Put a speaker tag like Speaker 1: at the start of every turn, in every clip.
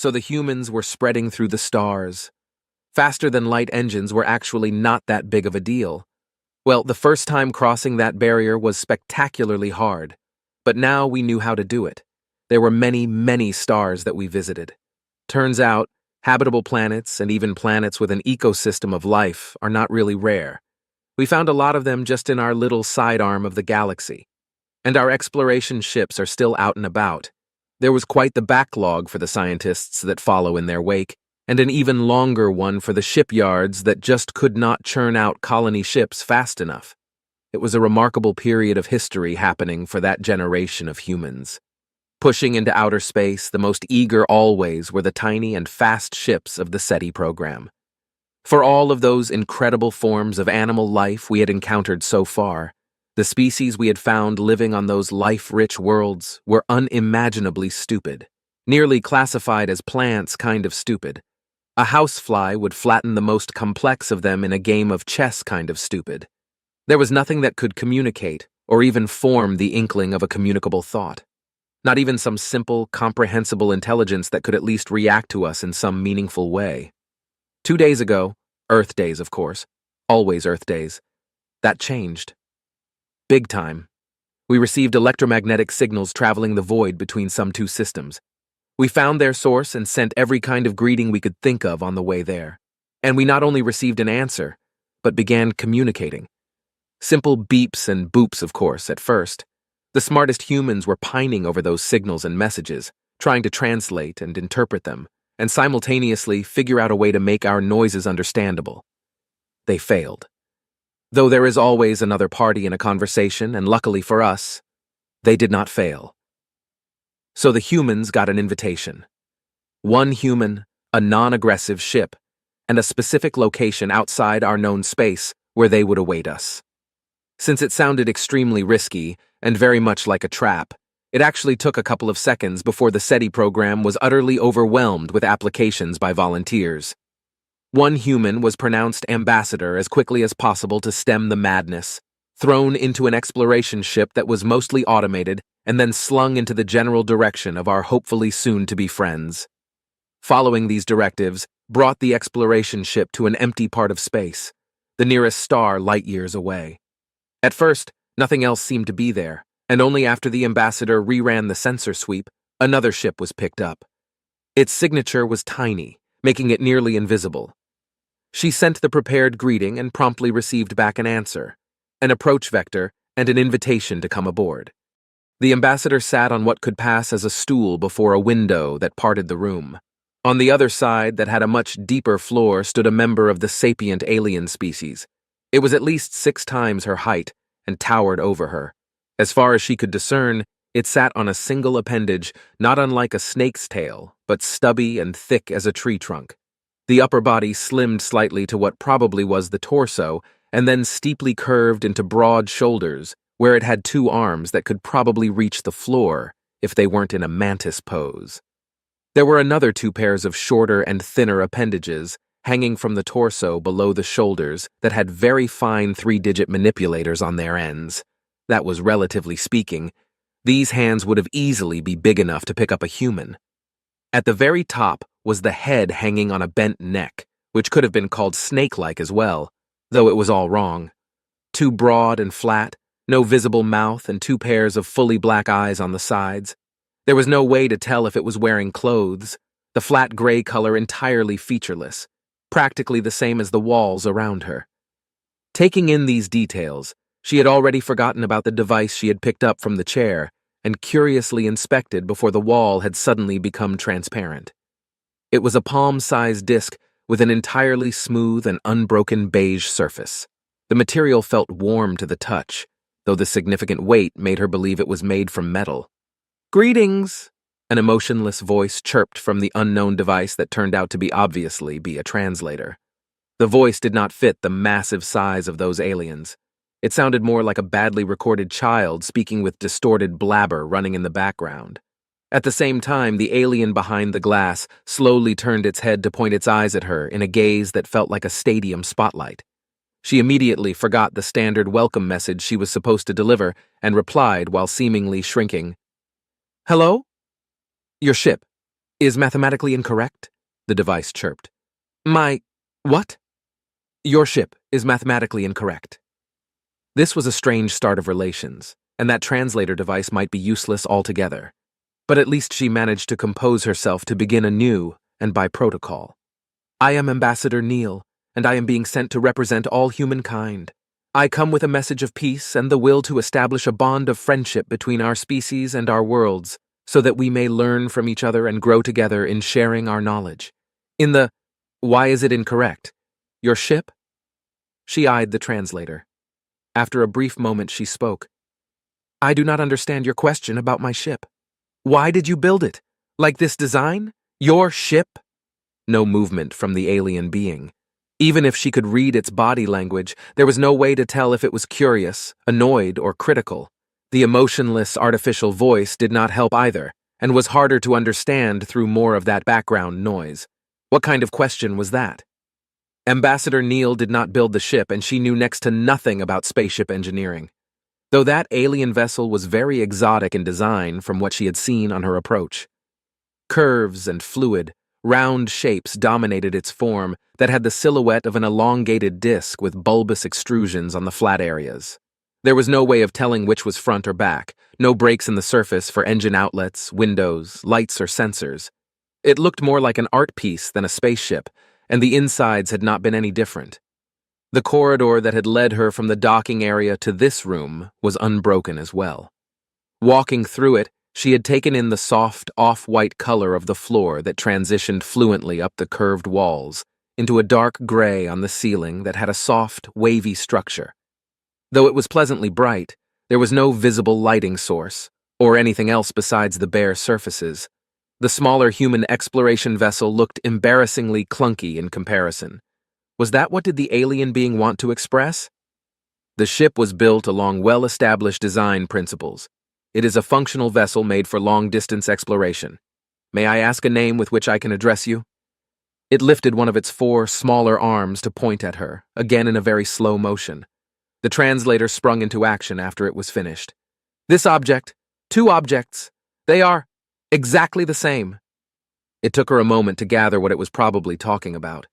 Speaker 1: So the humans were spreading through the stars. Faster-than-light engines were actually not that big of a deal. Well, the first time crossing that barrier was spectacularly hard, but now we knew how to do it. There were many, many stars that we visited. Turns out, habitable planets and even planets with an ecosystem of life are not really rare. We found a lot of them just in our little sidearm of the galaxy. And our exploration ships are still out and about. There was quite the backlog for the scientists that follow in their wake, and an even longer one for the shipyards that just could not churn out colony ships fast enough. It was a remarkable period of history happening for that generation of humans. Pushing into outer space, the most eager always were the tiny and fast ships of the SETI program. For all of those incredible forms of animal life we had encountered so far, the species we had found living on those life-rich worlds were unimaginably stupid, nearly classified as plants kind of stupid. A housefly would flatten the most complex of them in a game of chess kind of stupid. There was nothing that could communicate or even form the inkling of a communicable thought. Not even some simple, comprehensible intelligence that could at least react to us in some meaningful way. 2 days ago, Earth days of course, always Earth days, that changed. Big time. We received electromagnetic signals traveling the void between some two systems. We found their source and sent every kind of greeting we could think of on the way there. And we not only received an answer, but began communicating. Simple beeps and boops, of course, at first. The smartest humans were pining over those signals and messages, trying to translate and interpret them, and simultaneously figure out a way to make our noises understandable. They failed. Though there is always another party in a conversation, and luckily for us, they did not fail. So the humans got an invitation. One human, a non-aggressive ship, and a specific location outside our known space where they would await us. Since it sounded extremely risky and very much like a trap, it actually took a couple of seconds before the SETI program was utterly overwhelmed with applications by volunteers. One human was pronounced ambassador as quickly as possible to stem the madness, thrown into an exploration ship that was mostly automated, and then slung into the general direction of our hopefully soon-to-be friends. Following these directives brought the exploration ship to an empty part of space, the nearest star light years away. At first, nothing else seemed to be there, and only after the ambassador reran the sensor sweep, another ship was picked up. Its signature was tiny, making it nearly invisible. She sent the prepared greeting and promptly received back an answer, an approach vector, and an invitation to come aboard. The ambassador sat on what could pass as a stool before a window that parted the room. On the other side, that had a much deeper floor, stood a member of the sapient alien species. It was at least 6 times her height and towered over her. As far as she could discern, it sat on a single appendage, not unlike a snake's tail, but stubby and thick as a tree trunk. The upper body slimmed slightly to what probably was the torso, and then steeply curved into broad shoulders, where it had 2 arms that could probably reach the floor if they weren't in a mantis pose. There were another 2 pairs of shorter and thinner appendages, hanging from the torso below the shoulders, that had very fine 3-digit manipulators on their ends. That was relatively speaking. These hands would have easily be big enough to pick up a human. At the very top was the head hanging on a bent neck, which could have been called snake-like as well, though it was all wrong. Too broad and flat, no visible mouth, and 2 pairs of fully black eyes on the sides. There was no way to tell if it was wearing clothes, the flat gray color entirely featureless, practically the same as the walls around her. Taking in these details, she had already forgotten about the device she had picked up from the chair and curiously inspected before the wall had suddenly become transparent. It was a palm-sized disc with an entirely smooth and unbroken beige surface. The material felt warm to the touch, though the significant weight made her believe it was made from metal. "Greetings," an emotionless voice chirped from the unknown device that turned out to be obviously a translator. The voice did not fit the massive size of those aliens. It sounded more like a badly recorded child speaking with distorted blabber running in the background. At the same time, the alien behind the glass slowly turned its head to point its eyes at her in a gaze that felt like a stadium spotlight. She immediately forgot the standard welcome message she was supposed to deliver and replied while seemingly shrinking, "Hello? Your ship. Is mathematically incorrect? The device chirped. My... what? Your ship is mathematically incorrect. This was a strange start of relations, and that translator device might be useless altogether. But at least she managed to compose herself to begin anew and by protocol. I am Ambassador Neil, and I am being sent to represent all humankind. I come with a message of peace and the will to establish a bond of friendship between our species and our worlds, so that we may learn from each other and grow together in sharing our knowledge. Why is it incorrect? Your ship? She eyed the translator. After a brief moment, she spoke. I do not understand your question about my ship. Why did you build it? Like this design? Your ship? No movement from the alien being. Even if she could read its body language, there was no way to tell if it was curious, annoyed, or critical. The emotionless artificial voice did not help either, and was harder to understand through more of that background noise. What kind of question was that? Ambassador Neil did not build the ship, and she knew next to nothing about spaceship engineering. Though that alien vessel was very exotic in design from what she had seen on her approach. Curves and fluid, round shapes dominated its form that had the silhouette of an elongated disc with bulbous extrusions on the flat areas. There was no way of telling which was front or back, no breaks in the surface for engine outlets, windows, lights, or sensors. It looked more like an art piece than a spaceship, and the insides had not been any different. The corridor that had led her from the docking area to this room was unbroken as well. Walking through it, she had taken in the soft, off-white color of the floor that transitioned fluently up the curved walls into a dark gray on the ceiling that had a soft, wavy structure. Though it was pleasantly bright, there was no visible lighting source, or anything else besides the bare surfaces. The smaller human exploration vessel looked embarrassingly clunky in comparison. Was that what did the alien being want to express? The ship was built along well-established design principles. It is a functional vessel made for long-distance exploration. May I ask a name with which I can address you? It lifted one of its 4 smaller arms to point at her, again in a very slow motion. The translator sprung into action after it was finished. This object, 2 objects, they are exactly the same. It took her a moment to gather what it was probably talking about.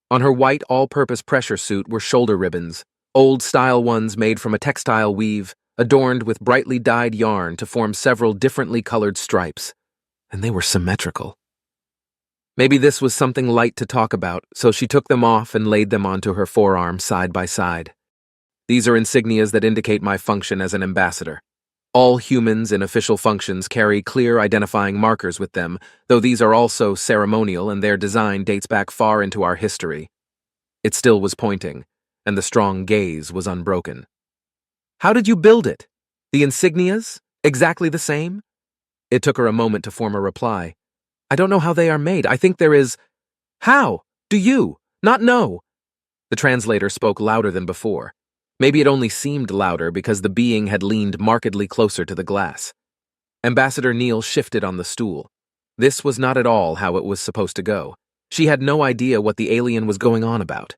Speaker 1: On her white all-purpose pressure suit were shoulder ribbons, old-style ones made from a textile weave, adorned with brightly dyed yarn to form several differently colored stripes, and they were symmetrical. Maybe this was something light to talk about, so she took them off and laid them onto her forearm side by side. These are insignias that indicate my function as an ambassador. All humans in official functions carry clear identifying markers with them, though these are also ceremonial and their design dates back far into our history. It still was pointing, and the strong gaze was unbroken. How did you build it? The insignias? Exactly the same? It took her a moment to form a reply. I don't know how they are made. I think there is... How? Do you? Not know? The translator spoke louder than before. Maybe it only seemed louder because the being had leaned markedly closer to the glass. Ambassador Neil shifted on the stool. This was not at all how it was supposed to go. She had no idea what the alien was going on about.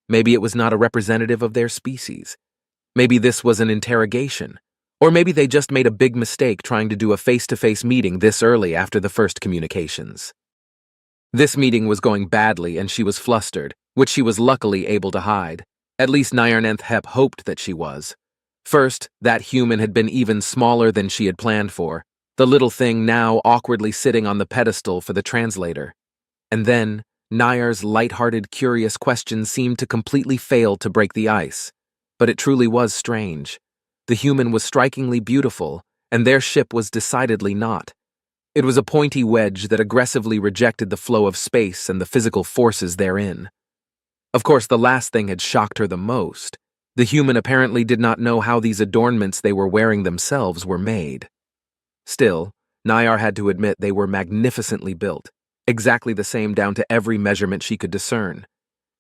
Speaker 1: Maybe it was not a representative of their species. Maybe this was an interrogation. Or maybe they just made a big mistake trying to do a face-to-face meeting this early after the first communications. This meeting was going badly and she was flustered, which she was luckily able to hide. At least Nyarnanth hoped that she was. First, that human had been even smaller than she had planned for, the little thing now awkwardly sitting on the pedestal for the translator. And then, Nayar's light-hearted, curious question seemed to completely fail to break the ice. But it truly was strange. The human was strikingly beautiful, and their ship was decidedly not. It was a pointy wedge that aggressively rejected the flow of space and the physical forces therein. Of course, the last thing had shocked her the most. The human apparently did not know how these adornments they were wearing themselves were made. Still, Nayar had to admit they were magnificently built, exactly the same down to every measurement she could discern.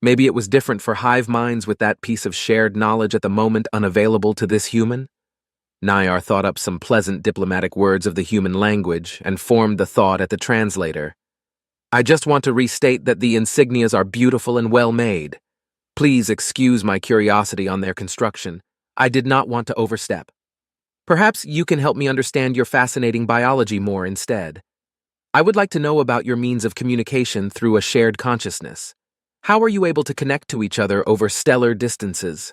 Speaker 1: Maybe it was different for hive minds with that piece of shared knowledge at the moment unavailable to this human? Nayar thought up some pleasant diplomatic words of the human language and formed the thought at the translator. I just want to restate that the insignias are beautiful and well made. Please excuse my curiosity on their construction. I did not want to overstep. Perhaps you can help me understand your fascinating biology more instead. I would like to know about your means of communication through a shared consciousness. How are you able to connect to each other over stellar distances?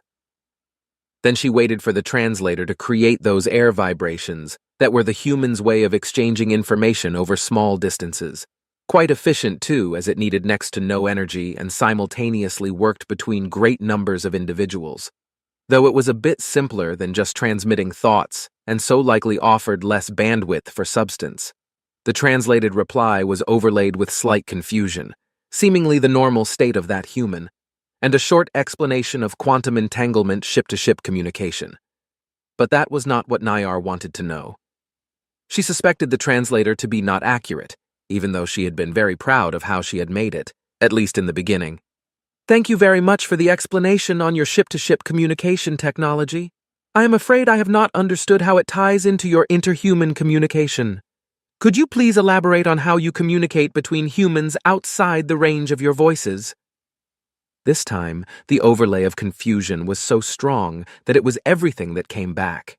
Speaker 1: Then she waited for the translator to create those air vibrations that were the human's way of exchanging information over small distances. Quite efficient, too, as it needed next to no energy and simultaneously worked between great numbers of individuals. Though it was a bit simpler than just transmitting thoughts, and so likely offered less bandwidth for substance. The translated reply was overlaid with slight confusion, seemingly the normal state of that human, and a short explanation of quantum entanglement ship-to-ship communication. But that was not what Nayar wanted to know. She suspected the translator to be not accurate, even though she had been very proud of how she had made it, at least in the beginning. Thank you very much for the explanation on your ship-to-ship communication technology. I am afraid I have not understood how it ties into your interhuman communication. Could you please elaborate on how you communicate between humans outside the range of your voices? This time, the overlay of confusion was so strong that it was everything that came back.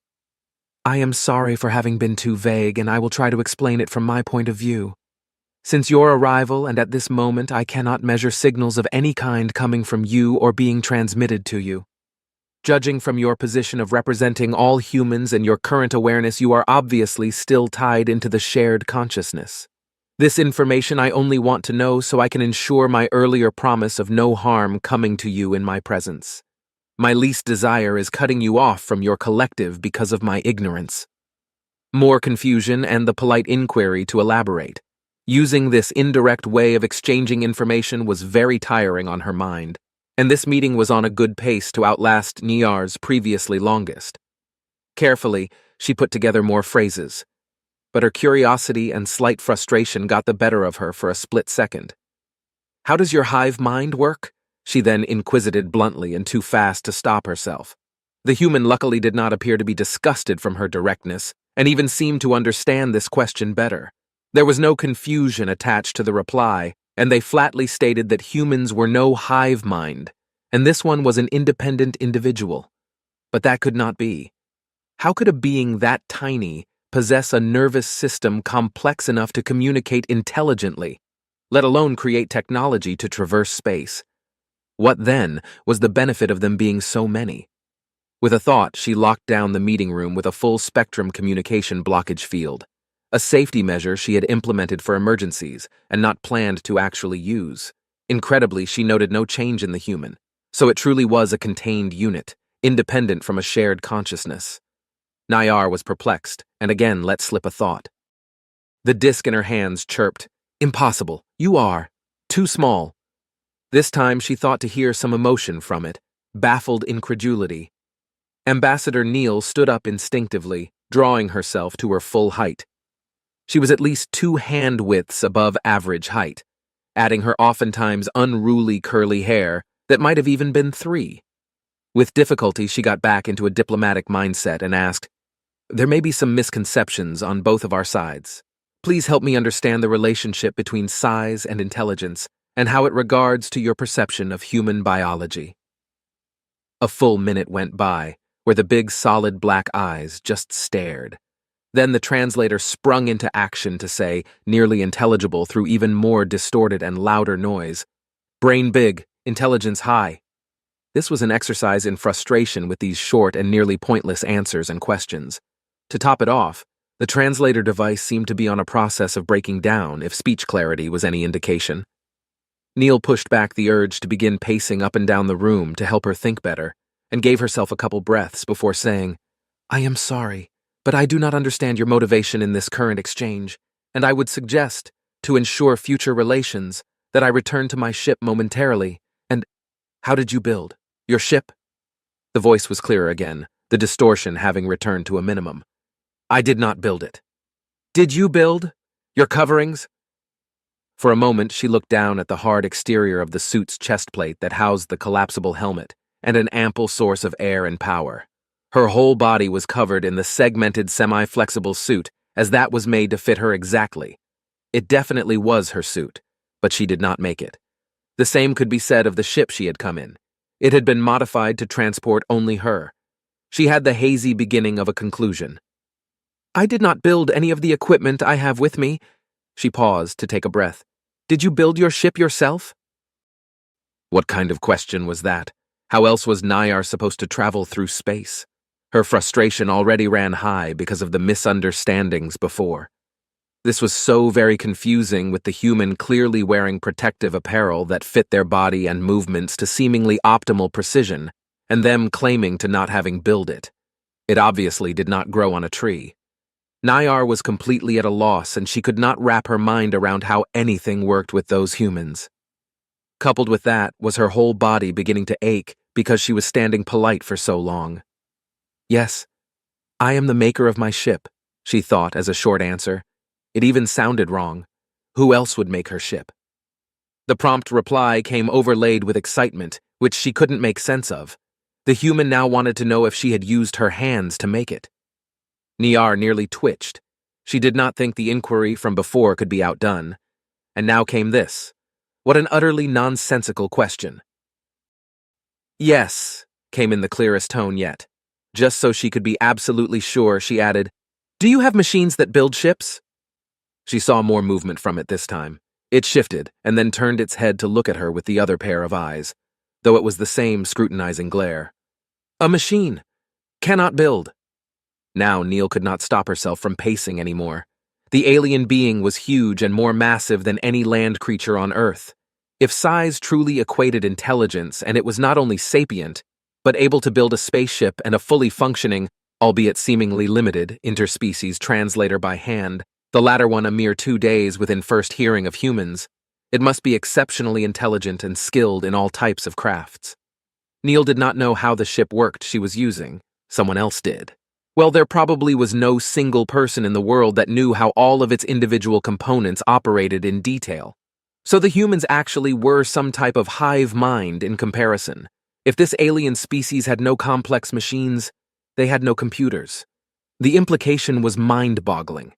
Speaker 1: I am sorry for having been too vague, and I will try to explain it from my point of view. Since your arrival and at this moment, I cannot measure signals of any kind coming from you or being transmitted to you. Judging from your position of representing all humans and your current awareness, you are obviously still tied into the shared consciousness. This information I only want to know so I can ensure my earlier promise of no harm coming to you in my presence. My least desire is cutting you off from your collective because of my ignorance. More confusion and the polite inquiry to elaborate. Using this indirect way of exchanging information was very tiring on her mind, and this meeting was on a good pace to outlast Niyar's previously longest. Carefully, she put together more phrases, but her curiosity and slight frustration got the better of her for a split second. How does your hive mind work? She then inquisited bluntly and too fast to stop herself. The human luckily did not appear to be disgusted from her directness, and even seemed to understand this question better. There was no confusion attached to the reply, and they flatly stated that humans were no hive mind, and this one was an independent individual. But that could not be. How could a being that tiny possess a nervous system complex enough to communicate intelligently, let alone create technology to traverse space? What, then, was the benefit of them being so many? With a thought, she locked down the meeting room with a full-spectrum communication blockage field, a safety measure she had implemented for emergencies and not planned to actually use. Incredibly, she noted no change in the human, so it truly was a contained unit, independent from a shared consciousness. Nayar was perplexed, and again let slip a thought. The disc in her hands chirped, "Impossible, you are. Too small." This time she thought to hear some emotion from it, baffled incredulity. Ambassador Neal stood up instinctively, drawing herself to her full height. She was at least 2 hand widths above average height, adding her oftentimes unruly curly hair that might have even been 3. With difficulty, she got back into a diplomatic mindset and asked, "There may be some misconceptions on both of our sides. Please help me understand the relationship between size and intelligence, and how it regards to your perception of human biology." A full minute went by, where the big solid black eyes just stared. Then the translator sprung into action to say, nearly intelligible through even more distorted and louder noise, "Brain big, intelligence high." This was an exercise in frustration with these short and nearly pointless answers and questions. To top it off, the translator device seemed to be on a process of breaking down if speech clarity was any indication. Neal pushed back the urge to begin pacing up and down the room to help her think better, and gave herself a couple breaths before saying, "I am sorry, but I do not understand your motivation in this current exchange, and I would suggest, to ensure future relations, that I return to my ship momentarily, and—" "How did you build? Your ship?" The voice was clearer again, the distortion having returned to a minimum. "I did not build it." "Did you build? Your coverings?" For a moment, she looked down at the hard exterior of the suit's chest plate that housed the collapsible helmet and an ample source of air and power. Her whole body was covered in the segmented semi-flexible suit, as that was made to fit her exactly. It definitely was her suit, but she did not make it. The same could be said of the ship she had come in. It had been modified to transport only her. She had the hazy beginning of a conclusion. "I did not build any of the equipment I have with me." She paused to take a breath. Did you build your ship yourself? What kind of question was that? How else was Nayar supposed to travel through space? Her frustration already ran high because of the misunderstandings before. This was so very confusing, with the human clearly wearing protective apparel that fit their body and movements to seemingly optimal precision, and them claiming to not having built it. It obviously did not grow on a tree. Nayar was completely at a loss, and she could not wrap her mind around how anything worked with those humans. Coupled with that was her whole body beginning to ache because she was standing polite for so long. Yes, I am the maker of my ship, she thought as a short answer. It even sounded wrong. Who else would make her ship? The prompt reply came overlaid with excitement, which she couldn't make sense of. The human now wanted to know if she had used her hands to make it. Nayar nearly twitched. She did not think the inquiry from before could be outdone. And now came this. What an utterly nonsensical question. Yes, came in the clearest tone yet. Just so she could be absolutely sure, she added, Do you have machines that build ships? She saw more movement from it this time. It shifted and then turned its head to look at her with the other pair of eyes, though it was the same scrutinizing glare. A machine. Cannot build. Now Neil could not stop herself from pacing anymore. The alien being was huge and more massive than any land creature on Earth. If size truly equated intelligence, and it was not only sapient, but able to build a spaceship and a fully functioning, albeit seemingly limited, interspecies translator by hand, the latter one a mere 2 days within first hearing of humans, it must be exceptionally intelligent and skilled in all types of crafts. Neil did not know how the ship worked she was using. Someone else did. Well, there probably was no single person in the world that knew how all of its individual components operated in detail. So the humans actually were some type of hive mind in comparison. If this alien species had no complex machines, they had no computers. The implication was mind-boggling.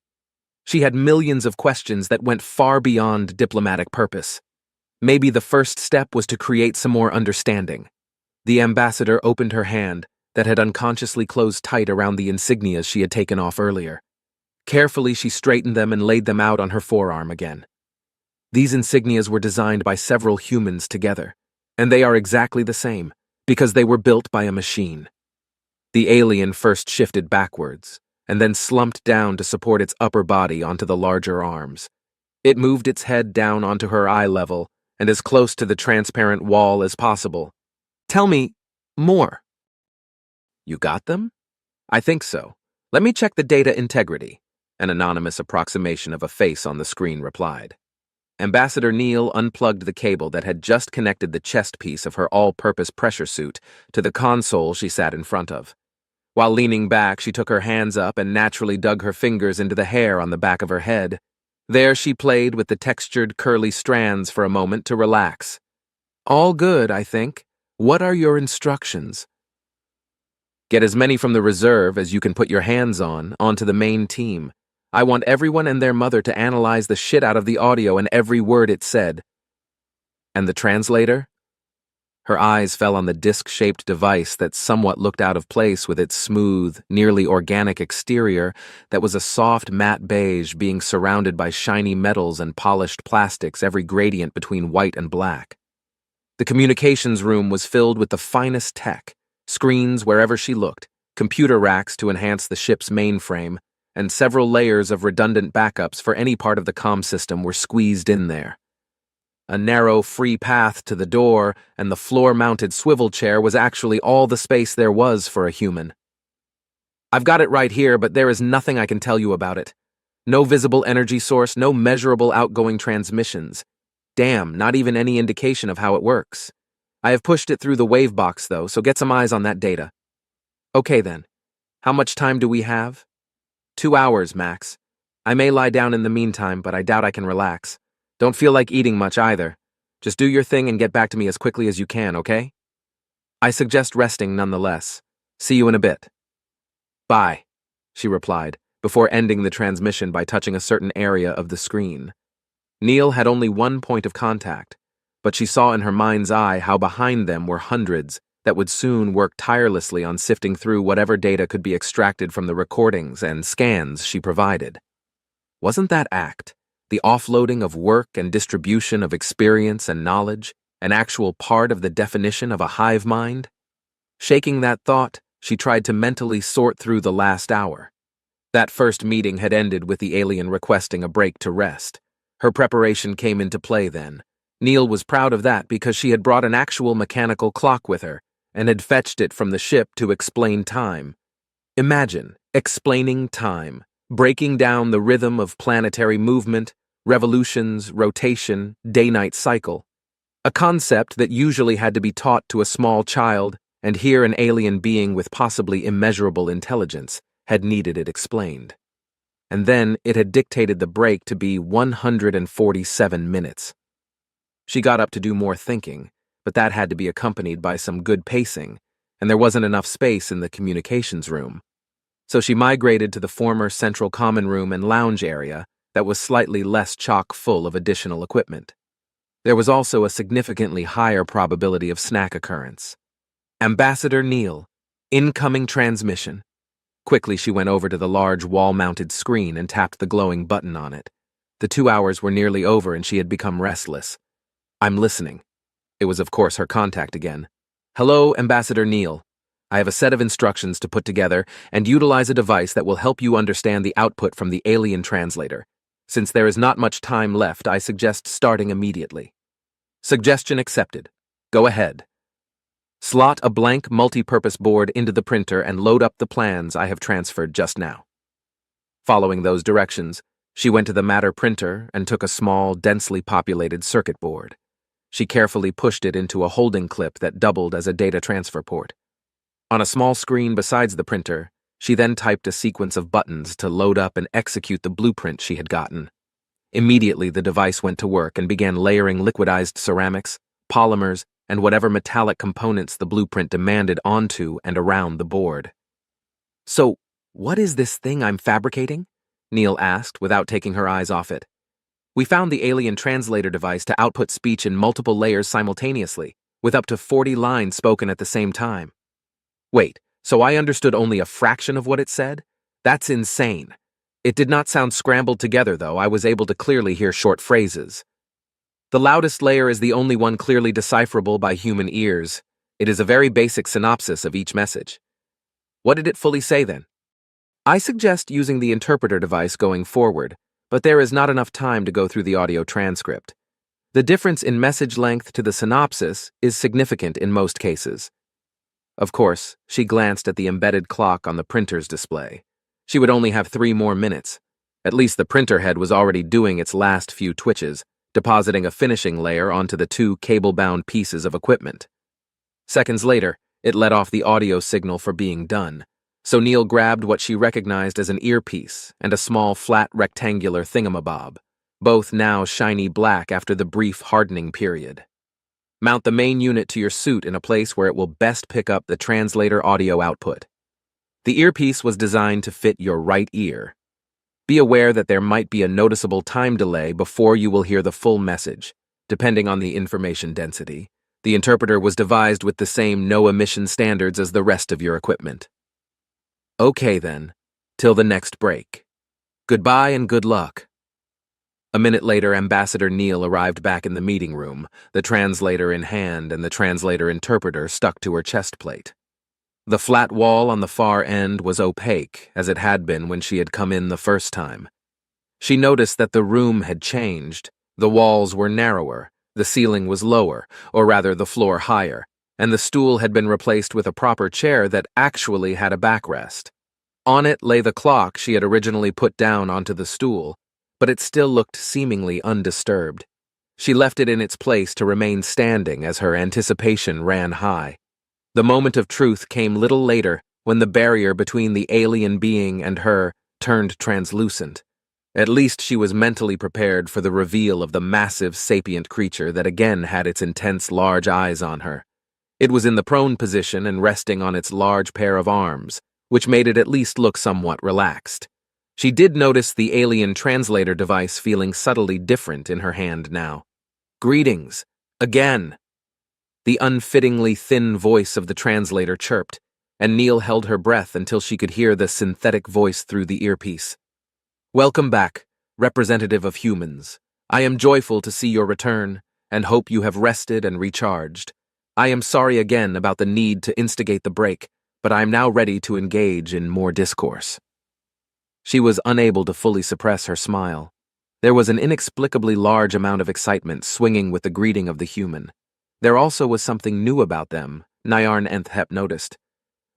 Speaker 1: She had millions of questions that went far beyond diplomatic purpose. Maybe the first step was to create some more understanding. The ambassador opened her hand that had unconsciously closed tight around the insignias she had taken off earlier. Carefully, she straightened them and laid them out on her forearm again. These insignias were designed by several humans together, and they are exactly the same, because they were built by a machine. The alien first shifted backwards, and then slumped down to support its upper body onto the larger arms. It moved its head down onto her eye level, and as close to the transparent wall as possible. Tell me more. You got them? I think so. Let me check the data integrity, an anonymous approximation of a face on the screen replied. Ambassador Neil unplugged the cable that had just connected the chest piece of her all-purpose pressure suit to the console she sat in front of. While leaning back, she took her hands up and naturally dug her fingers into the hair on the back of her head. There she played with the textured, curly strands for a moment to relax. All good, I think. What are your instructions? Get as many from the reserve as you can put your hands on onto the main team. I want everyone and their mother to analyze the shit out of the audio and every word it said. And the translator? Her eyes fell on the disc-shaped device that somewhat looked out of place with its smooth, nearly organic exterior that was a soft matte beige being surrounded by shiny metals and polished plastics, every gradient between white and black. The communications room was filled with the finest tech, screens wherever she looked, computer racks to enhance the ship's mainframe, and several layers of redundant backups for any part of the comm system were squeezed in there. A narrow, free path to the door and the floor-mounted swivel chair was actually all the space there was for a human. I've got it right here, but there is nothing I can tell you about it. No visible energy source, no measurable outgoing transmissions. Damn, not even any indication of how it works. I have pushed it through the wave box, though, so get some eyes on that data. Okay, then. How much time do we have? 2 hours, max. I may lie down in the meantime, but I doubt I can relax. Don't feel like eating much either. Just do your thing and get back to me as quickly as you can, okay? I suggest resting nonetheless. See you in a bit. Bye, she replied, before ending the transmission by touching a certain area of the screen. Neil had only one point of contact, but she saw in her mind's eye how behind them were hundreds that would soon work tirelessly on sifting through whatever data could be extracted from the recordings and scans she provided. Wasn't that act, the offloading of work and distribution of experience and knowledge, an actual part of the definition of a hive mind? Shaking that thought, she tried to mentally sort through the last hour. That first meeting had ended with the alien requesting a break to rest. Her preparation came into play then. Neil was proud of that because she had brought an actual mechanical clock with her and had fetched it from the ship to explain time. Imagine explaining time, breaking down the rhythm of planetary movement, revolutions, rotation, day-night cycle. A concept that usually had to be taught to a small child, and here an alien being with possibly immeasurable intelligence had needed it explained. And then it had dictated the break to be 147 minutes. She got up to do more thinking, but that had to be accompanied by some good pacing, and there wasn't enough space in the communications room. So she migrated to the former central common room and lounge area that was slightly less chock full of additional equipment. There was also a significantly higher probability of snack occurrence. Ambassador Neil, incoming transmission. Quickly she went over to the large wall-mounted screen and tapped the glowing button on it. The 2 hours were nearly over and she had become restless. "I'm listening." It was of course her contact again. "Hello, Ambassador Neil. I have a set of instructions to put together and utilize a device that will help you understand the output from the alien translator. Since there is not much time left, I suggest starting immediately." Suggestion accepted. Go ahead. Slot a blank multi-purpose board into the printer and load up the plans I have transferred just now. Following those directions, she went to the matter printer and took a small, densely populated circuit board. She carefully pushed it into a holding clip that doubled as a data transfer port. On a small screen besides the printer, she then typed a sequence of buttons to load up and execute the blueprint she had gotten. Immediately, the device went to work and began layering liquidized ceramics, polymers, and whatever metallic components the blueprint demanded onto and around the board. "So, what is this thing I'm fabricating?" Neil asked without taking her eyes off it. "We found the alien translator device to output speech in multiple layers simultaneously, with up to 40 lines spoken at the same time." "Wait, so I understood only a fraction of what it said? That's insane. It did not sound scrambled together, though. I was able to clearly hear short phrases. The loudest layer is the only one clearly decipherable by human ears. It is a very basic synopsis of each message." "What did it fully say then?" "I suggest using the interpreter device going forward, but there is not enough time to go through the audio transcript. The difference in message length to the synopsis is significant in most cases." Of course, she glanced at the embedded clock on the printer's display. She would only have 3 more minutes. At least the printer head was already doing its last few twitches, depositing a finishing layer onto the 2 cable-bound pieces of equipment. Seconds later, it let off the audio signal for being done, so Neil grabbed what she recognized as an earpiece and a small flat rectangular thingamabob, both now shiny black after the brief hardening period. Mount the main unit to your suit in a place where it will best pick up the translator audio output. The earpiece was designed to fit your right ear. Be aware that there might be a noticeable time delay before you will hear the full message, depending on the information density. The interpreter was devised with the same no-emission standards as the rest of your equipment. Okay then, till the next break. Goodbye and good luck. A minute later, Ambassador Neil arrived back in the meeting room, the translator in hand and the translator-interpreter stuck to her chest plate. The flat wall on the far end was opaque, as it had been when she had come in the first time. She noticed that the room had changed. The walls were narrower, the ceiling was lower, or rather the floor higher, and the stool had been replaced with a proper chair that actually had a backrest. On it lay the clock she had originally put down onto the stool, but it still looked seemingly undisturbed. She left it in its place to remain standing as her anticipation ran high. The moment of truth came little later, when the barrier between the alien being and her turned translucent. At least she was mentally prepared for the reveal of the massive, sapient creature that again had its intense, large eyes on her. It was in the prone position and resting on its large pair of arms, which made it at least look somewhat relaxed. She did notice the alien translator device feeling subtly different in her hand now. "Greetings. Again." The unfittingly thin voice of the translator chirped, and Neil held her breath until she could hear the synthetic voice through the earpiece. "Welcome back. representative of humans. I am joyful to see your return, and hope you have rested and recharged. I am sorry again about the need to instigate the break, but I am now ready to engage in more discourse. She was unable to fully suppress her smile. There was an inexplicably large amount of excitement swinging with the greeting of the human. There also was something new about them, Nyarn Enthep noticed.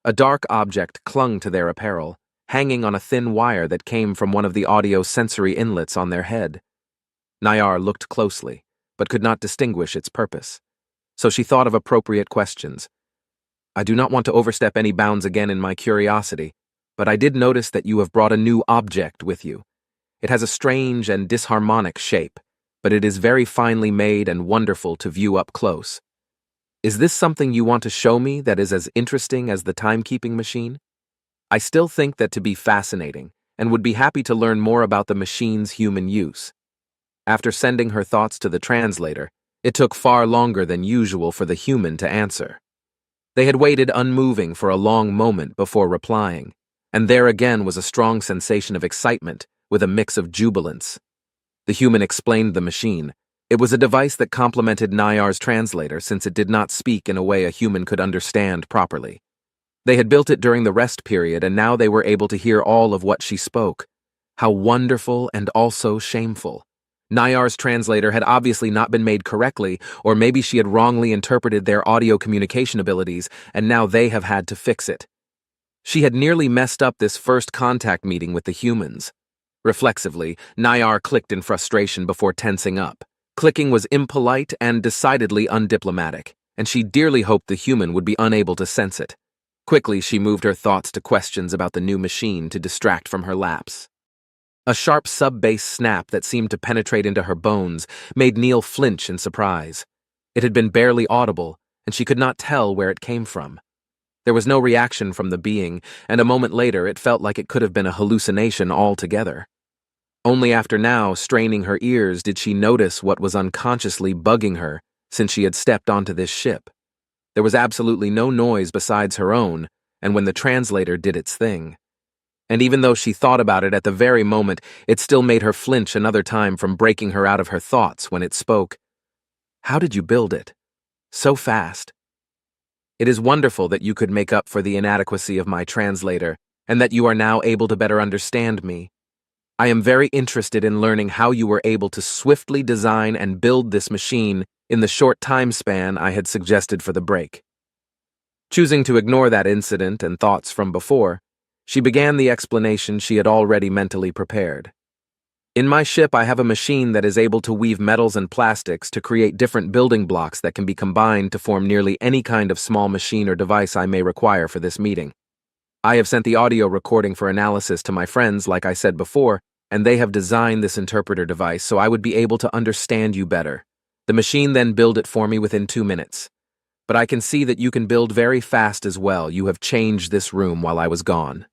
Speaker 1: A dark object clung to their apparel, hanging on a thin wire that came from one of the audio-sensory inlets on their head. Nyar looked closely, but could not distinguish its purpose. So she thought of appropriate questions. I do not want to overstep any bounds again in my curiosity, but I did notice that you have brought a new object with you. It has a strange and disharmonic shape, but it is very finely made and wonderful to view up close. Is this something you want to show me that is as interesting as the timekeeping machine? I still think that to be fascinating, and would be happy to learn more about the machine's human use. After sending her thoughts to the translator, it took far longer than usual for the human to answer. They had waited unmoving for a long moment before replying, and there again was a strong sensation of excitement with a mix of jubilance. The human explained the machine. It was a device that complemented Nyar's translator since it did not speak in a way a human could understand properly. They had built it during the rest period, and now they were able to hear all of what she spoke. How wonderful and also shameful. Nyar's translator had obviously not been made correctly, or maybe she had wrongly interpreted their audio communication abilities, and now they have had to fix it. She had nearly messed up this first contact meeting with the humans. Reflexively, Nyar clicked in frustration before tensing up. Clicking was impolite and decidedly undiplomatic, and she dearly hoped the human would be unable to sense it. Quickly, she moved her thoughts to questions about the new machine to distract from her lapse. A sharp sub-bass snap that seemed to penetrate into her bones made Neil flinch in surprise. It had been barely audible, and she could not tell where it came from. There was no reaction from the being, and a moment later it felt like it could have been a hallucination altogether. Only after now, straining her ears, did she notice what was unconsciously bugging her since she had stepped onto this ship. There was absolutely no noise besides her own, and when the translator did its thing. And even though she thought about it at the very moment, it still made her flinch another time from breaking her out of her thoughts when it spoke. How did you build it? So fast. It is wonderful that you could make up for the inadequacy of my translator, and that you are now able to better understand me. I am very interested in learning how you were able to swiftly design and build this machine in the short time span I had suggested for the break. Choosing to ignore that incident and thoughts from before, she began the explanation she had already mentally prepared. In my ship, I have a machine that is able to weave metals and plastics to create different building blocks that can be combined to form nearly any kind of small machine or device I may require for this meeting. I have sent the audio recording for analysis to my friends, like I said before, and they have designed this interpreter device so I would be able to understand you better. The machine then built it for me within 2 minutes. But I can see that you can build very fast as well. You have changed this room while I was gone.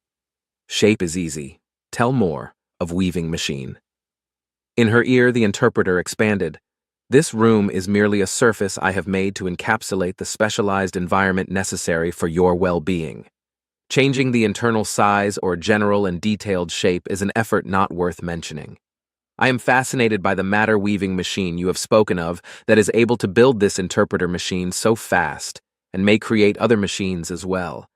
Speaker 1: Shape is easy. Tell more of weaving machine. In her ear, the interpreter expanded. This room is merely a surface I have made to encapsulate the specialized environment necessary for your well-being. Changing the internal size or general and detailed shape is an effort not worth mentioning. I am fascinated by the matter-weaving machine you have spoken of that is able to build this interpreter machine so fast and may create other machines as well.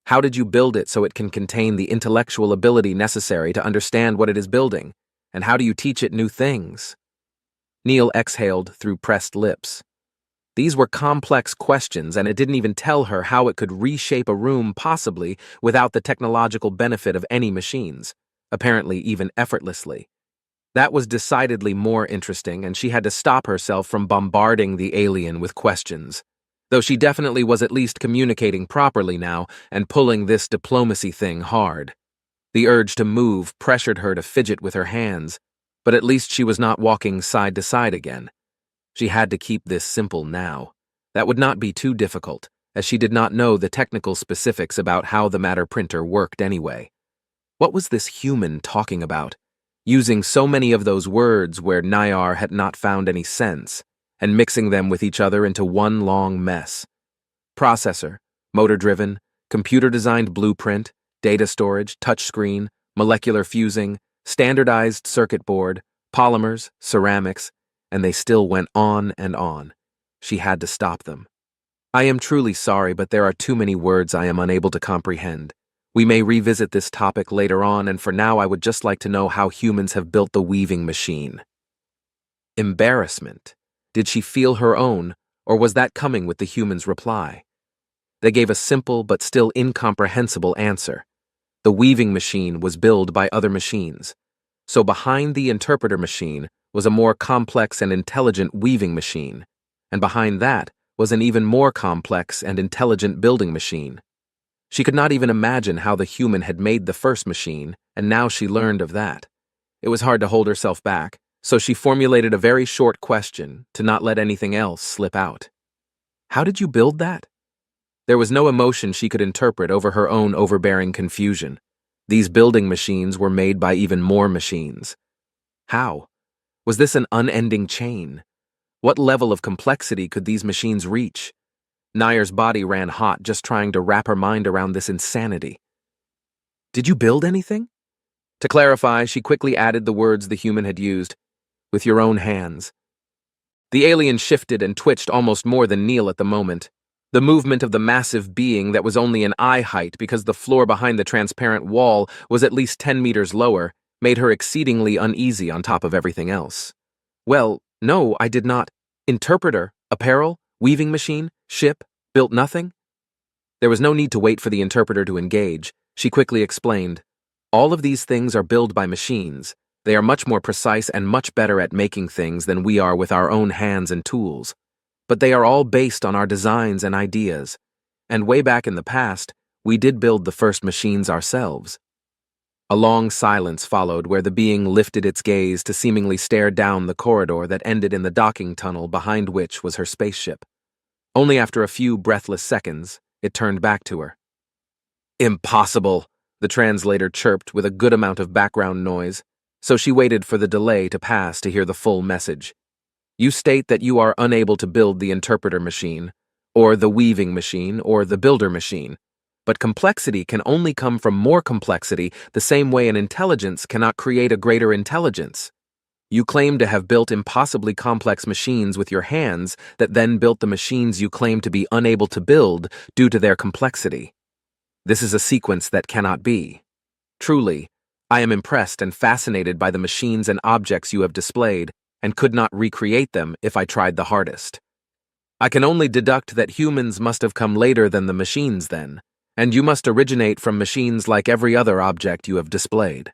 Speaker 1: How did you build it so it can contain the intellectual ability necessary to understand what it is building? And how do you teach it new things? Neil exhaled through pressed lips. These were complex questions, and it didn't even tell her how it could reshape a room possibly without the technological benefit of any machines, apparently even effortlessly. That was decidedly more interesting, and she had to stop herself from bombarding the alien with questions. Though she definitely was at least communicating properly now and pulling this diplomacy thing hard. The urge to move pressured her to fidget with her hands, but at least she was not walking side to side again. She had to keep this simple now. That would not be too difficult, as she did not know the technical specifics about how the matter printer worked anyway. What was this human talking about? Using so many of those words where Nyar had not found any sense, and mixing them with each other into one long mess. Processor, motor-driven, computer-designed blueprint, data storage, touchscreen, molecular fusing, Standardized circuit board, polymers, ceramics, and they still went on and on. She had to stop them. I am truly sorry, but there are too many words I am unable to comprehend. We may revisit this topic later on, and for now I would just like to know how humans have built the weaving machine. Embarrassment. Did she feel her own, or was that coming with the human's reply? They gave a simple but still incomprehensible answer. The weaving machine was built by other machines. So behind the interpreter machine was a more complex and intelligent weaving machine, and behind that was an even more complex and intelligent building machine. She could not even imagine how the human had made the first machine, and now she learned of that. It was hard to hold herself back, so she formulated a very short question to not let anything else slip out. How did you build that? There was no emotion she could interpret over her own overbearing confusion. These building machines were made by even more machines. How? Was this an unending chain? What level of complexity could these machines reach? Nayar's body ran hot just trying to wrap her mind around this insanity. Did you build anything? To clarify, she quickly added the words the human had used. With your own hands. The alien shifted and twitched almost more than Neil at the moment. The movement of the massive being that was only an eye height because the floor behind the transparent wall was at least 10 meters lower made her exceedingly uneasy on top of everything else. Well, no, I did not. Interpreter, apparel, weaving machine, ship, built nothing? There was no need to wait for the interpreter to engage. She quickly explained, all of these things are built by machines. They are much more precise and much better at making things than we are with our own hands and tools. But they are all based on our designs and ideas. And way back in the past, we did build the first machines ourselves. A long silence followed where the being lifted its gaze to seemingly stare down the corridor that ended in the docking tunnel behind which was her spaceship. Only after a few breathless seconds, it turned back to her. Impossible, the translator chirped with a good amount of background noise, so she waited for the delay to pass to hear the full message. You state that you are unable to build the interpreter machine, or the weaving machine, or the builder machine. But complexity can only come from more complexity, the same way an intelligence cannot create a greater intelligence. You claim to have built impossibly complex machines with your hands that then built the machines you claim to be unable to build due to their complexity. This is a sequence that cannot be. Truly, I am impressed and fascinated by the machines and objects you have displayed, and could not recreate them if I tried the hardest. I can only deduct that humans must have come later than the machines then, and you must originate from machines like every other object you have displayed.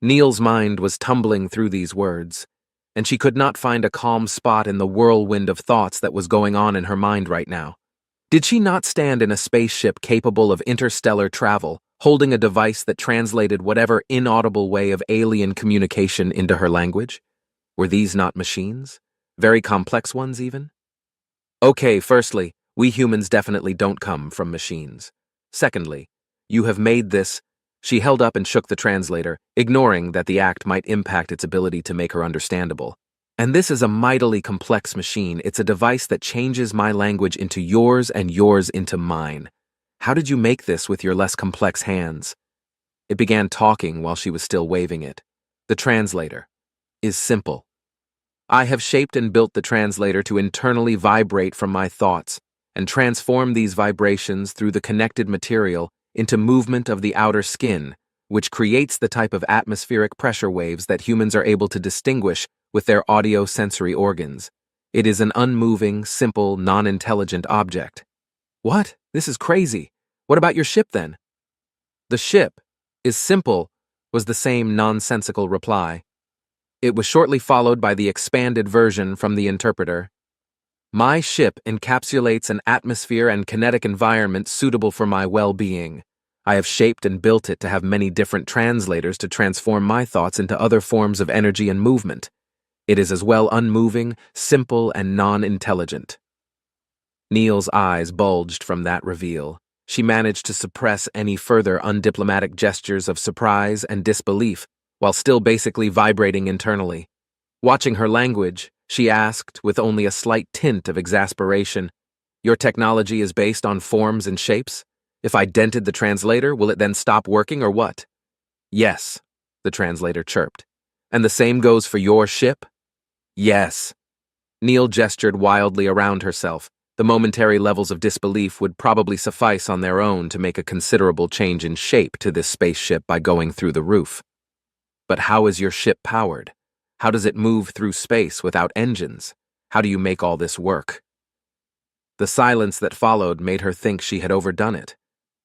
Speaker 1: Neil's mind was tumbling through these words, and she could not find a calm spot in the whirlwind of thoughts that was going on in her mind right now. Did she not stand in a spaceship capable of interstellar travel, holding a device that translated whatever inaudible way of alien communication into her language? Were these not machines? Very complex ones, even? Okay, firstly, we humans definitely don't come from machines. Secondly, you have made this. She held up and shook the translator, ignoring that the act might impact its ability to make her understandable. And this is a mightily complex machine. It's a device that changes my language into yours and yours into mine. How did you make this with your less complex hands? It began talking while she was still waving it. The translator is simple. I have shaped and built the translator to internally vibrate from my thoughts and transform these vibrations through the connected material into movement of the outer skin, which creates the type of atmospheric pressure waves that humans are able to distinguish with their audio-sensory organs. It is an unmoving, simple, non-intelligent object. What? This is crazy. What about your ship then? The ship is simple, was the same nonsensical reply. It was shortly followed by the expanded version from the interpreter. My ship encapsulates an atmosphere and kinetic environment suitable for my well-being. I have shaped and built it to have many different translators to transform my thoughts into other forms of energy and movement. It is as well unmoving, simple, and non-intelligent. Neil's eyes bulged from that reveal. She managed to suppress any further undiplomatic gestures of surprise and disbelief, while still basically vibrating internally. Watching her language, she asked, with only a slight tint of exasperation, "Your technology is based on forms and shapes? If I dented the translator, will it then stop working or what?" "Yes," the translator chirped. And the same goes for your ship? Yes. Neil gestured wildly around herself. The momentary levels of disbelief would probably suffice on their own to make a considerable change in shape to this spaceship by going through the roof. But how is your ship powered? How does it move through space without engines? How do you make all this work? The silence that followed made her think she had overdone it.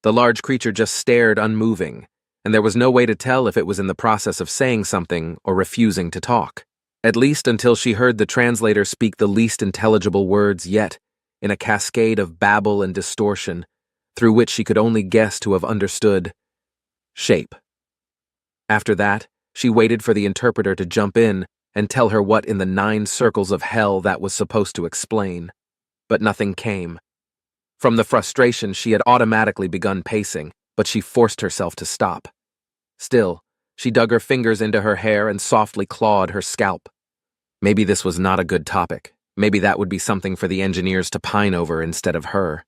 Speaker 1: The large creature just stared unmoving, and there was no way to tell if it was in the process of saying something or refusing to talk. At least until she heard the translator speak the least intelligible words yet, in a cascade of babble and distortion, through which she could only guess to have understood shape. After that, she waited for the interpreter to jump in and tell her what in the 9 circles of hell that was supposed to explain. But nothing came. From the frustration, she had automatically begun pacing, but she forced herself to stop. Still, she dug her fingers into her hair and softly clawed her scalp. Maybe this was not a good topic. Maybe that would be something for the engineers to pine over instead of her.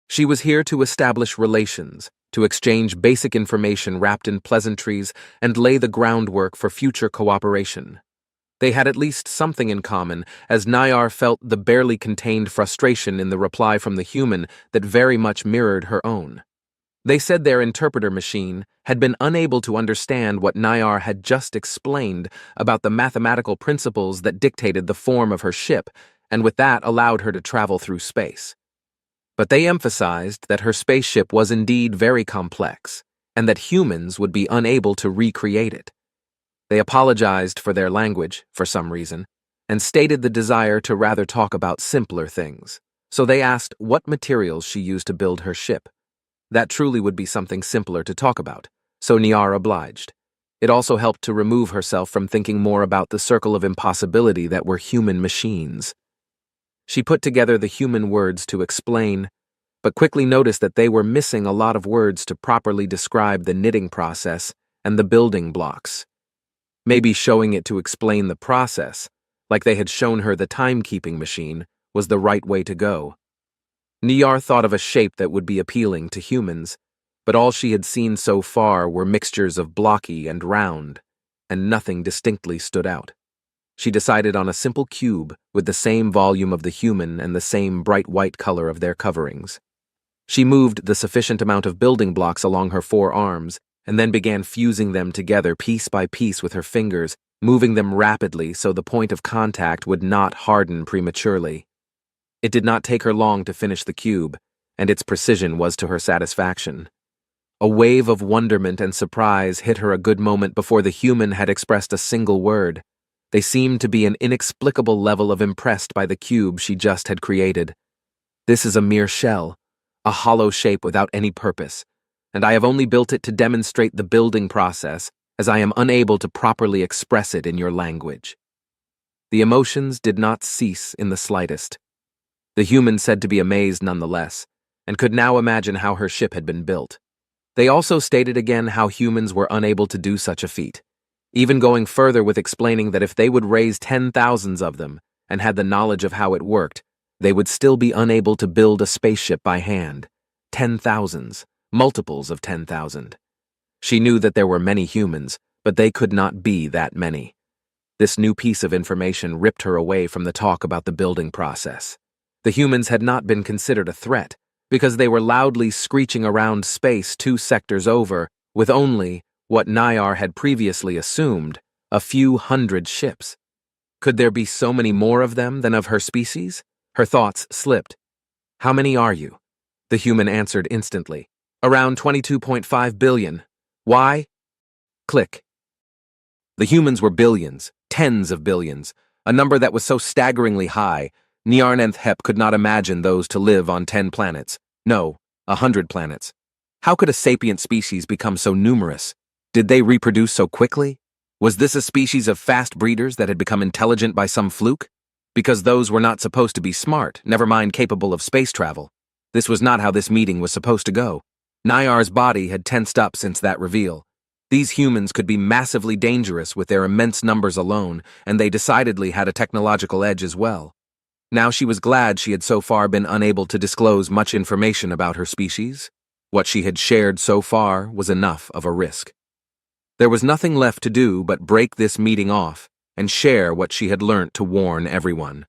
Speaker 1: She was here to establish relations, to exchange basic information wrapped in pleasantries and lay the groundwork for future cooperation. They had at least something in common, as Nayar felt the barely contained frustration in the reply from the human that very much mirrored her own. They said their interpreter machine had been unable to understand what Nayar had just explained about the mathematical principles that dictated the form of her ship, and with that allowed her to travel through space. But they emphasized that her spaceship was indeed very complex, and that humans would be unable to recreate it. They apologized for their language, for some reason, and stated the desire to rather talk about simpler things. So they asked what materials she used to build her ship. That truly would be something simpler to talk about, so Nayar obliged. It also helped to remove herself from thinking more about the circle of impossibility that were human machines. She put together the human words to explain, but quickly noticed that they were missing a lot of words to properly describe the knitting process and the building blocks. Maybe showing it to explain the process, like they had shown her the timekeeping machine, was the right way to go. Nayar thought of a shape that would be appealing to humans, but all she had seen so far were mixtures of blocky and round, and nothing distinctly stood out. She decided on a simple cube with the same volume of the human and the same bright white color of their coverings. She moved the sufficient amount of building blocks along her 4 arms, and then began fusing them together piece by piece with her fingers, moving them rapidly so the point of contact would not harden prematurely. It did not take her long to finish the cube, and its precision was to her satisfaction. A wave of wonderment and surprise hit her a good moment before the human had expressed a single word. They seemed to be an inexplicable level of impressed by the cube she just had created. This is a mere shell, a hollow shape without any purpose, and I have only built it to demonstrate the building process, as I am unable to properly express it in your language. The emotions did not cease in the slightest. The human said to be amazed nonetheless, and could now imagine how her ship had been built. They also stated again how humans were unable to do such a feat, even going further with explaining that if they would raise 10,000s of them and had the knowledge of how it worked, they would still be unable to build a spaceship by hand. 10,000s, multiples of 10,000. She knew that there were many humans, but they could not be that many. This new piece of information ripped her away from the talk about the building process. The humans had not been considered a threat, because they were loudly screeching around space 2 sectors over, with only, what Nayar had previously assumed, a few hundred ships. Could there be so many more of them than of her species? Her thoughts slipped. How many are you? The human answered instantly. Around 22.5 billion. Why? Click. The humans were billions, tens of billions, a number that was so staggeringly high, Niarnenthep could not imagine those to live on 10 planets. No, 100 planets. How could a sapient species become so numerous? Did they reproduce so quickly? Was this a species of fast breeders that had become intelligent by some fluke? Because those were not supposed to be smart, never mind capable of space travel. This was not how this meeting was supposed to go. Nayar's body had tensed up since that reveal. These humans could be massively dangerous with their immense numbers alone, and they decidedly had a technological edge as well. Now she was glad she had so far been unable to disclose much information about her species. What she had shared so far was enough of a risk. There was nothing left to do but break this meeting off and share what she had learnt to warn everyone.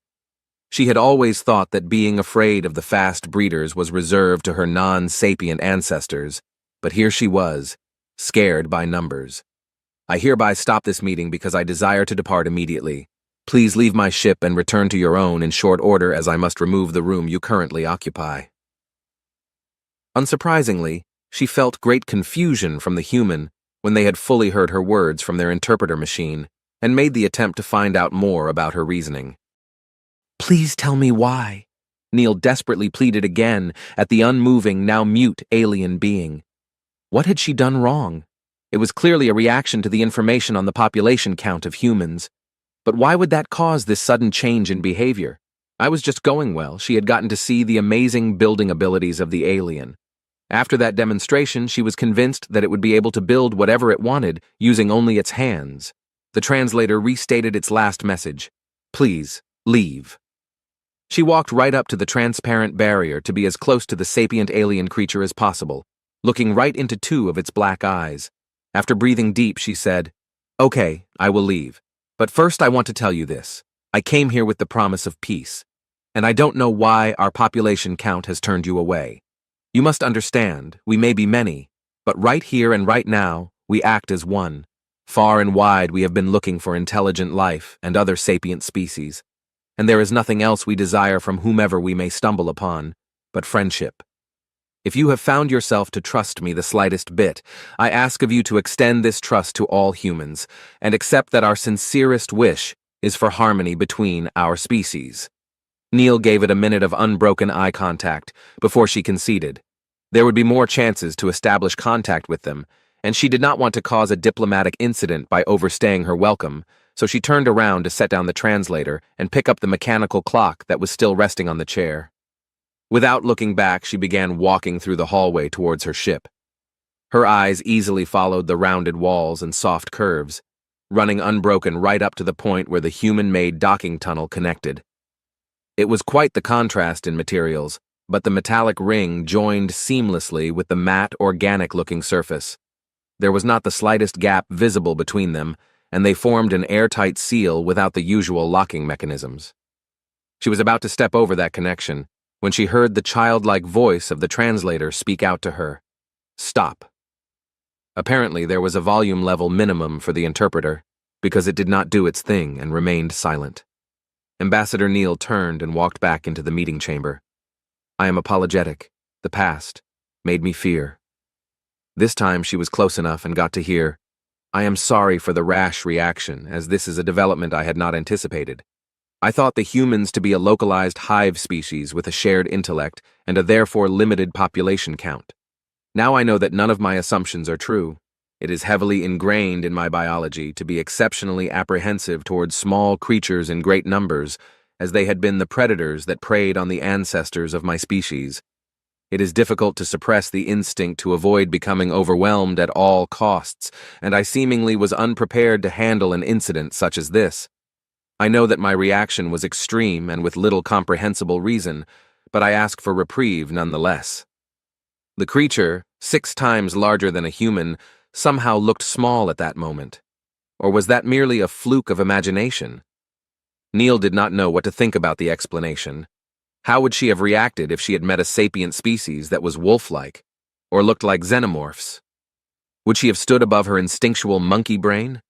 Speaker 1: She had always thought that being afraid of the fast breeders was reserved to her non-sapient ancestors, but here she was, scared by numbers. I hereby stop this meeting because I desire to depart immediately. Please leave my ship and return to your own in short order, as I must remove the room you currently occupy. Unsurprisingly, she felt great confusion from the human when they had fully heard her words from their interpreter machine and made the attempt to find out more about her reasoning. Please tell me why, Neil desperately pleaded again at the unmoving, now mute alien being. What had she done wrong? It was clearly a reaction to the information on the population count of humans. But why would that cause this sudden change in behavior? I was just going well. She had gotten to see the amazing building abilities of the alien. After that demonstration, she was convinced that it would be able to build whatever it wanted using only its hands. The translator restated its last message. Please, leave. She walked right up to the transparent barrier to be as close to the sapient alien creature as possible, looking right into two of its black eyes. After breathing deep, she said, Okay, I will leave. But first I want to tell you this. I came here with the promise of peace, and I don't know why our population count has turned you away. You must understand, we may be many, but right here and right now, we act as one. Far and wide we have been looking for intelligent life and other sapient species, and there is nothing else we desire from whomever we may stumble upon, but friendship. If you have found yourself to trust me the slightest bit, I ask of you to extend this trust to all humans, and accept that our sincerest wish is for harmony between our species. Neil gave it a minute of unbroken eye contact before she conceded. There would be more chances to establish contact with them, and she did not want to cause a diplomatic incident by overstaying her welcome, so she turned around to set down the translator and pick up the mechanical clock that was still resting on the chair. Without looking back, she began walking through the hallway towards her ship. Her eyes easily followed the rounded walls and soft curves, running unbroken right up to the point where the human-made docking tunnel connected. It was quite the contrast in materials, but the metallic ring joined seamlessly with the matte, organic-looking surface. There was not the slightest gap visible between them, and they formed an airtight seal without the usual locking mechanisms. She was about to step over that connection when she heard the childlike voice of the translator speak out to her. Stop. Apparently, there was a volume level minimum for the interpreter, because it did not do its thing and remained silent. Ambassador Neil turned and walked back into the meeting chamber. I am apologetic. The past made me fear. This time she was close enough and got to hear, I am sorry for the rash reaction, as this is a development I had not anticipated. I thought the humans to be a localized hive species with a shared intellect and a therefore limited population count. Now I know that none of my assumptions are true. It is heavily ingrained in my biology to be exceptionally apprehensive towards small creatures in great numbers, as they had been the predators that preyed on the ancestors of my species. It is difficult to suppress the instinct to avoid becoming overwhelmed at all costs, and I seemingly was unprepared to handle an incident such as this. I know that my reaction was extreme and with little comprehensible reason, but I ask for reprieve nonetheless. The creature, 6 times larger than a human, somehow looked small at that moment. Or was that merely a fluke of imagination? Neil did not know what to think about the explanation. How would she have reacted if she had met a sapient species that was wolf-like, or looked like xenomorphs? Would she have stood above her instinctual monkey brain?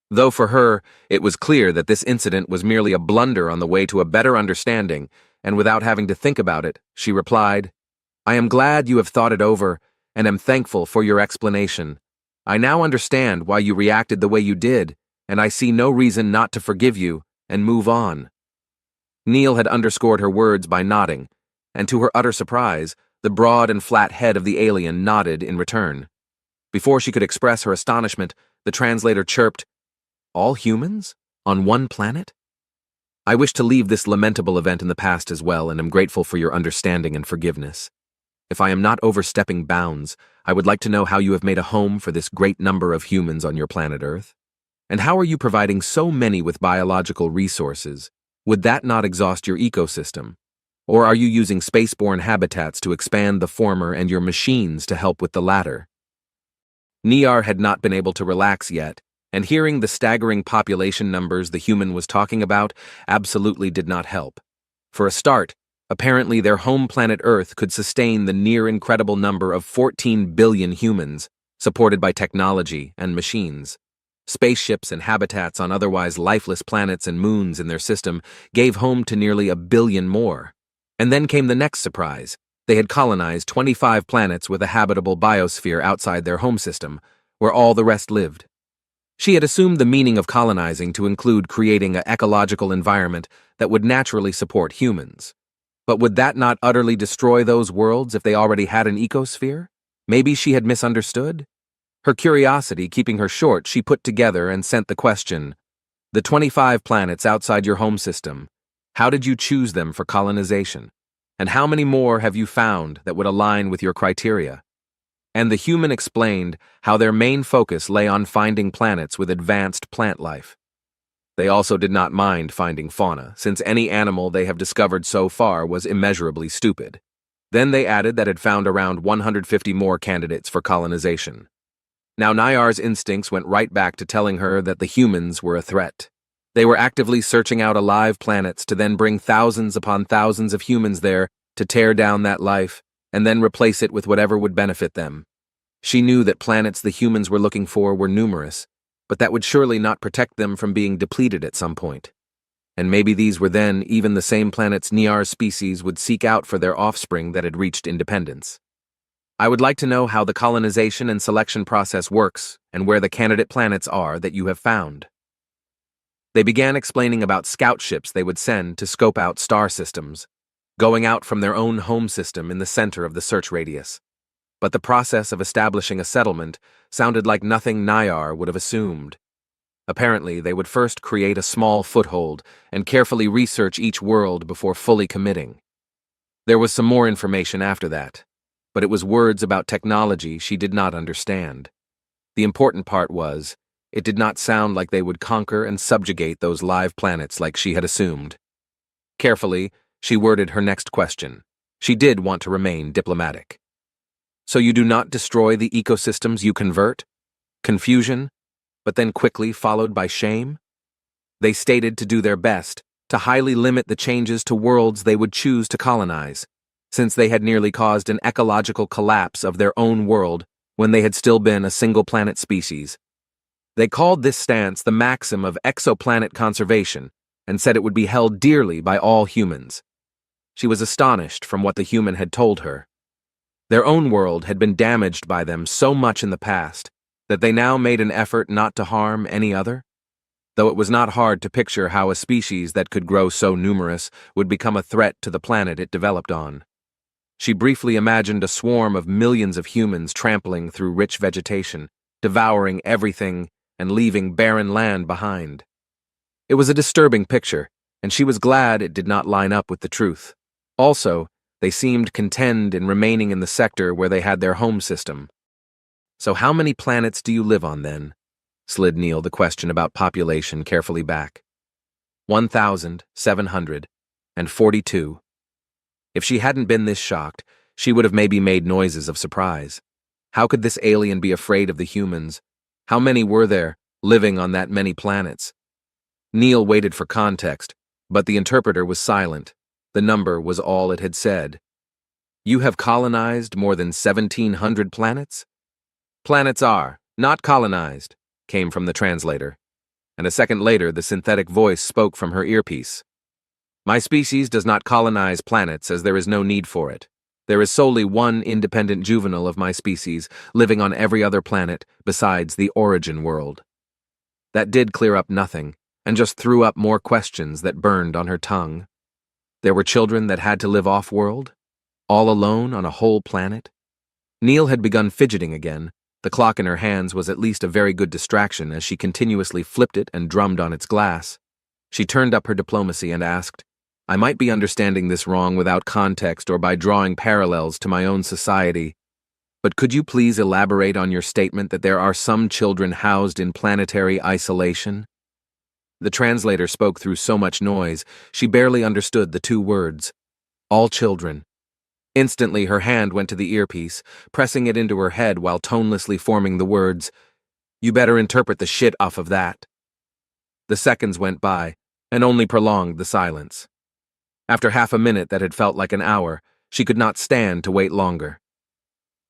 Speaker 1: Though for her, it was clear that this incident was merely a blunder on the way to a better understanding, and without having to think about it, she replied, I am glad you have thought it over, and am thankful for your explanation. I now understand why you reacted the way you did, and I see no reason not to forgive you and move on. Neil had underscored her words by nodding, and to her utter surprise, the broad and flat head of the alien nodded in return. Before she could express her astonishment, the translator chirped, All humans? On one planet? I wish to leave this lamentable event in the past as well, and am grateful for your understanding and forgiveness. If I am not overstepping bounds, I would like to know how you have made a home for this great number of humans on your planet Earth. And how are you providing so many with biological resources? Would that not exhaust your ecosystem? Or are you using spaceborne habitats to expand the former and your machines to help with the latter? Niar had not been able to relax yet, and hearing the staggering population numbers the human was talking about absolutely did not help. For a start, apparently their home planet Earth could sustain the near-incredible number of 14 billion humans, supported by technology and machines. Spaceships and habitats on otherwise lifeless planets and moons in their system gave home to nearly a billion more. And then came the next surprise. They had colonized 25 planets with a habitable biosphere outside their home system, where all the rest lived. She had assumed the meaning of colonizing to include creating an ecological environment that would naturally support humans. But would that not utterly destroy those worlds if they already had an ecosphere? Maybe she had misunderstood? Her curiosity keeping her short, she put together and sent the question, "The 25 planets outside your home system, how did you choose them for colonization? And how many more have you found that would align with your criteria?" And the human explained how their main focus lay on finding planets with advanced plant life. They also did not mind finding fauna, since any animal they have discovered so far was immeasurably stupid. Then they added that it found around 150 more candidates for colonization. Now Nayar's instincts went right back to telling her that the humans were a threat. They were actively searching out alive planets to then bring thousands upon thousands of humans there to tear down that life and then replace it with whatever would benefit them. She knew that planets the humans were looking for were numerous, but that would surely not protect them from being depleted at some point. And maybe these were then even the same planets Niar's species would seek out for their offspring that had reached independence. "I would like to know how the colonization and selection process works and where the candidate planets are that you have found." They began explaining about scout ships they would send to scope out star systems, going out from their own home system in the center of the search radius. But the process of establishing a settlement sounded like nothing Nayar would have assumed. Apparently, they would first create a small foothold and carefully research each world before fully committing. There was some more information after that, but it was words about technology she did not understand. The important part was, it did not sound like they would conquer and subjugate those live planets like she had assumed. Carefully, she worded her next question. She did want to remain diplomatic. "So you do not destroy the ecosystems you convert?" Confusion, but then quickly followed by shame. They stated to do their best to highly limit the changes to worlds they would choose to colonize, since they had nearly caused an ecological collapse of their own world when they had still been a single-planet species. They called this stance the maxim of exoplanet conservation and said it would be held dearly by all humans. She was astonished from what the human had told her. Their own world had been damaged by them so much in the past that they now made an effort not to harm any other, though it was not hard to picture how a species that could grow so numerous would become a threat to the planet it developed on. She briefly imagined a swarm of millions of humans trampling through rich vegetation, devouring everything and leaving barren land behind. It was a disturbing picture, and she was glad it did not line up with the truth. Also, they seemed content in remaining in the sector where they had their home system. "So how many planets do you live on, then?" slid Neil the question about population carefully back. 1,742. If she hadn't been this shocked, she would have maybe made noises of surprise. How could this alien be afraid of the humans? How many were there, living on that many planets? Neil waited for context, but the interpreter was silent. The number was all it had said. "You have colonized more than 1,700 planets?" "Planets are, not colonized," came from the translator. And a second later, the synthetic voice spoke from her earpiece. "My species does not colonize planets as there is no need for it. There is solely one independent juvenile of my species living on every other planet besides the origin world." That did clear up nothing, and just threw up more questions that burned on her tongue. There were children that had to live off-world, all alone on a whole planet. Neil had begun fidgeting again. The clock in her hands was at least a very good distraction as she continuously flipped it and drummed on its glass. She turned up her diplomacy and asked, "I might be understanding this wrong without context or by drawing parallels to my own society, but could you please elaborate on your statement that there are some children housed in planetary isolation?" The translator spoke through so much noise, she barely understood the two words. "All children." Instantly, her hand went to the earpiece, pressing it into her head while tonelessly forming the words, "You better interpret the shit off of that." The seconds went by, and only prolonged the silence. After half a minute that had felt like an hour, she could not stand to wait longer.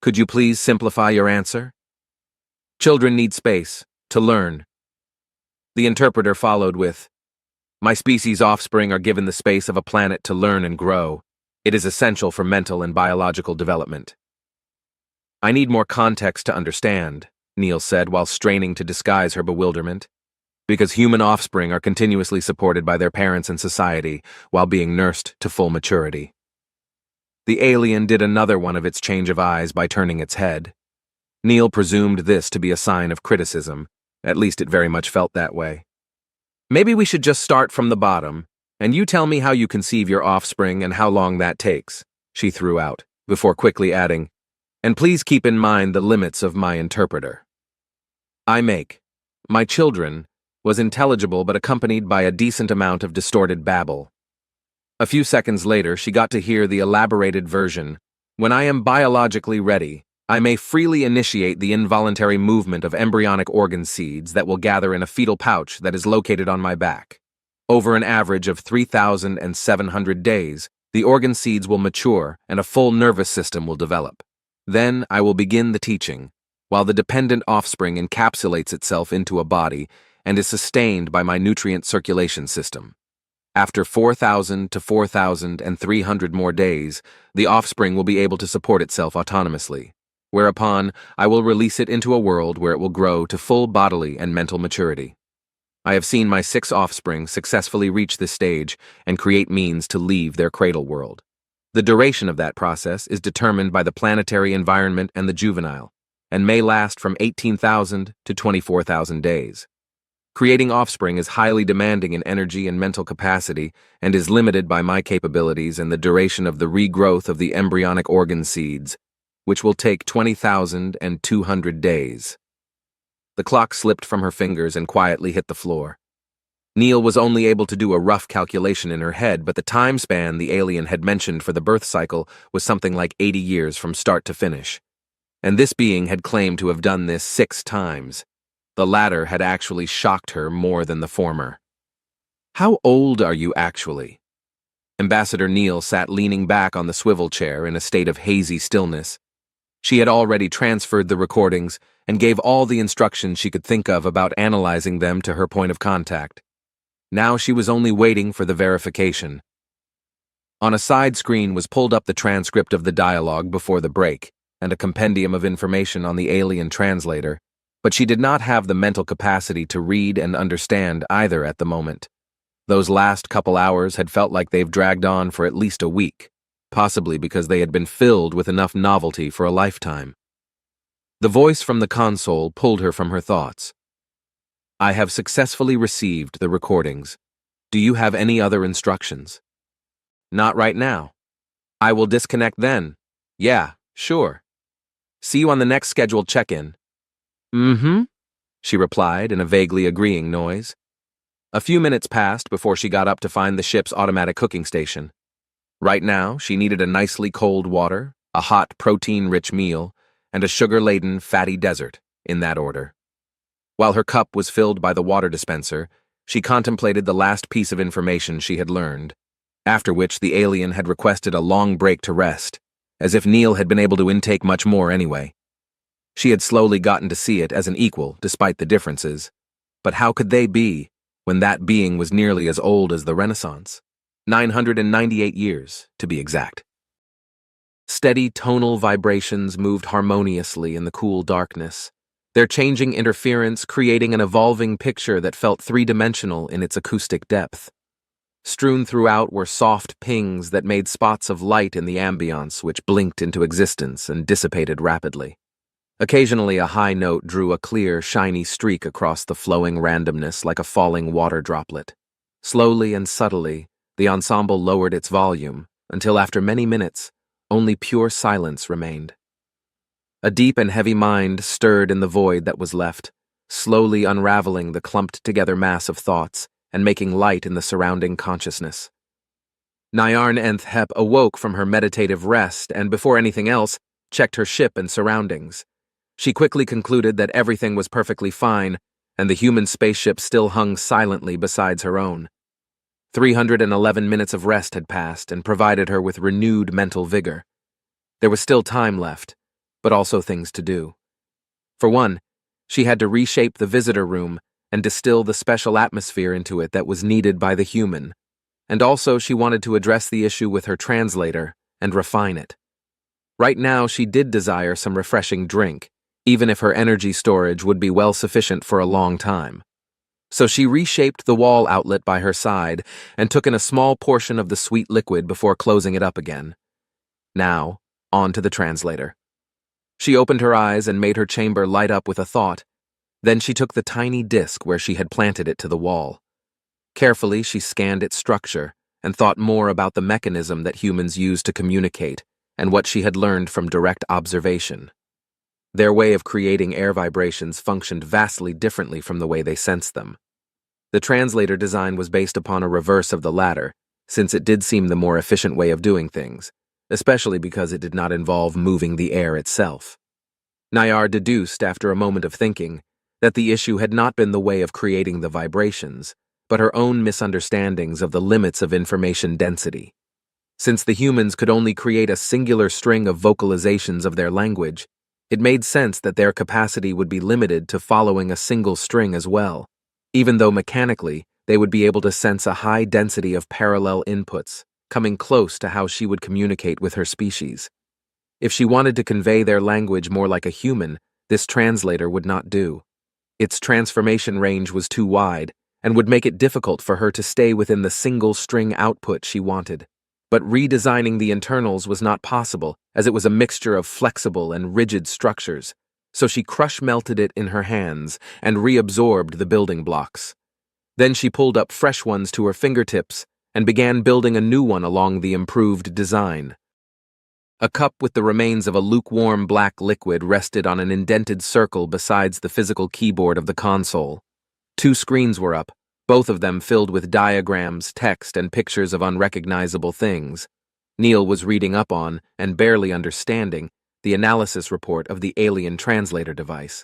Speaker 1: "Could you please simplify your answer?" "Children need space, to learn." The interpreter followed with, "My species' offspring are given the space of a planet to learn and grow. It is essential for mental and biological development." "I need more context to understand," Neil said while straining to disguise her bewilderment. "Because human offspring are continuously supported by their parents and society while being nursed to full maturity." The alien did another one of its change of eyes by turning its head. Neil presumed this to be a sign of criticism. At least it very much felt that way. "Maybe we should just start from the bottom, and you tell me how you conceive your offspring and how long that takes," she threw out, before quickly adding, "And please keep in mind the limits of my interpreter." My children, was intelligible but accompanied by a decent amount of distorted babble. A few seconds later, she got to hear the elaborated version. "When I am biologically ready, I may freely initiate the involuntary movement of embryonic organ seeds that will gather in a fetal pouch that is located on my back. Over an average of 3,700 days, the organ seeds will mature and a full nervous system will develop. Then I will begin the teaching, while the dependent offspring encapsulates itself into a body and is sustained by my nutrient circulation system. After 4,000 to 4,300 more days, the offspring will be able to support itself autonomously, whereupon I will release it into a world where it will grow to full bodily and mental maturity. I have seen my 6 offspring successfully reach this stage and create means to leave their cradle world. The duration of that process is determined by the planetary environment and the juvenile, and may last from 18,000 to 24,000 days. Creating offspring is highly demanding in energy and mental capacity and is limited by my capabilities and the duration of the regrowth of the embryonic organ seeds, which will take 20,200 days. The clock slipped from her fingers and quietly hit the floor. Neil was only able to do a rough calculation in her head, but the time span the alien had mentioned for the birth cycle was something like 80 years from start to finish. And this being had claimed to have done this 6 times. The latter had actually shocked her more than the former. "How old are you actually?" Ambassador Neil sat leaning back on the swivel chair in a state of hazy stillness. She had already transferred the recordings and gave all the instructions she could think of about analyzing them to her point of contact. Now she was only waiting for the verification. On a side screen was pulled up the transcript of the dialogue before the break, and a compendium of information on the alien translator, but she did not have the mental capacity to read and understand either at the moment. Those last couple hours had felt like they've dragged on for at least a week, possibly because they had been filled with enough novelty for a lifetime. The voice from the console pulled her from her thoughts. "I have successfully received the recordings. Do you have any other instructions?" "Not right now." "I will disconnect then." "Yeah, sure. See you on the next scheduled check-in." "Mm-hmm," she replied in a vaguely agreeing noise. A few minutes passed before she got up to find the ship's automatic cooking station. Right now, she needed a nicely cold water, a hot, protein-rich meal, and a sugar-laden, fatty dessert, in that order. While her cup was filled by the water dispenser, she contemplated the last piece of information she had learned, after which the alien had requested a long break to rest, as if Neil had been able to intake much more anyway. She had slowly gotten to see it as an equal, despite the differences. But how could they be, when that being was nearly as old as the Renaissance? 998 years, to be exact. Steady tonal vibrations moved harmoniously in the cool darkness, their changing interference creating an evolving picture that felt three-dimensional in its acoustic depth. Strewn throughout were soft pings that made spots of light in the ambience which blinked into existence and dissipated rapidly. Occasionally a high note drew a clear, shiny streak across the flowing randomness like a falling water droplet. Slowly and subtly, the ensemble lowered its volume, until after many minutes, only pure silence remained. A deep and heavy mind stirred in the void that was left, slowly unraveling the clumped-together mass of thoughts and making light in the surrounding consciousness. Nyarn Nth Hep awoke from her meditative rest and, before anything else, checked her ship and surroundings. She quickly concluded that everything was perfectly fine, and the human spaceship still hung silently beside her own. 311 minutes of rest had passed and provided her with renewed mental vigor. There was still time left, but also things to do. For one, she had to reshape the visitor room and distill the special atmosphere into it that was needed by the human. And also she wanted to address the issue with her translator and refine it. Right now she did desire some refreshing drink, even if her energy storage would be well sufficient for a long time. So she reshaped the wall outlet by her side and took in a small portion of the sweet liquid before closing it up again. Now, on to the translator. She opened her eyes and made her chamber light up with a thought. Then she took the tiny disc where she had planted it to the wall. Carefully, she scanned its structure and thought more about the mechanism that humans use to communicate and what she had learned from direct observation. Their way of creating air vibrations functioned vastly differently from the way they sensed them. The translator design was based upon a reverse of the latter, since it did seem the more efficient way of doing things, especially because it did not involve moving the air itself. Nayar deduced, after a moment of thinking, that the issue had not been the way of creating the vibrations, but her own misunderstandings of the limits of information density. Since the humans could only create a singular string of vocalizations of their language, it made sense that their capacity would be limited to following a single string as well, even though mechanically they would be able to sense a high density of parallel inputs, coming close to how she would communicate with her species. If she wanted to convey their language more like a human, this translator would not do. Its transformation range was too wide and would make it difficult for her to stay within the single string output she wanted. But redesigning the internals was not possible, as it was a mixture of flexible and rigid structures, so she crush-melted it in her hands and reabsorbed the building blocks. Then she pulled up fresh ones to her fingertips and began building a new one along the improved design. A cup with the remains of a lukewarm black liquid rested on an indented circle besides the physical keyboard of the console. 2 screens were up, both of them filled with diagrams, text, and pictures of unrecognizable things. Neil was reading up on, and barely understanding, the analysis report of the alien translator device.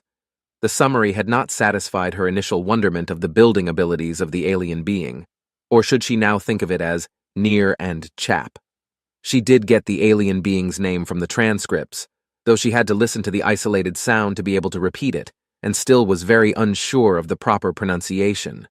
Speaker 1: The summary had not satisfied her initial wonderment of the building abilities of the alien being, or should she now think of it as Near and Chap. She did get the alien being's name from the transcripts, though she had to listen to the isolated sound to be able to repeat it, and still was very unsure of the proper pronunciation.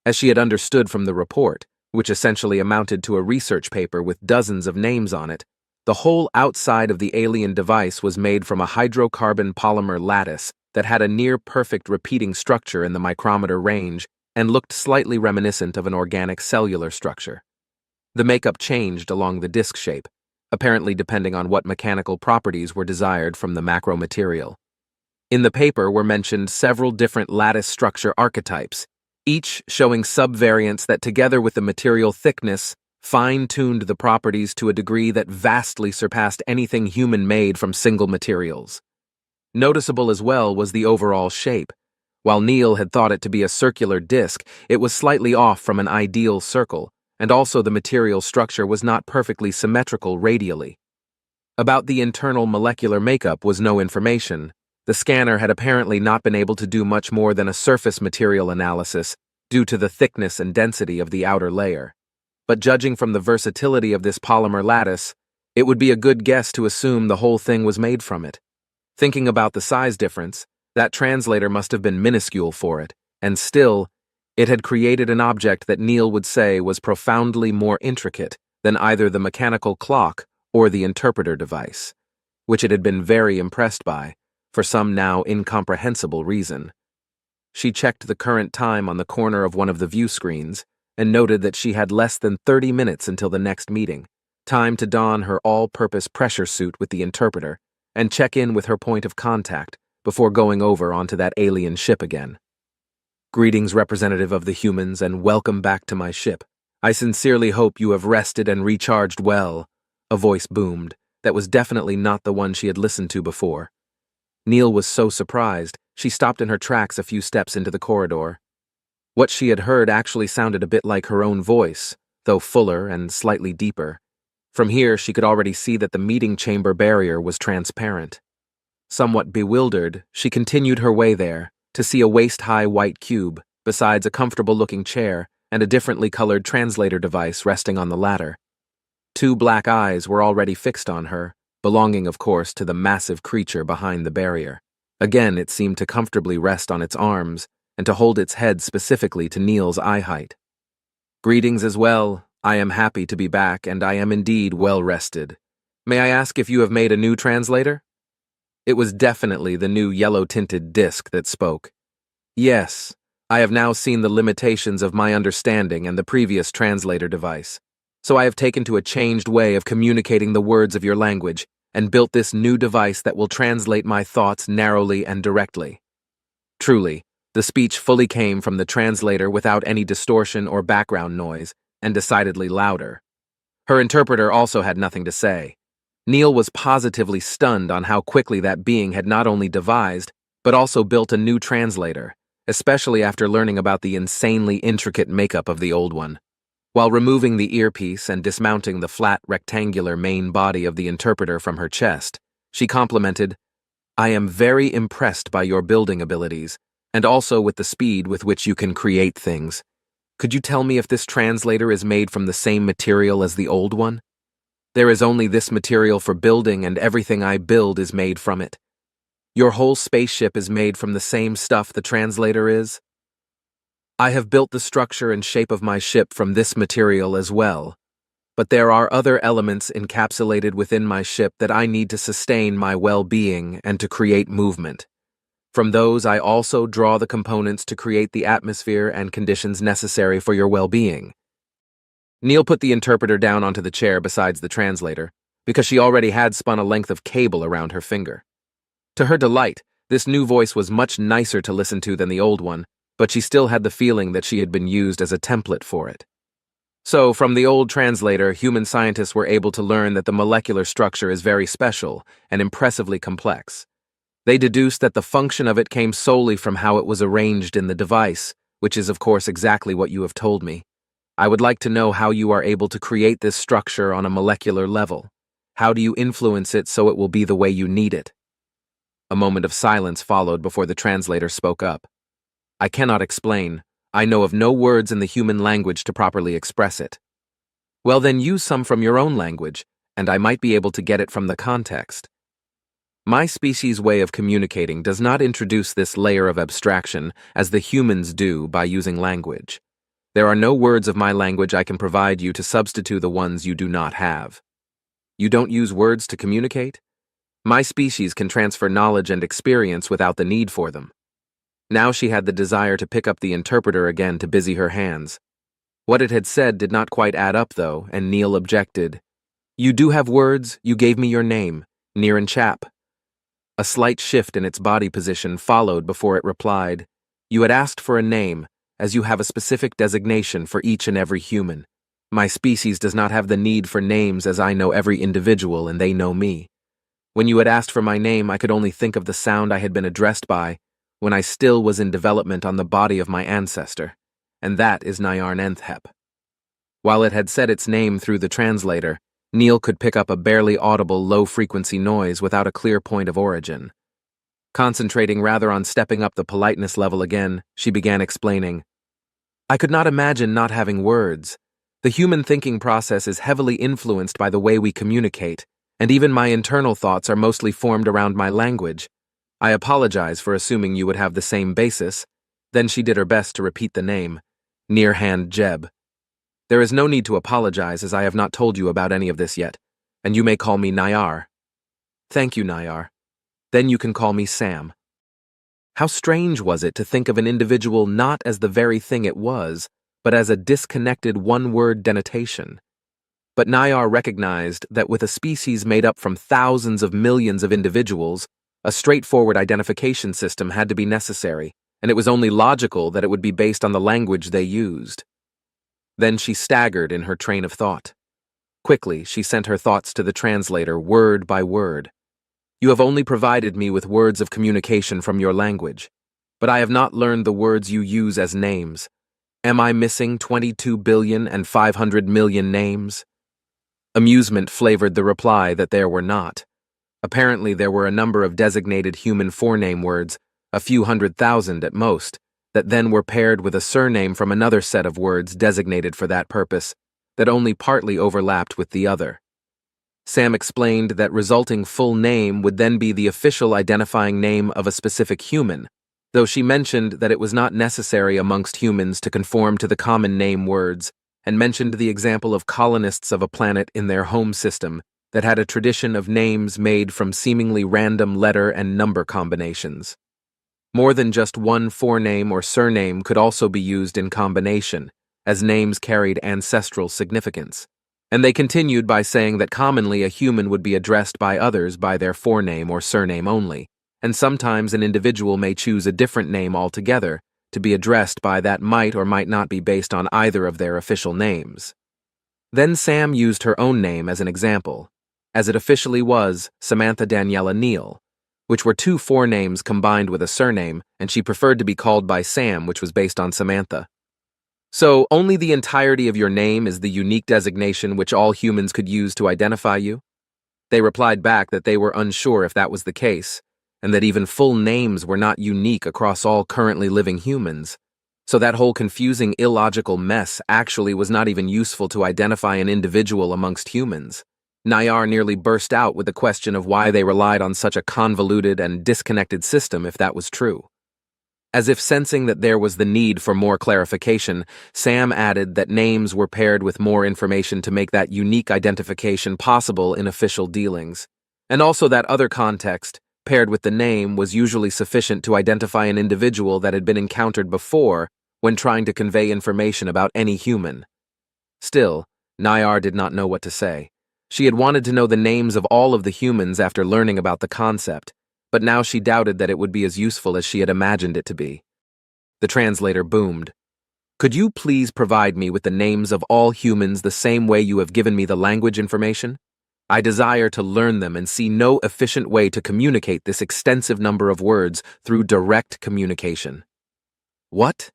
Speaker 1: As she had understood from the report, which essentially amounted to a research paper with dozens of names on it, the whole outside of the alien device was made from a hydrocarbon polymer lattice that had a near-perfect repeating structure in the micrometer range and looked slightly reminiscent of an organic cellular structure. The makeup changed along the disc shape, apparently depending on what mechanical properties were desired from the macro material. In the paper were mentioned several different lattice structure archetypes, each showing subvariants that, together with the material thickness, fine-tuned the properties to a degree that vastly surpassed anything human-made from single materials. Noticeable as well was the overall shape. While Neil had thought it to be a circular disc, it was slightly off from an ideal circle, and also the material structure was not perfectly symmetrical radially. About the internal molecular makeup was no information. The scanner had apparently not been able to do much more than a surface material analysis due to the thickness and density of the outer layer. But judging from the versatility of this polymer lattice, it would be a good guess to assume the whole thing was made from it. Thinking about the size difference, that translator must have been minuscule for it, and still, it had created an object that Neil would say was profoundly more intricate than either the mechanical clock or the interpreter device, which it had been very impressed by, for some now incomprehensible reason. She checked the current time on the corner of one of the view screens and noted that she had less than 30 minutes until the next meeting, time to don her all-purpose pressure suit with the interpreter and check in with her point of contact before going over onto that alien ship again. Greetings, representative of the humans, and welcome back to my ship. I sincerely hope you have rested and recharged well, a voice boomed, that was definitely not the one she had listened to before. Neil was so surprised, she stopped in her tracks a few steps into the corridor. What she had heard actually sounded a bit like her own voice, though fuller and slightly deeper. From here, she could already see that the meeting chamber barrier was transparent. Somewhat bewildered, she continued her way there, to see a waist-high white cube, besides a comfortable-looking chair and a differently colored translator device resting on the latter. Two black eyes were already fixed on her, belonging, of course, to the massive creature behind the barrier. Again, it seemed to comfortably rest on its arms and to hold its head specifically to Neil's eye height. "Greetings as well. I am happy to be back, and I am indeed well rested. May I ask if you have made a new translator?" It was definitely the new yellow-tinted disc that spoke. "Yes, I have now seen the limitations of my understanding and the previous translator device, so I have taken to a changed way of communicating the words of your language and built this new device that will translate my thoughts narrowly and directly." Truly, the speech fully came from the translator without any distortion or background noise, and decidedly louder. Her interpreter also had nothing to say. Neil was positively stunned on how quickly that being had not only devised, but also built a new translator, especially after learning about the insanely intricate makeup of the old one. While removing the earpiece and dismounting the flat, rectangular main body of the interpreter from her chest, she complimented, "I am very impressed by your building abilities, and also with the speed with which you can create things. Could you tell me if this translator is made from the same material as the old one? There is only this material for building, and everything I build is made from it. Your whole spaceship is made from the same stuff the translator is?" "I have built the structure and shape of my ship from this material as well, but there are other elements encapsulated within my ship that I need to sustain my well-being and to create movement. From those, I also draw the components to create the atmosphere and conditions necessary for your well-being." Neil put the interpreter down onto the chair besides the translator, because she already had spun a length of cable around her finger. To her delight, this new voice was much nicer to listen to than the old one, but she still had the feeling that she had been used as a template for it. So, from the old translator, human scientists were able to learn that the molecular structure is very special and impressively complex. They deduced that the function of it came solely from how it was arranged in the device, which is of course exactly what you have told me. I would like to know how you are able to create this structure on a molecular level. How do you influence it so it will be the way you need it? A moment of silence followed before the translator spoke up. "I cannot explain. I know of no words in the human language to properly express it." "Well, then use some from your own language, and I might be able to get it from the context. My species' way of communicating does not introduce this layer of abstraction as the humans do by using language. There are no words of my language I can provide you to substitute the ones you do not have." "You don't use words to communicate?" "My species can transfer knowledge and experience without the need for them." Now she had the desire to pick up the interpreter again to busy her hands. What it had said did not quite add up, though, and Neil objected. "You do have words. You gave me your name, Niran Chap." A slight shift in its body position followed before it replied, "You had asked for a name, as you have a specific designation for each and every human. My species does not have the need for names, as I know every individual and they know me. When you had asked for my name, I could only think of the sound I had been addressed by when I still was in development on the body of my ancestor, and that is Nyarn Enthep." While it had said its name through the translator, Neil could pick up a barely audible low-frequency noise without a clear point of origin. Concentrating rather on stepping up the politeness level again, she began explaining, "I could not imagine not having words. The human thinking process is heavily influenced by the way we communicate, and even my internal thoughts are mostly formed around my language. I apologize for assuming you would have the same basis." Then she did her best to repeat the name, Nirhan Jeb. "There is no need to apologize, as I have not told you about any of this yet, and you may call me Nayar." "Thank you, Nayar. Then you can call me Sam." How strange was it to think of an individual not as the very thing it was, but as a disconnected one-word denotation. But Nayar recognized that with a species made up from thousands of millions of individuals, a straightforward identification system had to be necessary, and it was only logical that it would be based on the language they used. Then she staggered in her train of thought. Quickly, she sent her thoughts to the translator word by word. "You have only provided me with words of communication from your language, but I have not learned the words you use as names. Am I missing 22,500,000,000 names? Amusement flavored the reply that there were not. Apparently, there were a number of designated human forename words, a few 100,000 at most, that then were paired with a surname from another set of words designated for that purpose, that only partly overlapped with the other. Sam explained that resulting full name would then be the official identifying name of a specific human, though she mentioned that it was not necessary amongst humans to conform to the common name words, and mentioned the example of colonists of a planet in their home system that had a tradition of names made from seemingly random letter and number combinations. More than just one forename or surname could also be used in combination, as names carried ancestral significance. And they continued by saying that commonly a human would be addressed by others by their forename or surname only, and sometimes an individual may choose a different name altogether to be addressed by that might or might not be based on either of their official names. Then Sam used her own name as an example, as it officially was Samantha Daniela Neal, which were two forenames combined with a surname, and she preferred to be called by Sam, which was based on Samantha. So, only the entirety of your name is the unique designation which all humans could use to identify you? They replied back that they were unsure if that was the case, and that even full names were not unique across all currently living humans. So that whole confusing, illogical mess actually was not even useful to identify an individual amongst humans. Nayar nearly burst out with the question of why they relied on such a convoluted and disconnected system if that was true. As if sensing that there was the need for more clarification, Sam added that names were paired with more information to make that unique identification possible in official dealings, and also that other context, paired with the name, was usually sufficient to identify an individual that had been encountered before when trying to convey information about any human. Still, Nayar did not know what to say. She had wanted to know the names of all of the humans after learning about the concept, but now she doubted that it would be as useful as she had imagined it to be. The translator boomed. Could you please provide me with the names of all humans the same way you have given me the language information? I desire to learn them and see no efficient way to communicate this extensive number of words through direct communication. What?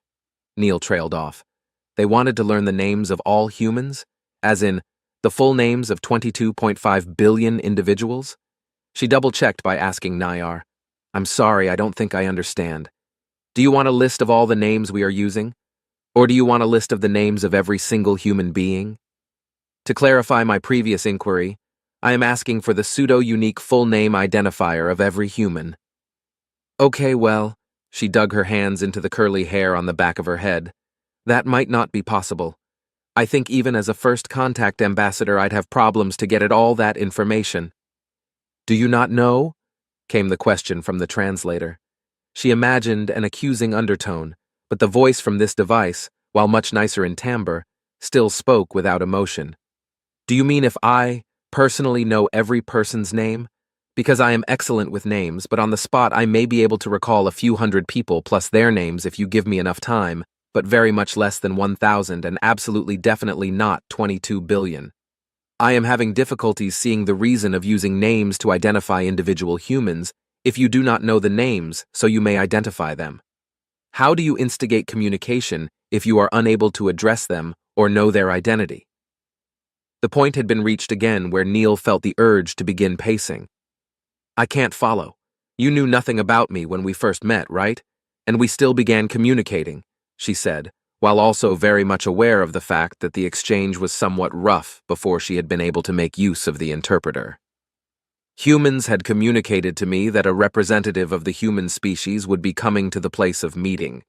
Speaker 1: Neil trailed off. They wanted to learn the names of all humans? As in, the full names of 22.5 billion individuals? She double-checked by asking Nayar, I'm sorry, I don't think I understand. Do you want a list of all the names we are using? Or do you want a list of the names of every single human being? To clarify my previous inquiry, I am asking for the pseudo-unique full name identifier of every human. Okay, well, she dug her hands into the curly hair on the back of her head. That might not be possible. I think even as a first contact ambassador I'd have problems to get at all that information. Do you not know? Came the question from the translator. She imagined an accusing undertone, but the voice from this device, while much nicer in timbre, still spoke without emotion. Do you mean if I personally know every person's name? Because I am excellent with names, but on the spot I may be able to recall a few hundred people plus their names if you give me enough time, but very much less than 1,000 and absolutely definitely not 22 billion. I am having difficulties seeing the reason of using names to identify individual humans if you do not know the names so you may identify them. How do you instigate communication if you are unable to address them or know their identity? The point had been reached again where Neil felt the urge to begin pacing. I can't follow. You knew nothing about me when we first met, right? And we still began communicating, she said, while also very much aware of the fact that the exchange was somewhat rough before she had been able to make use of the interpreter. Humans had communicated to me that a representative of the human species would be coming to the place of meeting.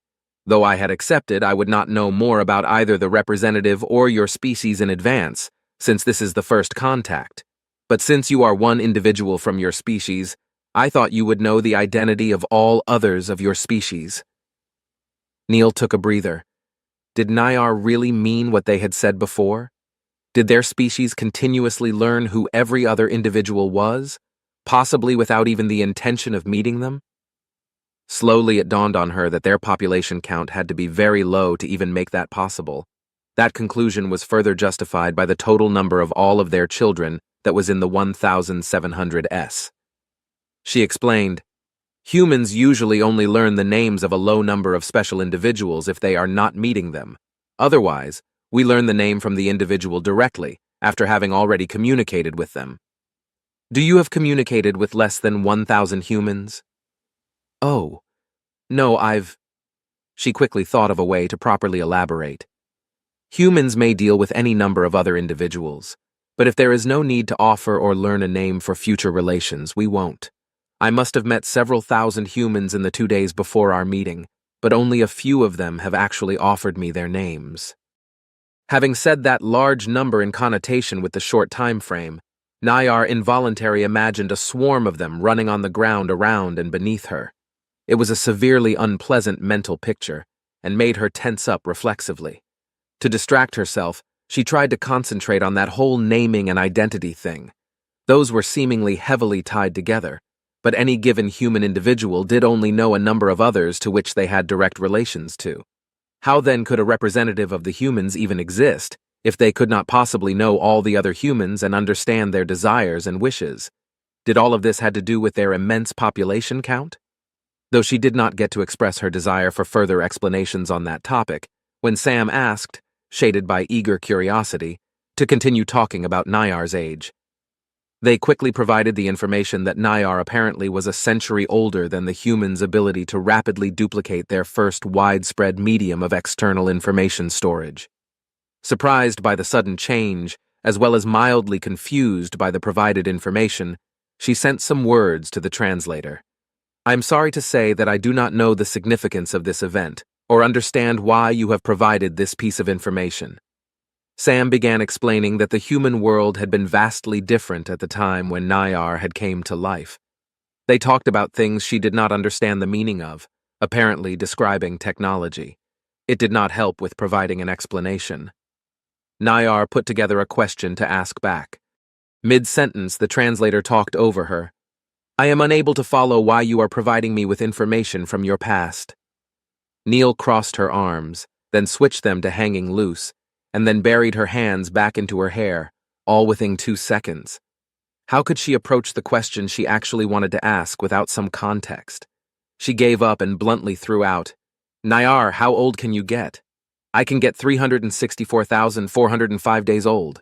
Speaker 1: Though I had accepted I would not know more about either the representative or your species in advance, since this is the first contact. But since you are one individual from your species, I thought you would know the identity of all others of your species. Neil took a breather. Did Nayar really mean what they had said before? Did their species continuously learn who every other individual was, possibly without even the intention of meeting them? Slowly it dawned on her that their population count had to be very low to even make that possible. That conclusion was further justified by the total number of all of their children that was in the 1,700s. She explained, Humans usually only learn the names of a low number of special individuals if they are not meeting them, Otherwise, we learn the name from the individual directly, after having already communicated with them. Do you have communicated with less than 1,000 humans? Oh, no. She quickly thought of a way to properly elaborate. Humans may deal with any number of other individuals, but if there is no need to offer or learn a name for future relations, we won't. I must have met several thousand humans in the 2 days before our meeting, but only a few of them have actually offered me their names. Having said that large number in connotation with the short time frame, Nayar involuntarily imagined a swarm of them running on the ground around and beneath her. It was a severely unpleasant mental picture, and made her tense up reflexively. To distract herself, she tried to concentrate on that whole naming and identity thing. Those were seemingly heavily tied together, but any given human individual did only know a number of others to which they had direct relations to. How then could a representative of the humans even exist if they could not possibly know all the other humans and understand their desires and wishes? Did all of this had to do with their immense population count? Though she did not get to express her desire for further explanations on that topic, when Sam asked, shaded by eager curiosity, to continue talking about Nayar's age. They quickly provided the information that Nayar apparently was a century older than the humans' ability to rapidly duplicate their first widespread medium of external information storage. Surprised by the sudden change, as well as mildly confused by the provided information, she sent some words to the translator. I am sorry to say that I do not know the significance of this event, or understand why you have provided this piece of information. Sam began explaining that the human world had been vastly different at the time when Nayar had came to life. They talked about things she did not understand the meaning of, apparently describing technology. It did not help with providing an explanation. Nayar put together a question to ask back. Mid-sentence, the translator talked over her. I am unable to follow why you are providing me with information from your past. Neil crossed her arms, then switched them to hanging loose, and then buried her hands back into her hair, all within 2 seconds. How could she approach the question she actually wanted to ask without some context? She gave up and bluntly threw out, Nayar, how old can you get? I can get 364,405 days old.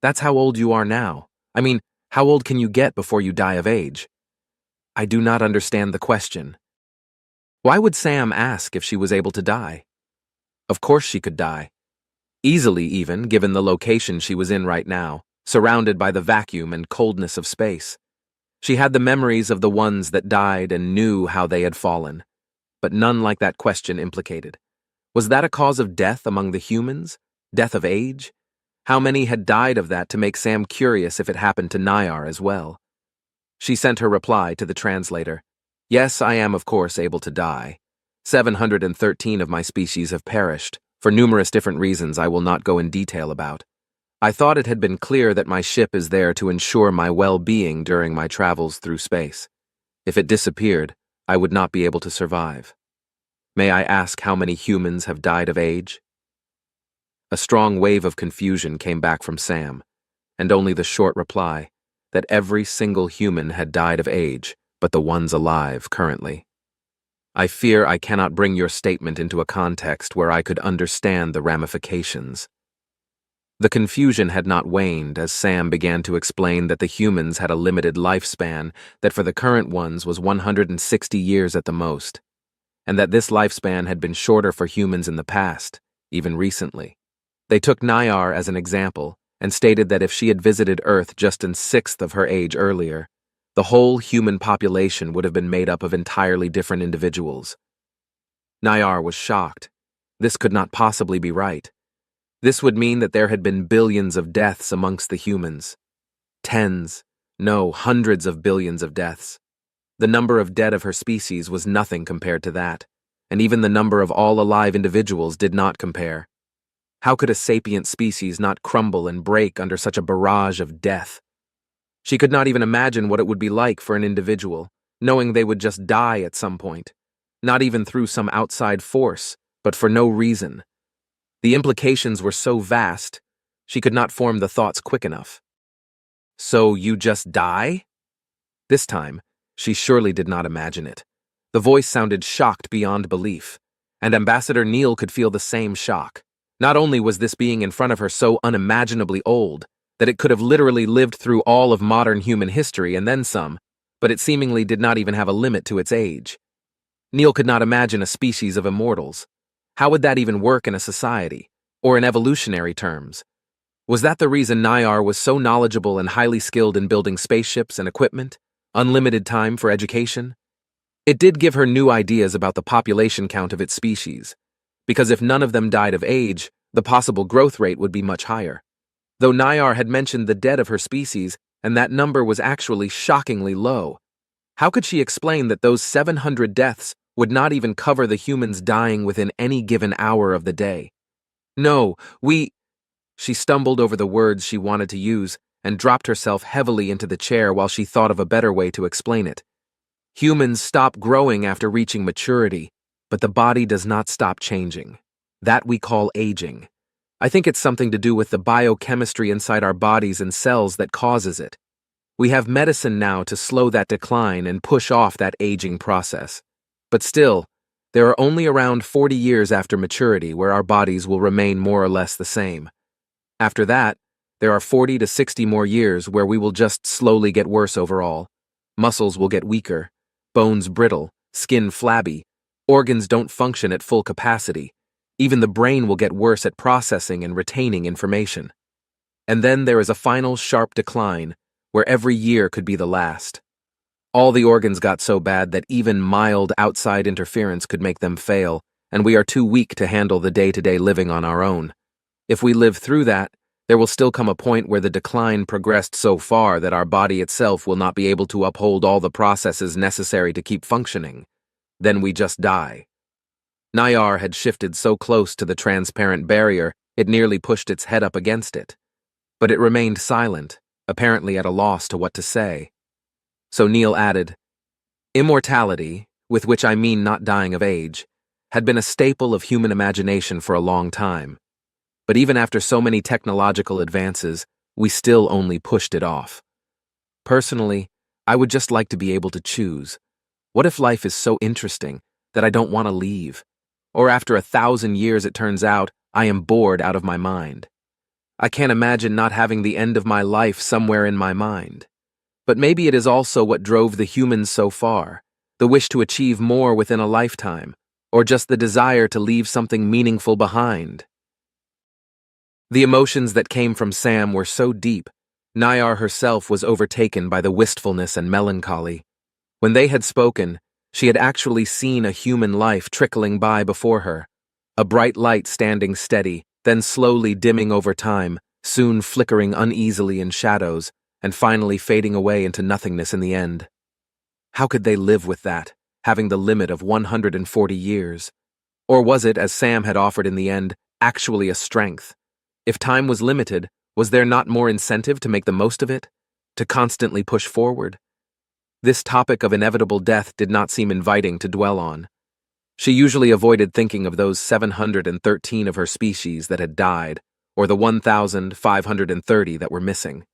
Speaker 1: That's how old you are now. I mean, how old can you get before you die of age? I do not understand the question. Why would Sam ask if she was able to die? Of course she could die. Easily even, given the location she was in right now, surrounded by the vacuum and coldness of space. She had the memories of the ones that died and knew how they had fallen, but none like that question implicated. Was that a cause of death among the humans? Death of age? How many had died of that to make Sam curious if it happened to Nayar as well? She sent her reply to the translator. Yes, I am of course able to die. 713 of my species have perished, for numerous different reasons I will not go in detail about. I thought it had been clear that my ship is there to ensure my well-being during my travels through space. If it disappeared, I would not be able to survive. May I ask how many humans have died of age? A strong wave of confusion came back from Sam, and only the short reply, that every single human had died of age, but the ones alive currently. I fear I cannot bring your statement into a context where I could understand the ramifications. The confusion had not waned as Sam began to explain that the humans had a limited lifespan that for the current ones was 160 years at the most, and that this lifespan had been shorter for humans in the past, even recently. They took Nayar as an example and stated that if she had visited Earth just in 1/6 of her age earlier, the whole human population would have been made up of entirely different individuals. Nayar was shocked. This could not possibly be right. This would mean that there had been billions of deaths amongst the humans. Tens, no, hundreds of billions of deaths. The number of dead of her species was nothing compared to that, and even the number of all alive individuals did not compare. How could a sapient species not crumble and break under such a barrage of death? She could not even imagine what it would be like for an individual, knowing they would just die at some point, not even through some outside force, but for no reason. The implications were so vast, she could not form the thoughts quick enough. So you just die? This time, she surely did not imagine it. The voice sounded shocked beyond belief, and Ambassador Neil could feel the same shock. Not only was this being in front of her so unimaginably old that it could have literally lived through all of modern human history and then some, but it seemingly did not even have a limit to its age. Neil could not imagine a species of immortals. How would that even work in a society, or in evolutionary terms? Was that the reason Nayar was so knowledgeable and highly skilled in building spaceships and equipment? Unlimited time for education? It did give her new ideas about the population count of its species, because if none of them died of age, the possible growth rate would be much higher. Though Nayar had mentioned the dead of her species, and that number was actually shockingly low, how could she explain that those 700 deaths would not even cover the humans dying within any given hour of the day? No, She stumbled over the words she wanted to use and dropped herself heavily into the chair while she thought of a better way to explain it. Humans stop growing after reaching maturity, but the body does not stop changing. That we call aging. I think it's something to do with the biochemistry inside our bodies and cells that causes it. We have medicine now to slow that decline and push off that aging process. But still, there are only around 40 years after maturity where our bodies will remain more or less the same. After that, there are 40 to 60 more years where we will just slowly get worse overall. Muscles will get weaker, bones brittle, skin flabby, organs don't function at full capacity. Even the brain will get worse at processing and retaining information. And then there is a final sharp decline where every year could be the last. All the organs got so bad that even mild outside interference could make them fail, and we are too weak to handle the day-to-day living on our own. If we live through that, there will still come a point where the decline progressed so far that our body itself will not be able to uphold all the processes necessary to keep functioning. Then we just die. Nayar had shifted so close to the transparent barrier it nearly pushed its head up against it. But it remained silent, apparently at a loss to what to say. So Neil added, "Immortality, with which I mean not dying of age, had been a staple of human imagination for a long time. But even after so many technological advances, we still only pushed it off. Personally, I would just like to be able to choose. What if life is so interesting that I don't want to leave? Or after 1,000 years it turns out I am bored out of my mind. I can't imagine not having the end of my life somewhere in my mind. But maybe it is also what drove the humans so far, the wish to achieve more within a lifetime, or just the desire to leave something meaningful behind." The emotions that came from Sam were so deep, Nayar herself was overtaken by the wistfulness and melancholy. When they had spoken, she had actually seen a human life trickling by before her, a bright light standing steady, then slowly dimming over time, soon flickering uneasily in shadows, and finally fading away into nothingness in the end. How could they live with that, having the limit of 140 years? Or was it, as Sam had offered in the end, actually a strength? If time was limited, was there not more incentive to make the most of it? To constantly push forward? This topic of inevitable death did not seem inviting to dwell on. She usually avoided thinking of those 713 of her species that had died, or the 1,530 that were missing.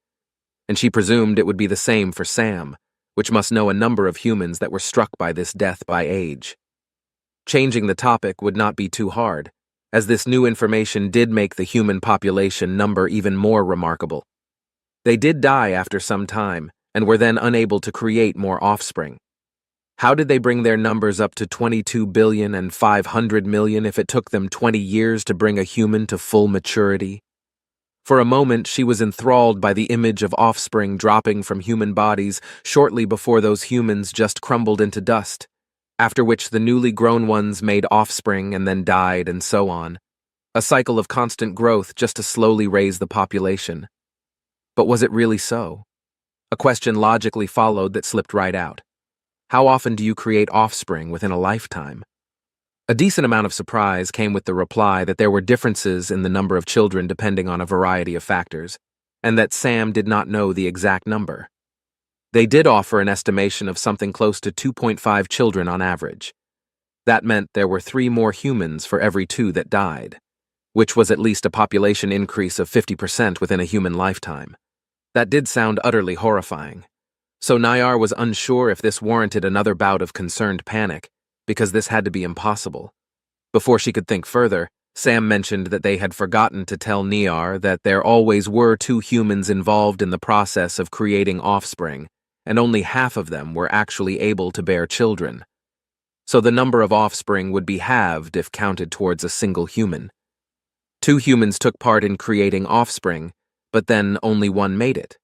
Speaker 1: And she presumed it would be the same for Sam, which must know a number of humans that were struck by this death by age. Changing the topic would not be too hard, as this new information did make the human population number even more remarkable. They did die after some time, and were then unable to create more offspring. How did they bring their numbers up to 22 billion and 500 million if it took them 20 years to bring a human to full maturity? For a moment, she was enthralled by the image of offspring dropping from human bodies shortly before those humans just crumbled into dust, after which the newly grown ones made offspring and then died and so on. A cycle of constant growth just to slowly raise the population. But was it really so? A question logically followed that slipped right out. How often do you create offspring within a lifetime? A decent amount of surprise came with the reply that there were differences in the number of children depending on a variety of factors, and that Sam did not know the exact number. They did offer an estimation of something close to 2.5 children on average. That meant there were 3 more humans for every 2 that died, which was at least a population increase of 50% within a human lifetime. That did sound utterly horrifying. So Nayar was unsure if this warranted another bout of concerned panic, because this had to be impossible. Before she could think further, Sam mentioned that they had forgotten to tell Niar that there always were two humans involved in the process of creating offspring, and only half of them were actually able to bear children. So the number of offspring would be halved if counted towards a single human. Two humans took part in creating offspring, but then only one made it.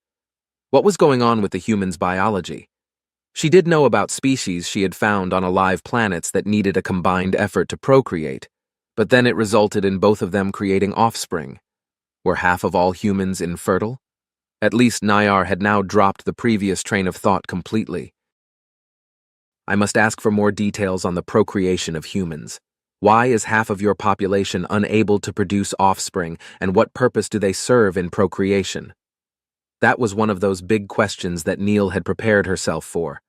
Speaker 1: What was going on with the human's biology? She did know about species she had found on alive planets that needed a combined effort to procreate, but then it resulted in both of them creating offspring. Were half of all humans infertile? At least Nayar had now dropped the previous train of thought completely. I must ask for more details on the procreation of humans. Why is half of your population unable to produce offspring, and what purpose do they serve in procreation? That was one of those big questions that Neil had prepared herself for,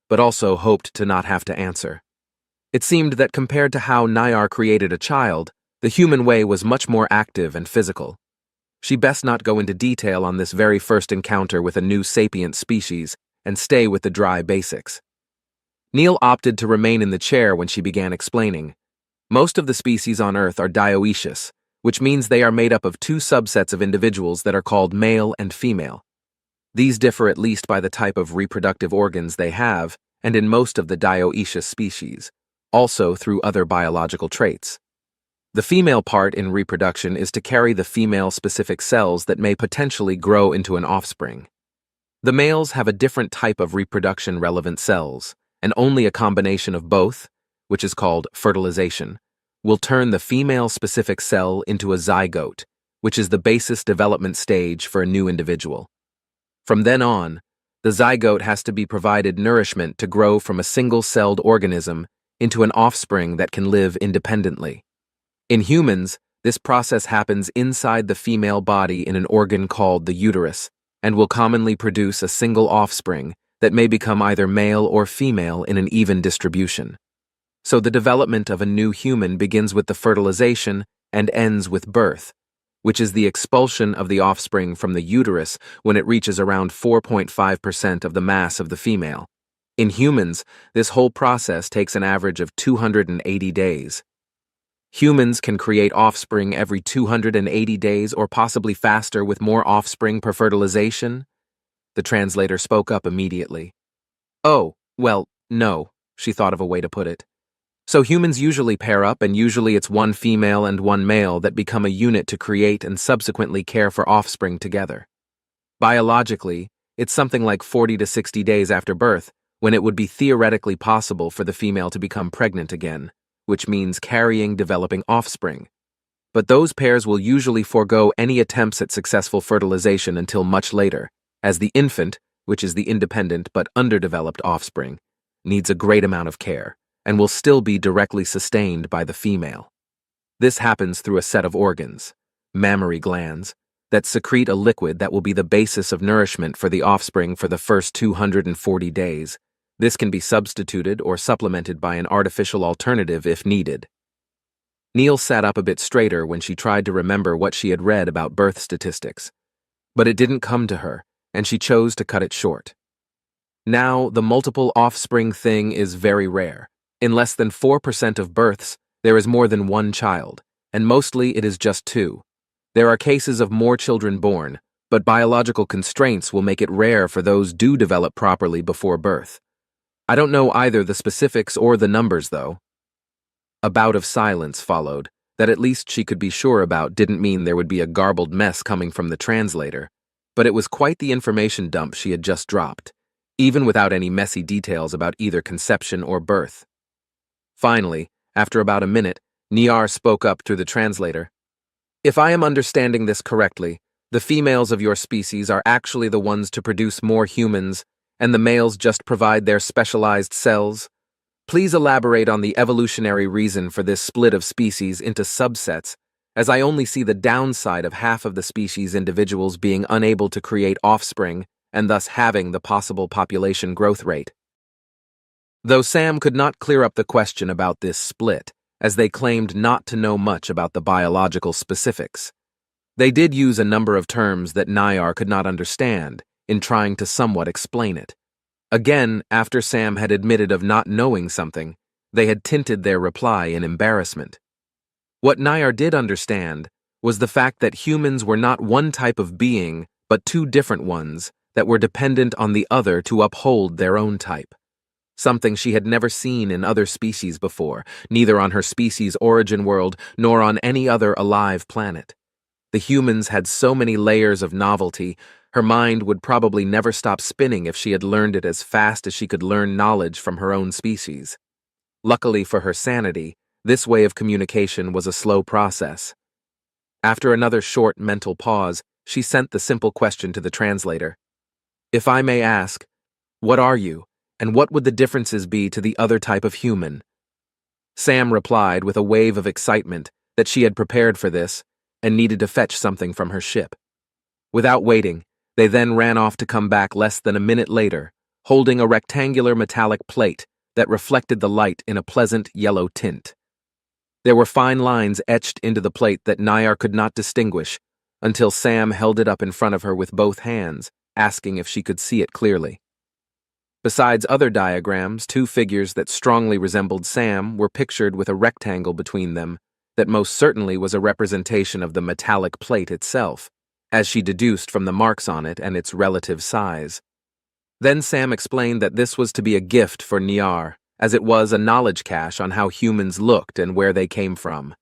Speaker 1: but also hoped to not have to answer. It seemed that compared to how Nayar created a child, the human way was much more active and physical. She best not go into detail on this very first encounter with a new sapient species and stay with the dry basics. Neil opted to remain in the chair when she began explaining. Most of the species on Earth are dioecious, which means they are made up of two subsets of individuals that are called male and female. These differ at least by the type of reproductive organs they have, and in most of the dioecious species, also through other biological traits. The female part in reproduction is to carry the female-specific cells that may potentially grow into an offspring. The males have a different type of reproduction-relevant cells, and only a combination of both, which is called fertilization, will turn the female-specific cell into a zygote, which is the basis development stage for a new individual. From then on, the zygote has to be provided nourishment to grow from a single-celled organism into an offspring that can live independently. In humans, this process happens inside the female body in an organ called the uterus, and will commonly produce a single offspring that may become either male or female in an even distribution. So the development of a new human begins with the fertilization and ends with birth, which is the expulsion of the offspring from the uterus when it reaches around 4.5% of the mass of the female. In humans, this whole process takes an average of 280 days. Humans can create offspring every 280 days or possibly faster with more offspring per fertilization? The translator spoke up immediately. Oh, well, no, she thought of a way to put it. So humans usually pair up, and usually it's one female and one male that become a unit to create and subsequently care for offspring together. Biologically, it's something like 40 to 60 days after birth when it would be theoretically possible for the female to become pregnant again, which means carrying developing offspring. But those pairs will usually forego any attempts at successful fertilization until much later, as the infant, which is the independent but underdeveloped offspring, needs a great amount of care and will still be directly sustained by the female. This happens through a set of organs, mammary glands, that secrete a liquid that will be the basis of nourishment for the offspring for the first 240 days. This can be substituted or supplemented by an artificial alternative if needed. Neil sat up a bit straighter when she tried to remember what she had read about birth statistics. But it didn't come to her, and she chose to cut it short. Now, the multiple offspring thing is very rare. In less than 4% of births, there is more than one child, and mostly it is just two. There are cases of more children born, but biological constraints will make it rare for those do develop properly before birth. I don't know either the specifics or the numbers, though. A bout of silence followed, that at least she could be sure about didn't mean there would be a garbled mess coming from the translator, but it was quite the information dump she had just dropped, even without any messy details about either conception or birth. Finally, after about a minute, Niar spoke up through the translator. If I am understanding this correctly, the females of your species are actually the ones to produce more humans, and the males just provide their specialized cells. Please elaborate on the evolutionary reason for this split of species into subsets, as I only see the downside of half of the species individuals being unable to create offspring and thus having the possible population growth rate. Though Sam could not clear up the question about this split, as they claimed not to know much about the biological specifics. They did use a number of terms that Nayar could not understand in trying to somewhat explain it. Again, after Sam had admitted of not knowing something, they had tinted their reply in embarrassment. What Nayar did understand was the fact that humans were not one type of being, but two different ones that were dependent on the other to uphold their own type. Something she had never seen in other species before, neither on her species' origin world nor on any other alive planet. The humans had so many layers of novelty, her mind would probably never stop spinning if she had learned it as fast as she could learn knowledge from her own species. Luckily for her sanity, this way of communication was a slow process. After another short mental pause, she sent the simple question to the translator. "If I may ask, what are you, and what would the differences be to the other type of human?" Sam replied with a wave of excitement that she had prepared for this and needed to fetch something from her ship. Without waiting, they then ran off to come back less than a minute later, holding a rectangular metallic plate that reflected the light in a pleasant yellow tint. There were fine lines etched into the plate that Nayar could not distinguish until Sam held it up in front of her with both hands, asking if she could see it clearly. Besides other diagrams, two figures that strongly resembled Sam were pictured with a rectangle between them that most certainly was a representation of the metallic plate itself, as she deduced from the marks on it and its relative size. Then Sam explained that this was to be a gift for Nayar, as it was a knowledge cache on how humans looked and where they came from.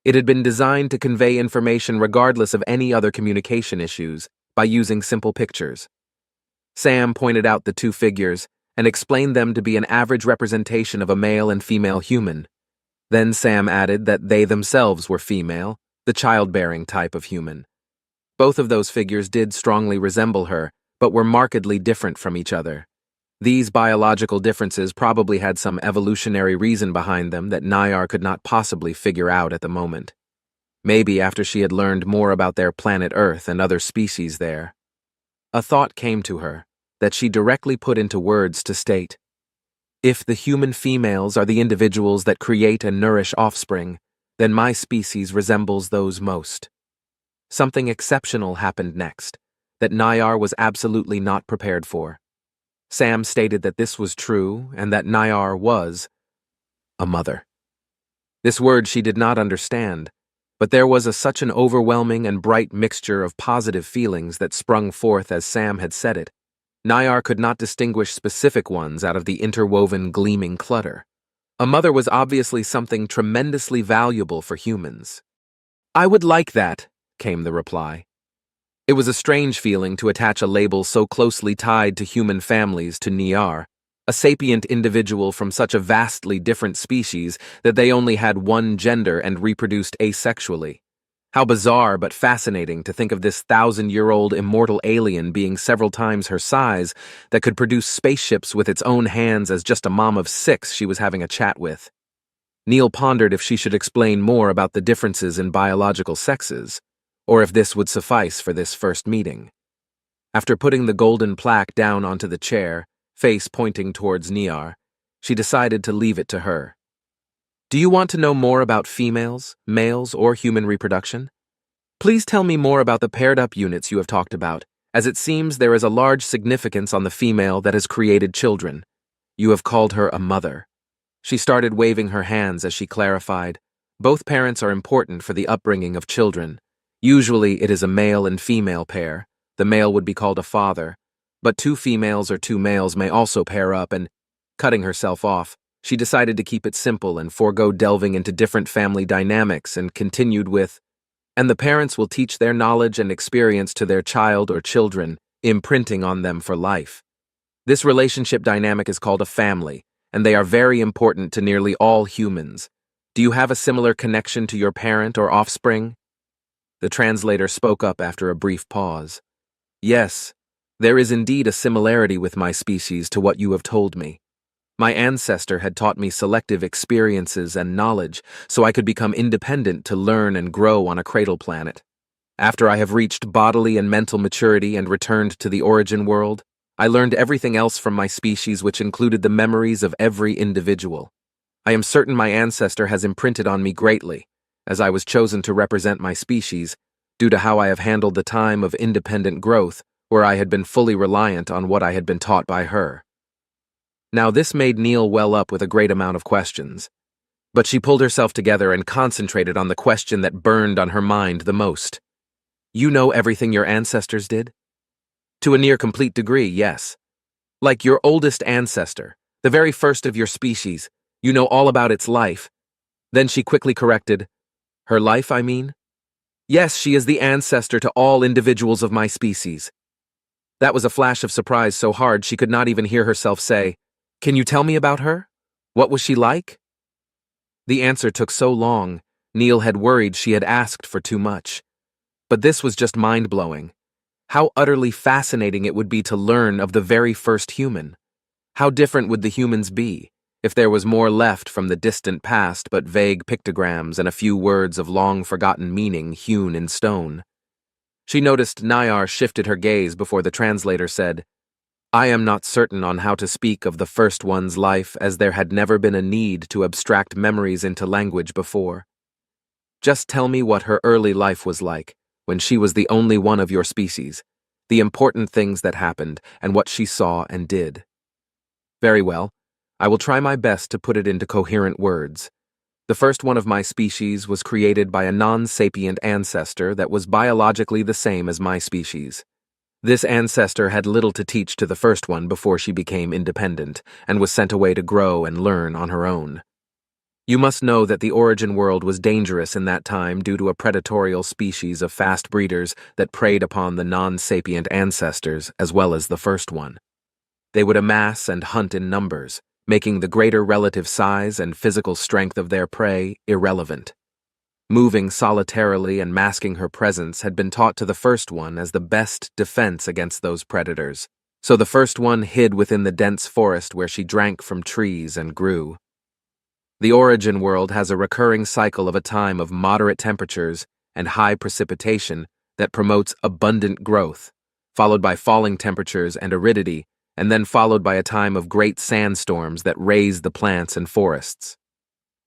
Speaker 1: It had been designed to convey information regardless of any other communication issues by using simple pictures. Sam pointed out the two figures and explained them to be an average representation of a male and female human. Then Sam added that they themselves were female, the childbearing type of human. Both of those figures did strongly resemble her, but were markedly different from each other. These biological differences probably had some evolutionary reason behind them that Nayar could not possibly figure out at the moment. Maybe after she had learned more about their planet Earth and other species there. A thought came to her that she directly put into words to state, "If the human females are the individuals that create and nourish offspring, then my species resembles those most." Something exceptional happened next, that Nayar was absolutely not prepared for. Sam stated that this was true and that Nayar was a mother. This word she did not understand, but there was such an overwhelming and bright mixture of positive feelings that sprung forth as Sam had said it. Nayar could not distinguish specific ones out of the interwoven gleaming clutter. A mother was obviously something tremendously valuable for humans. "I would like that," came the reply. It was a strange feeling to attach a label so closely tied to human families to Nayar, a sapient individual from such a vastly different species that they only had one gender and reproduced asexually. How bizarre but fascinating to think of this 1,000-year-old immortal alien being several times her size that could produce spaceships with its own hands as just a mom of 6 she was having a chat with. Neil pondered if she should explain more about the differences in biological sexes, or if this would suffice for this first meeting. After putting the golden plaque down onto the chair, face pointing towards Nayar, she decided to leave it to her. "Do you want to know more about females, males, or human reproduction? Please tell me more about the paired-up units you have talked about, as it seems there is a large significance on the female that has created children. You have called her a mother." She started waving her hands as she clarified, "Both parents are important for the upbringing of children. Usually it is a male and female pair. The male would be called a father, but 2 females or 2 males may also pair up and," cutting herself off, she decided to keep it simple and forego delving into different family dynamics and continued with, "And the parents will teach their knowledge and experience to their child or children, imprinting on them for life. This relationship dynamic is called a family, and they are very important to nearly all humans. Do you have a similar connection to your parent or offspring?" The translator spoke up after a brief pause. "Yes, there is indeed a similarity with my species to what you have told me. My ancestor had taught me selective experiences and knowledge so I could become independent to learn and grow on a cradle planet. After I have reached bodily and mental maturity and returned to the origin world, I learned everything else from my species, which included the memories of every individual. I am certain my ancestor has imprinted on me greatly, as I was chosen to represent my species, due to how I have handled the time of independent growth, where I had been fully reliant on what I had been taught by her." Now this made Neil well up with a great amount of questions. But she pulled herself together and concentrated on the question that burned on her mind the most. You know everything your ancestors did? To a near complete degree, yes. Like your oldest ancestor, the very first of your species, you know all about its life. Then she quickly corrected, her life, I mean? Yes, she is the ancestor to all individuals of my species. That was a flash of surprise so hard she could not even hear herself say, Can you tell me about her? What was she like? The answer took so long, Neil had worried she had asked for too much. But this was just mind-blowing. How utterly fascinating it would be to learn of the very first human. How different would the humans be, if there was more left from the distant past but vague pictograms and a few words of long-forgotten meaning hewn in stone? She noticed Nayar shifted her gaze before the translator said, I am not certain on how to speak of the first one's life, as there had never been a need to abstract memories into language before. Just tell me what her early life was like, when she was the only one of your species, the important things that happened, and what she saw and did. Very well. I will try my best to put it into coherent words. The first one of my species was created by a non-sapient ancestor that was biologically the same as my species. This ancestor had little to teach to the first one before she became independent and was sent away to grow and learn on her own. You must know that the origin world was dangerous in that time due to a predatorial species of fast breeders that preyed upon the non-sapient ancestors as well as the first one. They would amass and hunt in numbers, making the greater relative size and physical strength of their prey irrelevant. Moving solitarily and masking her presence had been taught to the first one as the best defense against those predators, so the first one hid within the dense forest where she drank from trees and grew. The origin world has a recurring cycle of a time of moderate temperatures and high precipitation that promotes abundant growth, followed by falling temperatures and aridity, and then followed by a time of great sandstorms that raise the plants and forests.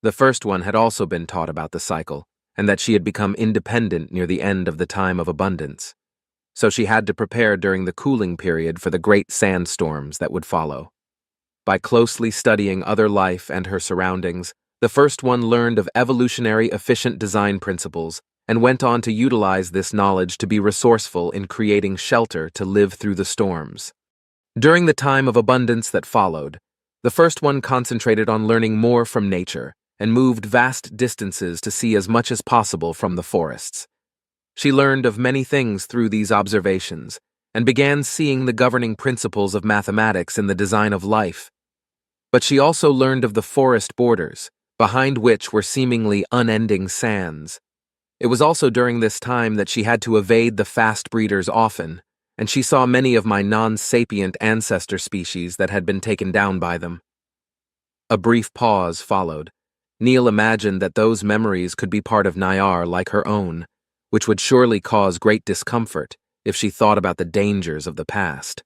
Speaker 1: The first one had also been taught about the cycle, and that she had become independent near the end of the time of abundance. So she had to prepare during the cooling period for the great sandstorms that would follow. By closely studying other life and her surroundings, the first one learned of evolutionary efficient design principles and went on to utilize this knowledge to be resourceful in creating shelter to live through the storms. During the time of abundance that followed, the first one concentrated on learning more from nature and moved vast distances to see as much as possible from the forests. She learned of many things through these observations and began seeing the governing principles of mathematics in the design of life. But she also learned of the forest borders, behind which were seemingly unending sands. It was also during this time that she had to evade the fast breeders often, and she saw many of my non-sapient ancestor species that had been taken down by them. A brief pause followed. Neil imagined that those memories could be part of Nayar like her own, which would surely cause great discomfort if she thought about the dangers of the past.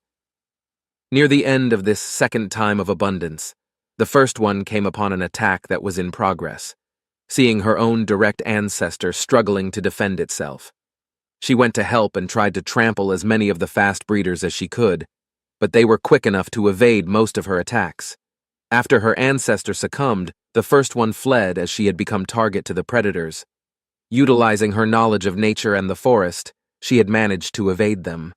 Speaker 1: Near the end of this second time of abundance, the first one came upon an attack that was in progress, seeing her own direct ancestor struggling to defend itself. She went to help and tried to trample as many of the fast breeders as she could, but they were quick enough to evade most of her attacks. After her ancestor succumbed, the first one fled as she had become target to the predators. Utilizing her knowledge of nature and the forest, she had managed to evade them.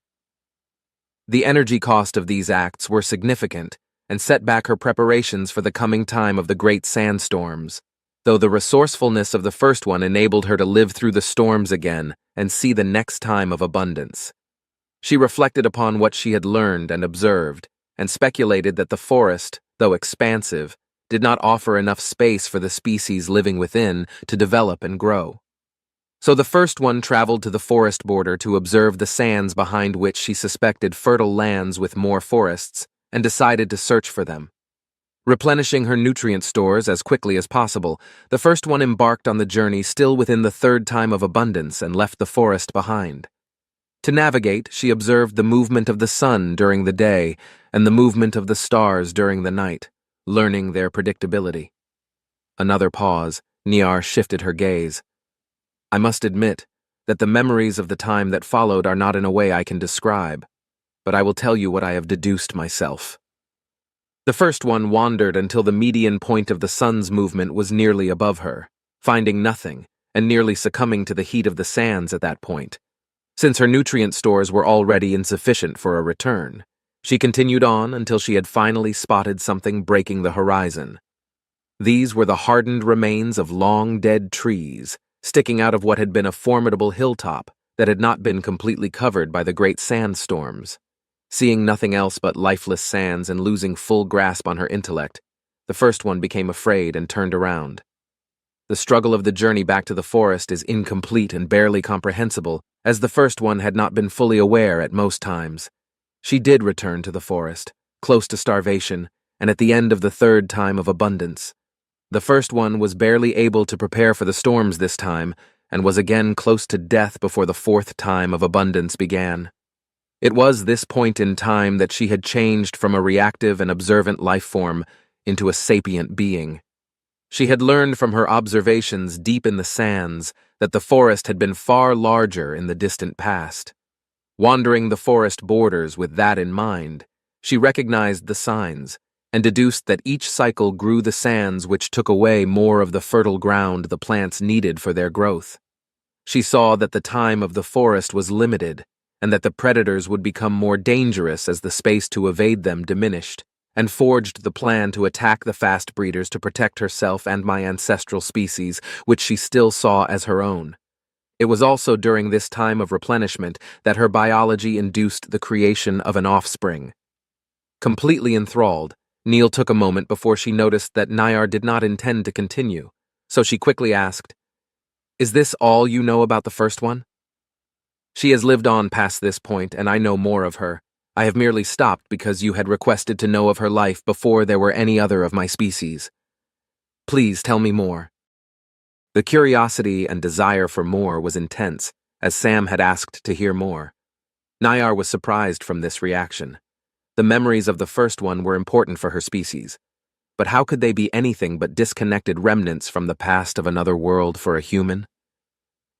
Speaker 1: The energy cost of these acts were significant and set back her preparations for the coming time of the great sandstorms, though the resourcefulness of the first one enabled her to live through the storms again and see the next time of abundance. She reflected upon what she had learned and observed, and speculated that the forest, though expansive, did not offer enough space for the species living within to develop and grow. So the first one traveled to the forest border to observe the sands behind which she suspected fertile lands with more forests, and decided to search for them. Replenishing her nutrient stores as quickly as possible, the first one embarked on the journey still within the third time of abundance and left the forest behind. To navigate, she observed the movement of the sun during the day and the movement of the stars during the night, learning their predictability. Another pause, Niar shifted her gaze. I must admit that the memories of the time that followed are not in a way I can describe, but I will tell you what I have deduced myself. The first one wandered until the median point of the sun's movement was nearly above her, finding nothing, and nearly succumbing to the heat of the sands at that point. Since her nutrient stores were already insufficient for a return, she continued on until she had finally spotted something breaking the horizon. These were the hardened remains of long dead trees, sticking out of what had been a formidable hilltop that had not been completely covered by the great sandstorms. Seeing nothing else but lifeless sands and losing full grasp on her intellect, the first one became afraid and turned around. The struggle of the journey back to the forest is incomplete and barely comprehensible, as the first one had not been fully aware at most times. She did return to the forest, close to starvation, and at the end of the third time of abundance. The first one was barely able to prepare for the storms this time, and was again close to death before the fourth time of abundance began. It was this point in time that she had changed from a reactive and observant life form into a sapient being. She had learned from her observations deep in the sands that the forest had been far larger in the distant past. Wandering the forest borders with that in mind, she recognized the signs and deduced that each cycle grew the sands which took away more of the fertile ground the plants needed for their growth. She saw that the time of the forest was limited, and that the predators would become more dangerous as the space to evade them diminished, and forged the plan to attack the fast breeders to protect herself and my ancestral species, which she still saw as her own. It was also during this time of replenishment that her biology induced the creation of an offspring. Completely enthralled, Neil took a moment before she noticed that Nayar did not intend to continue, so she quickly asked, "Is this all you know about the first one?" "She has lived on past this point, and I know more of her. I have merely stopped because you had requested to know of her life before there were any other of my species. Please tell me more." The curiosity and desire for more was intense, as Sam had asked to hear more. Nayar was surprised from this reaction. The memories of the first one were important for her species, but how could they be anything but disconnected remnants from the past of another world for a human?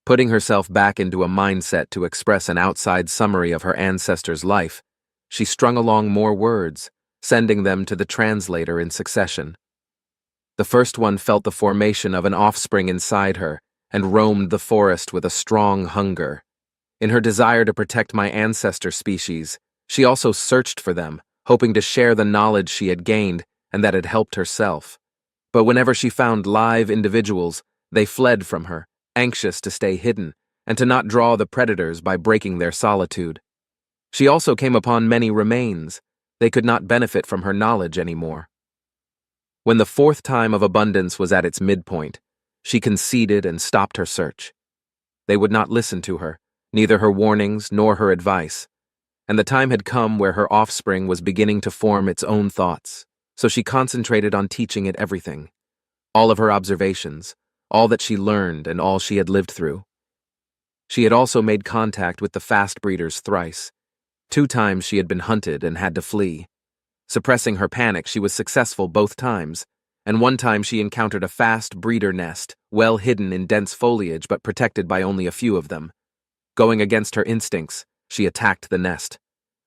Speaker 1: Putting herself back into a mindset to express an outside summary of her ancestor's life, she strung along more words, sending them to the translator in succession. The first one felt the formation of an offspring inside her and roamed the forest with a strong hunger. In her desire to protect my ancestor species, she also searched for them, hoping to share the knowledge she had gained and that had helped herself. But whenever she found live individuals, they fled from her, anxious to stay hidden and to not draw the predators by breaking their solitude. She also came upon many remains. They could not benefit from her knowledge anymore. When the fourth time of abundance was at its midpoint, she conceded and stopped her search. They would not listen to her, neither her warnings nor her advice, and the time had come where her offspring was beginning to form its own thoughts, so she concentrated on teaching it everything, all of her observations, all that she learned and all she had lived through. She had also made contact with the fast breeders thrice. 2 times she had been hunted and had to flee. Suppressing her panic, she was successful both times, and one time she encountered a fast breeder nest, well hidden in dense foliage but protected by only a few of them. Going against her instincts, she attacked the nest.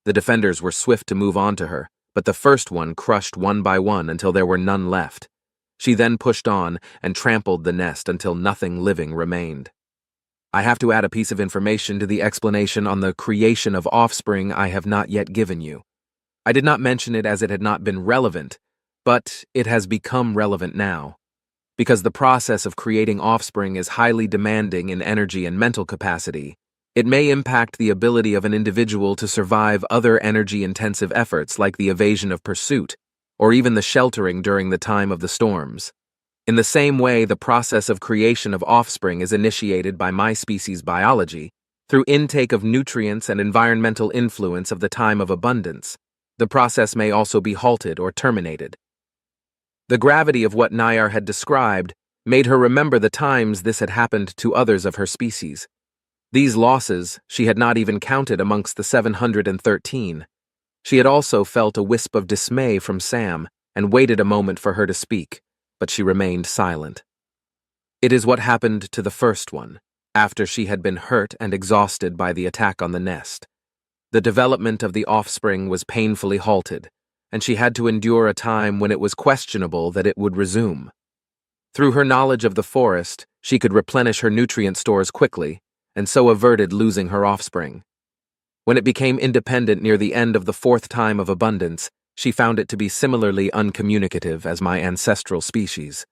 Speaker 1: The defenders were swift to move on to her, but the first one crushed one by one until there were none left. She then pushed on and trampled the nest until nothing living remained. I have to add a piece of information to the explanation on the creation of offspring I have not yet given you. I did not mention it as it had not been relevant, but it has become relevant now. Because the process of creating offspring is highly demanding in energy and mental capacity, it may impact the ability of an individual to survive other energy-intensive efforts like the evasion of pursuit, or even the sheltering during the time of the storms. In the same way, the process of creation of offspring is initiated by my species' biology, through intake of nutrients and environmental influence of the time of abundance. The process may also be halted or terminated. The gravity of what Nayar had described made her remember the times this had happened to others of her species. These losses she had not even counted amongst the 713. She had also felt a wisp of dismay from Sam and waited a moment for her to speak, but she remained silent. It is what happened to the first one, after she had been hurt and exhausted by the attack on the nest. The development of the offspring was painfully halted, and she had to endure a time when it was questionable that it would resume. Through her knowledge of the forest, she could replenish her nutrient stores quickly, and so averted losing her offspring. When it became independent near the end of the fourth time of abundance, she found it to be similarly uncommunicative as my ancestral species.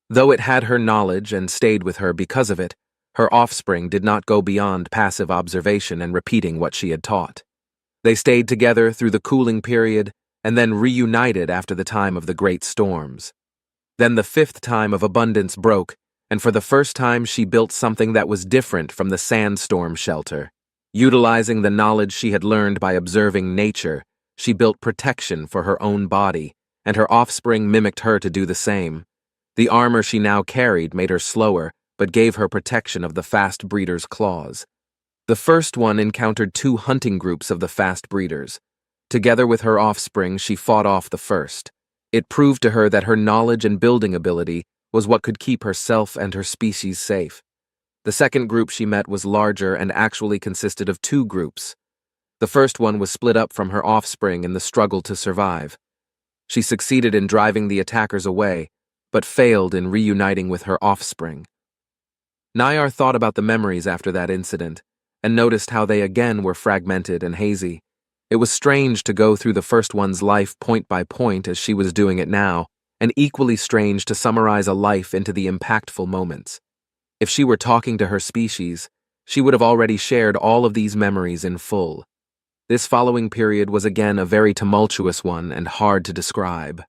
Speaker 1: Though it had her knowledge and stayed with her because of it, her offspring did not go beyond passive observation and repeating what she had taught. They stayed together through the cooling period and then reunited after the time of the great storms. Then the fifth time of abundance broke, and for the first time she built something that was different from the sandstorm shelter. Utilizing the knowledge she had learned by observing nature, she built protection for her own body, and her offspring mimicked her to do the same. The armor she now carried made her slower, but gave her protection of the fast breeder's claws. The first one encountered 2 hunting groups of the fast breeders. Together with her offspring, she fought off the first. It proved to her that her knowledge and building ability was what could keep herself and her species safe. The second group she met was larger and actually consisted of 2 groups. The first one was split up from her offspring in the struggle to survive. She succeeded in driving the attackers away, but failed in reuniting with her offspring. Nayar thought about the memories after that incident, and noticed how they again were fragmented and hazy. It was strange to go through the first one's life point by point as she was doing it now, and equally strange to summarize a life into the impactful moments. If she were talking to her species, she would have already shared all of these memories in full. This following period was again a very tumultuous one and hard to describe.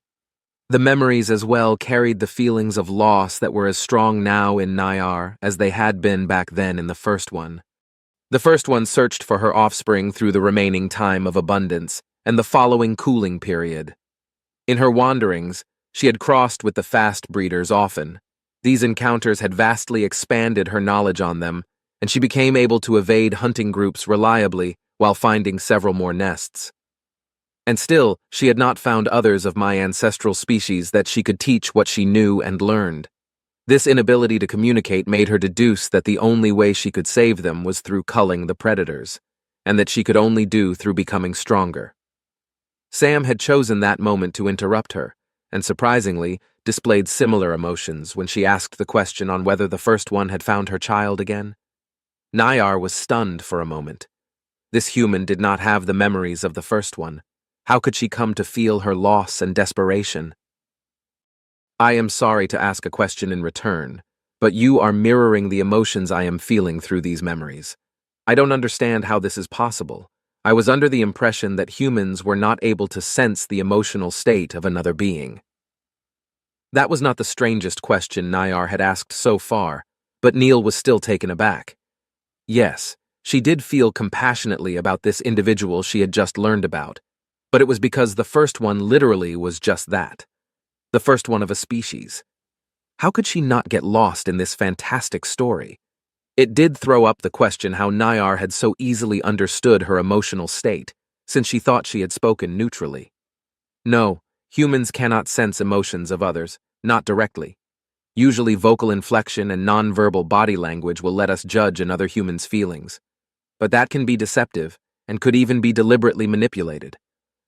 Speaker 1: The memories as well carried the feelings of loss that were as strong now in Nayar as they had been back then in the first one. The first one searched for her offspring through the remaining time of abundance and the following cooling period. In her wanderings, she had crossed with the fast breeders often. These encounters had vastly expanded her knowledge on them, and she became able to evade hunting groups reliably while finding several more nests. And still, she had not found others of my ancestral species that she could teach what she knew and learned. This inability to communicate made her deduce that the only way she could save them was through culling the predators, and that she could only do through becoming stronger. Sam had chosen that moment to interrupt her, and surprisingly, displayed similar emotions when she asked the question on whether the first one had found her child again. Nayar was stunned for a moment. This human did not have the memories of the first one. How could she come to feel her loss and desperation? I am sorry to ask a question in return, but you are mirroring the emotions I am feeling through these memories. I don't understand how this is possible. I was under the impression that humans were not able to sense the emotional state of another being. That was not the strangest question Nayar had asked so far, but Neil was still taken aback. Yes, she did feel compassionately about this individual she had just learned about, but it was because the first one literally was just that. The first one of a species. How could she not get lost in this fantastic story? It did throw up the question how Nayar had so easily understood her emotional state, since she thought she had spoken neutrally. No, humans cannot sense emotions of others, not directly. Usually vocal inflection and nonverbal body language will let us judge another human's feelings. But that can be deceptive, and could even be deliberately manipulated.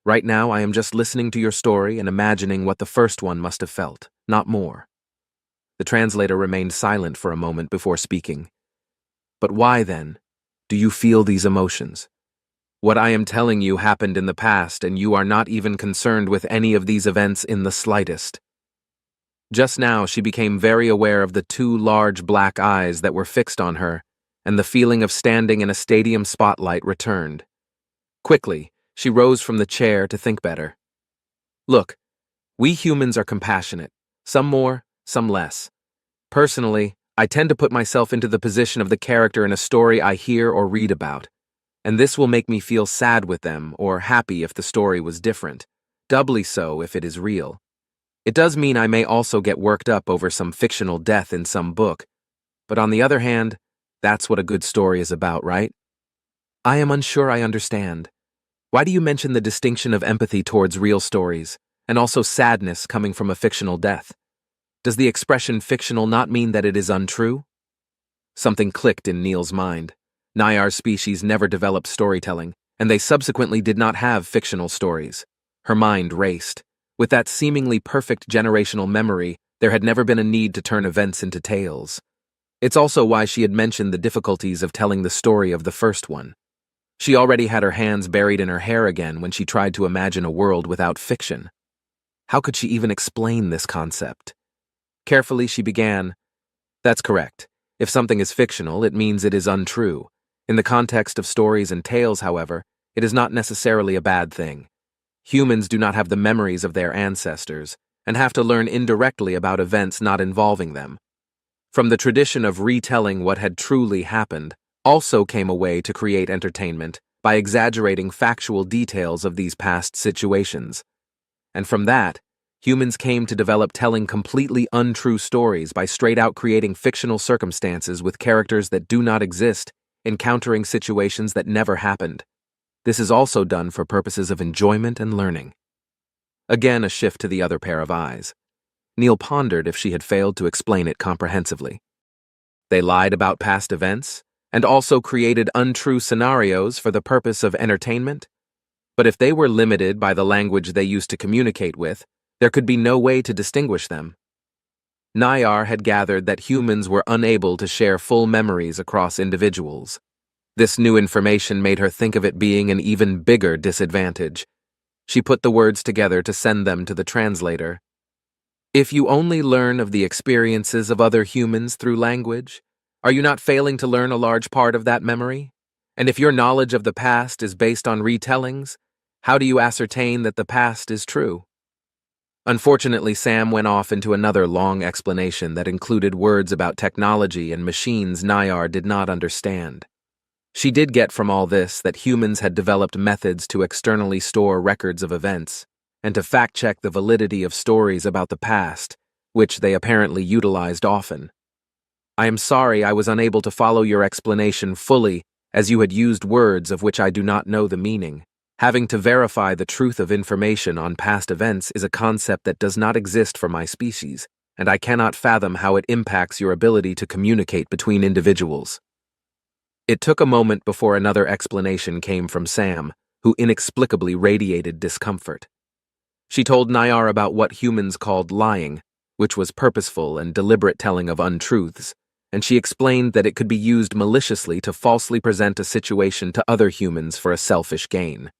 Speaker 1: Right now, I am just listening to your story and imagining what the first one must have felt, not more. The translator remained silent for a moment before speaking. But why, then, do you feel these emotions? What I am telling you happened in the past, and you are not even concerned with any of these events in the slightest. Just now, she became very aware of the 2 large black eyes that were fixed on her, and the feeling of standing in a stadium spotlight returned. Quickly, she rose from the chair to think better. Look, we humans are compassionate, some more, some less. Personally, I tend to put myself into the position of the character in a story I hear or read about, and this will make me feel sad with them or happy if the story was different, doubly so if it is real. It does mean I may also get worked up over some fictional death in some book, but on the other hand, that's what a good story is about, right? I am unsure I understand. Why do you mention the distinction of empathy towards real stories, and also sadness coming from a fictional death? Does the expression fictional not mean that it is untrue? Something clicked in Neil's mind. Nayar's species never developed storytelling, and they subsequently did not have fictional stories. Her mind raced. With that seemingly perfect generational memory, there had never been a need to turn events into tales. It's also why she had mentioned the difficulties of telling the story of the first one. She already had her hands buried in her hair again when she tried to imagine a world without fiction. How could she even explain this concept? Carefully, she began, "That's correct. If something is fictional, it means it is untrue. In the context of stories and tales, however, it is not necessarily a bad thing. Humans do not have the memories of their ancestors and have to learn indirectly about events not involving them. From the tradition of retelling what had truly happened also came a way to create entertainment by exaggerating factual details of these past situations. And from that, humans came to develop telling completely untrue stories by straight-out creating fictional circumstances with characters that do not exist, encountering situations that never happened. This is also done for purposes of enjoyment and learning." Again, a shift to the other pair of eyes. Neil pondered if she had failed to explain it comprehensively. They lied about past events, and also created untrue scenarios for the purpose of entertainment? But if they were limited by the language they used to communicate with, there could be no way to distinguish them. Nayar had gathered that humans were unable to share full memories across individuals. This new information made her think of it being an even bigger disadvantage. She put the words together to send them to the translator. "If you only learn of the experiences of other humans through language, are you not failing to learn a large part of that memory? And if your knowledge of the past is based on retellings, how do you ascertain that the past is true?" Unfortunately, Sam went off into another long explanation that included words about technology and machines Nayar did not understand. She did get from all this that humans had developed methods to externally store records of events, and to fact-check the validity of stories about the past, which they apparently utilized often. "I am sorry I was unable to follow your explanation fully, as you had used words of which I do not know the meaning. Having to verify the truth of information on past events is a concept that does not exist for my species, and I cannot fathom how it impacts your ability to communicate between individuals." It took a moment before another explanation came from Sam, who inexplicably radiated discomfort. She told Nayar about what humans called lying, which was purposeful and deliberate telling of untruths, and she explained that it could be used maliciously to falsely present a situation to other humans for a selfish gain.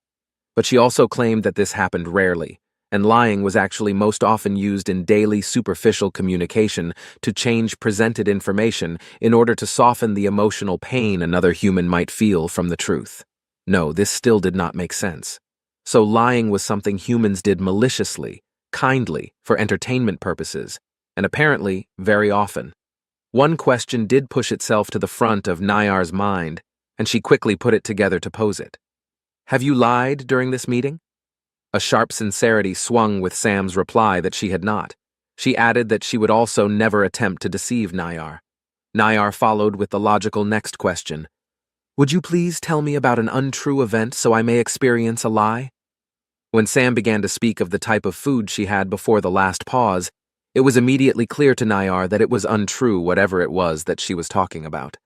Speaker 1: But she also claimed that this happened rarely, and lying was actually most often used in daily superficial communication to change presented information in order to soften the emotional pain another human might feel from the truth. No, this still did not make sense. So lying was something humans did maliciously, kindly, for entertainment purposes, and apparently very often. One question did push itself to the front of Nayar's mind, and she quickly put it together to pose it. "Have you lied during this meeting?" A sharp sincerity swung with Sam's reply that she had not. She added that she would also never attempt to deceive Nayar. Nayar followed with the logical next question. "Would you please tell me about an untrue event so I may experience a lie?" When Sam began to speak of the type of food she had before the last pause, it was immediately clear to Nayar that it was untrue whatever it was that she was talking about.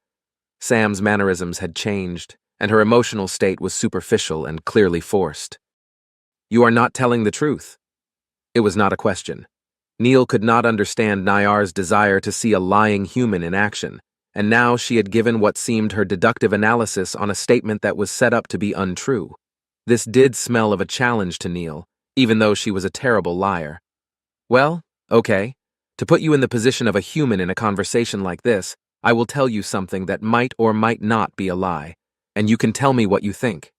Speaker 1: Sam's mannerisms had changed, and her emotional state was superficial and clearly forced. "You are not telling the truth." It was not a question. Neil could not understand Nayar's desire to see a lying human in action, and now she had given what seemed her deductive analysis on a statement that was set up to be untrue. This did smell of a challenge to Neil, even though she was a terrible liar. "Well, okay. To put you in the position of a human in a conversation like this, I will tell you something that might or might not be a lie, and you can tell me what you think."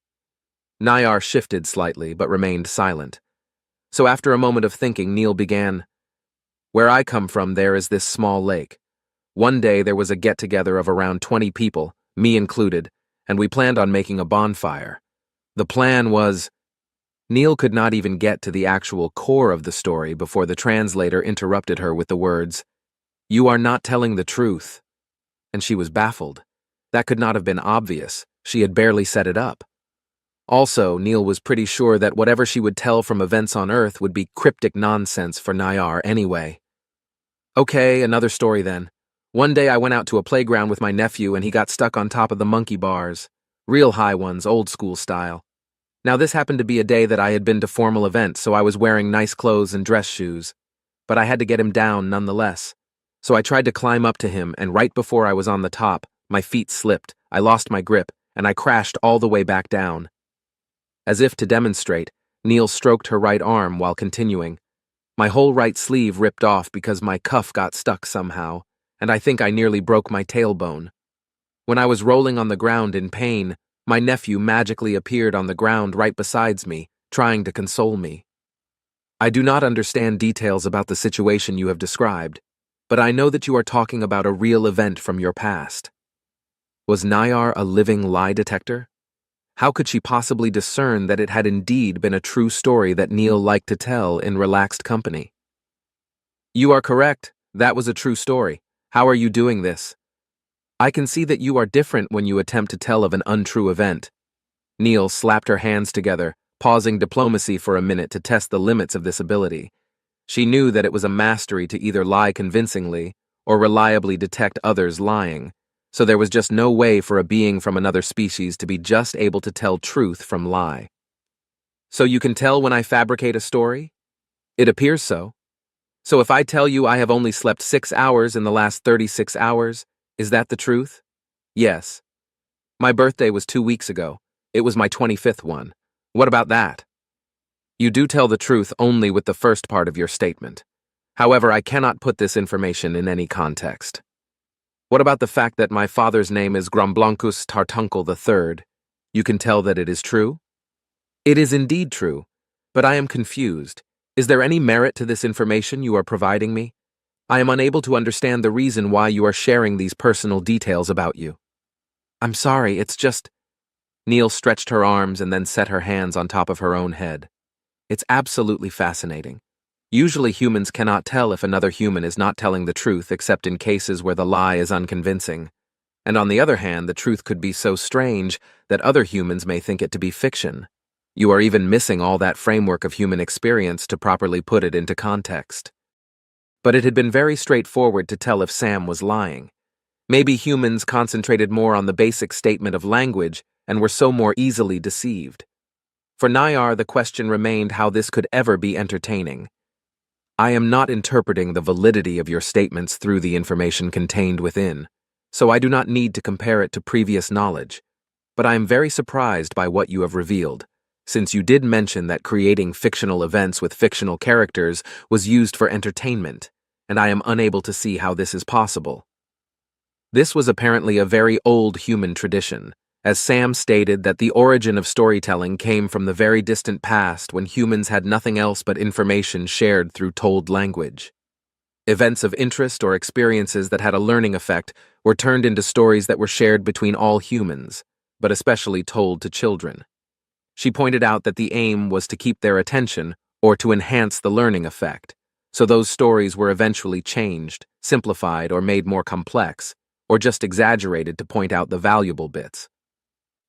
Speaker 1: Nayar shifted slightly, but remained silent. So after a moment of thinking, Neil began, "Where I come from, there is this small lake. One day there was a get-together of around 20 people, me included, and we planned on making a bonfire. The plan was—" Neil could not even get to the actual core of the story before the translator interrupted her with the words, "You are not telling the truth." And she was baffled. That could not have been obvious. She had barely set it up. Also, Neil was pretty sure that whatever she would tell from events on Earth would be cryptic nonsense for Nayar anyway. "Okay, another story then. One day I went out to a playground with my nephew and he got stuck on top of the monkey bars. Real high ones, old school style. Now, this happened to be a day that I had been to formal events, so I was wearing nice clothes and dress shoes. But I had to get him down nonetheless. So I tried to climb up to him, and right before I was on the top, my feet slipped, I lost my grip, and I crashed all the way back down. As if to demonstrate, Neil stroked her right arm while continuing. My whole right sleeve ripped off because my cuff got stuck somehow, and I think I nearly broke my tailbone. When I was rolling on the ground in pain, my nephew magically appeared on the ground right beside me, trying to console me. I do not understand details about the situation you have described, but I know that you are talking about a real event from your past. Was Nayar a living lie detector? How could she possibly discern that it had indeed been a true story that Neil liked to tell in relaxed company? You are correct. That was a true story. How are you doing this? I can see that you are different when you attempt to tell of an untrue event. Neil slapped her hands together, pausing diplomacy for a minute to test the limits of this ability. She knew that it was a mastery to either lie convincingly or reliably detect others lying, so there was just no way for a being from another species to be just able to tell truth from lie. So you can tell when I fabricate a story? It appears so. So if I tell you I have only slept 6 hours in the last 36 hours, is that the truth? Yes. My birthday was 2 weeks ago. It was my 25th one. What about that? You do tell the truth only with the first part of your statement. However, I cannot put this information in any context. What about the fact that my father's name is Gromblancus Tartuncle III? You can tell that it is true? It is indeed true, but I am confused. Is there any merit to this information you are providing me? I am unable to understand the reason why you are sharing these personal details about you. I'm sorry, it's just... Neil stretched her arms and then set her hands on top of her own head. It's absolutely fascinating. Usually humans cannot tell if another human is not telling the truth except in cases where the lie is unconvincing. And on the other hand, the truth could be so strange that other humans may think it to be fiction. You are even missing all that framework of human experience to properly put it into context. But it had been very straightforward to tell if Sam was lying. Maybe humans concentrated more on the basic statement of language and were so more easily deceived. For Nayar, the question remained how this could ever be entertaining. I am not interpreting the validity of your statements through the information contained within, so I do not need to compare it to previous knowledge. But I am very surprised by what you have revealed, since you did mention that creating fictional events with fictional characters was used for entertainment, and I am unable to see how this is possible. This was apparently a very old human tradition, as Sam stated that the origin of storytelling came from the very distant past when humans had nothing else but information shared through told language. Events of interest or experiences that had a learning effect were turned into stories that were shared between all humans, but especially told to children. She pointed out that the aim was to keep their attention or to enhance the learning effect, so those stories were eventually changed, simplified, or made more complex, or just exaggerated to point out the valuable bits.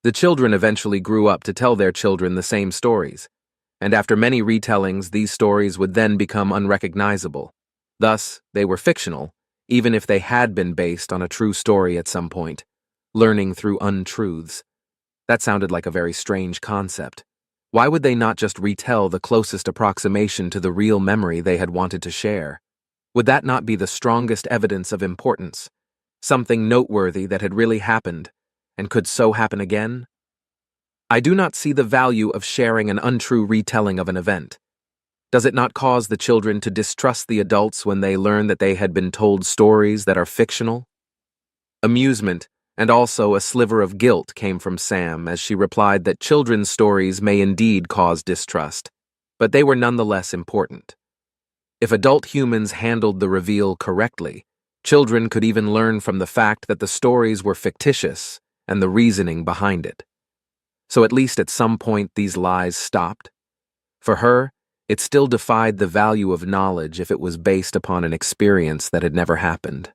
Speaker 1: The children eventually grew up to tell their children the same stories, and after many retellings, these stories would then become unrecognizable. Thus, they were fictional, even if they had been based on a true story at some point, learning through untruths. That sounded like a very strange concept. Why would they not just retell the closest approximation to the real memory they had wanted to share? Would that not be the strongest evidence of importance? Something noteworthy that had really happened, and could so happen again? I do not see the value of sharing an untrue retelling of an event. Does it not cause the children to distrust the adults when they learn that they had been told stories that are fictional? Amusement, and also a sliver of guilt, came from Sam as she replied that children's stories may indeed cause distrust, but they were nonetheless important. If adult humans handled the reveal correctly, children could even learn from the fact that the stories were fictitious and the reasoning behind it. So at least at some point these lies stopped. For her, it still defied the value of knowledge if it was based upon an experience that had never happened.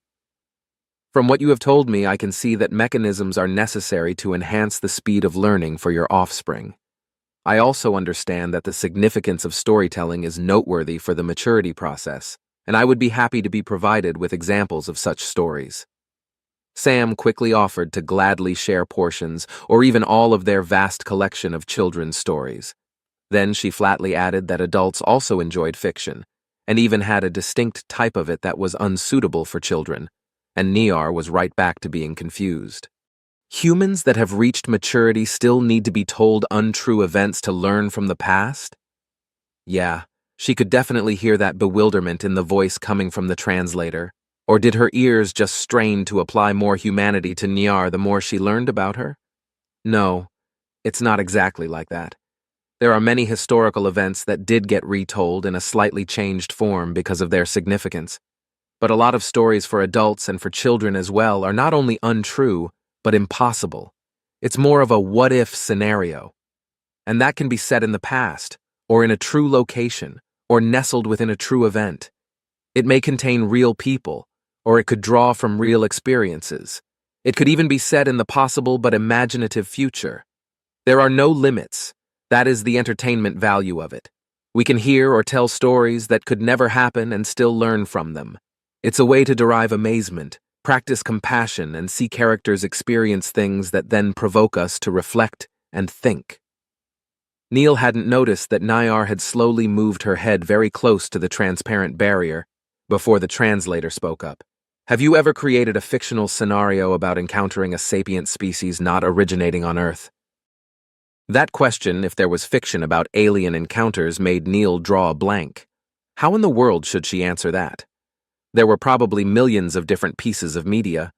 Speaker 1: From what you have told me, I can see that mechanisms are necessary to enhance the speed of learning for your offspring. I also understand that the significance of storytelling is noteworthy for the maturity process, and I would be happy to be provided with examples of such stories. Sam quickly offered to gladly share portions or even all of their vast collection of children's stories. Then she flatly added that adults also enjoyed fiction, and even had a distinct type of it that was unsuitable for children, and Niar was right back to being confused. Humans that have reached maturity still need to be told untrue events to learn from the past? Yeah, she could definitely hear that bewilderment in the voice coming from the translator. Or did her ears just strain to apply more humanity to Niar the more she learned about her? No, it's not exactly like that. There are many historical events that did get retold in a slightly changed form because of their significance. But a lot of stories for adults and for children as well are not only untrue, but impossible. It's more of a what-if scenario. And that can be set in the past, or in a true location, or nestled within a true event. It may contain real people, or it could draw from real experiences. It could even be set in the possible but imaginative future. There are no limits. That is the entertainment value of it. We can hear or tell stories that could never happen and still learn from them. It's a way to derive amazement, practice compassion, and see characters experience things that then provoke us to reflect and think. Neil hadn't noticed that Nayar had slowly moved her head very close to the transparent barrier before the translator spoke up. Have you ever created a fictional scenario about encountering a sapient species not originating on Earth? That question, if there was fiction about alien encounters, made Neil draw a blank. How in the world should she answer that? There were probably millions of different pieces of media,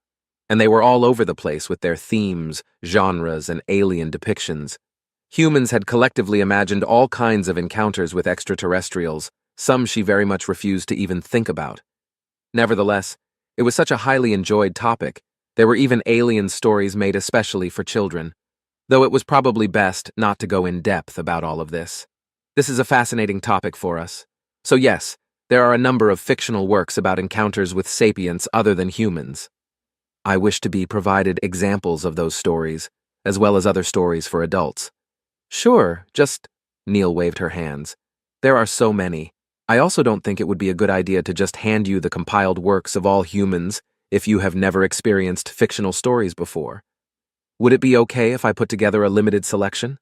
Speaker 1: and they were all over the place with their themes, genres, and alien depictions. Humans had collectively imagined all kinds of encounters with extraterrestrials, some she very much refused to even think about. Nevertheless, it was such a highly enjoyed topic. There were even alien stories made especially for children, though it was probably best not to go in depth about all of this. This is a fascinating topic for us. So yes, there are a number of fictional works about encounters with sapients other than humans. I wish to be provided examples of those stories, as well as other stories for adults. Sure, Neil waved her hands. There are so many. I also don't think it would be a good idea to just hand you the compiled works of all humans if you have never experienced fictional stories before. Would it be okay if I put together a limited selection?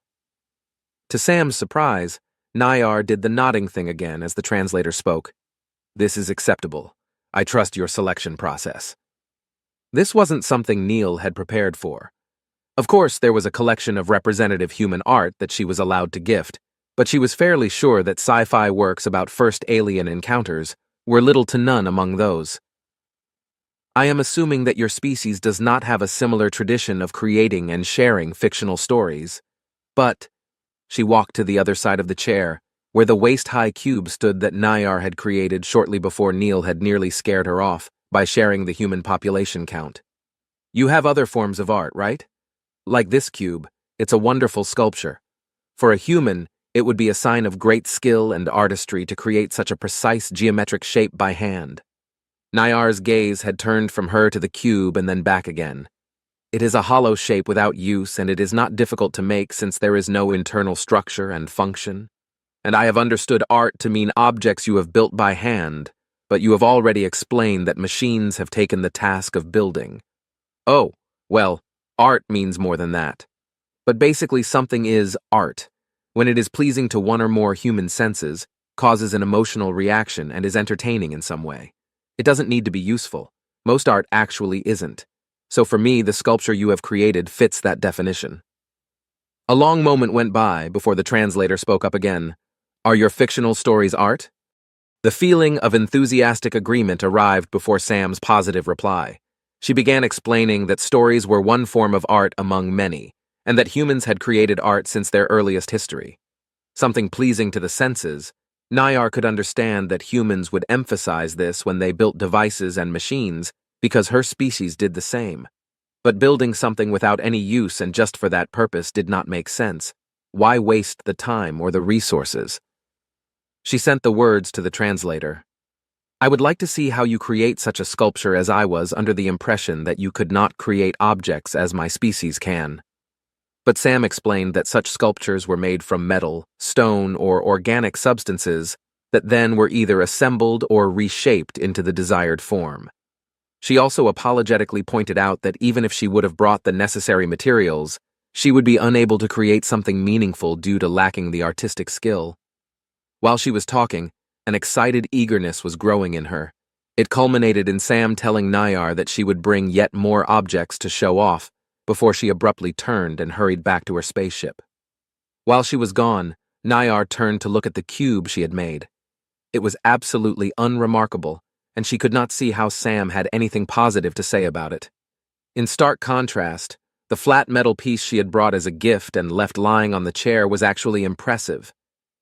Speaker 1: To Sam's surprise, Nayar did the nodding thing again as the translator spoke. This is acceptable. I trust your selection process. This wasn't something Neil had prepared for. Of course, there was a collection of representative human art that she was allowed to gift, but she was fairly sure that sci-fi works about first alien encounters were little to none among those. I am assuming that your species does not have a similar tradition of creating and sharing fictional stories, but she walked to the other side of the chair, where the waist-high cube stood that Nayar had created shortly before Neil had nearly scared her off by sharing the human population count. You have other forms of art, right? Like this cube, it's a wonderful sculpture. For a human, it would be a sign of great skill and artistry to create such a precise geometric shape by hand. Nayar's gaze had turned from her to the cube and then back again. It is a hollow shape without use, and it is not difficult to make since there is no internal structure and function. And I have understood art to mean objects you have built by hand, but you have already explained that machines have taken the task of building. Oh, well, art means more than that. But basically something is art, when it is pleasing to one or more human senses, causes an emotional reaction, and is entertaining in some way. It doesn't need to be useful. Most art actually isn't. So for me, the sculpture you have created fits that definition. A long moment went by before the translator spoke up again. Are your fictional stories art? The feeling of enthusiastic agreement arrived before Sam's positive reply. She began explaining that stories were one form of art among many, and that humans had created art since their earliest history. Something pleasing to the senses, Nayar could understand that humans would emphasize this when they built devices and machines because her species did the same. But building something without any use and just for that purpose did not make sense. Why waste the time or the resources? She sent the words to the translator. I would like to see how you create such a sculpture, as I was under the impression that you could not create objects as my species can. But Sam explained that such sculptures were made from metal, stone, or organic substances that then were either assembled or reshaped into the desired form. She also apologetically pointed out that even if she would have brought the necessary materials, she would be unable to create something meaningful due to lacking the artistic skill. While she was talking, an excited eagerness was growing in her. It culminated in Sam telling Nayar that she would bring yet more objects to show off before she abruptly turned and hurried back to her spaceship. While she was gone, Nayar turned to look at the cube she had made. It was absolutely unremarkable, and she could not see how Sam had anything positive to say about it. In stark contrast, the flat metal piece she had brought as a gift and left lying on the chair was actually impressive.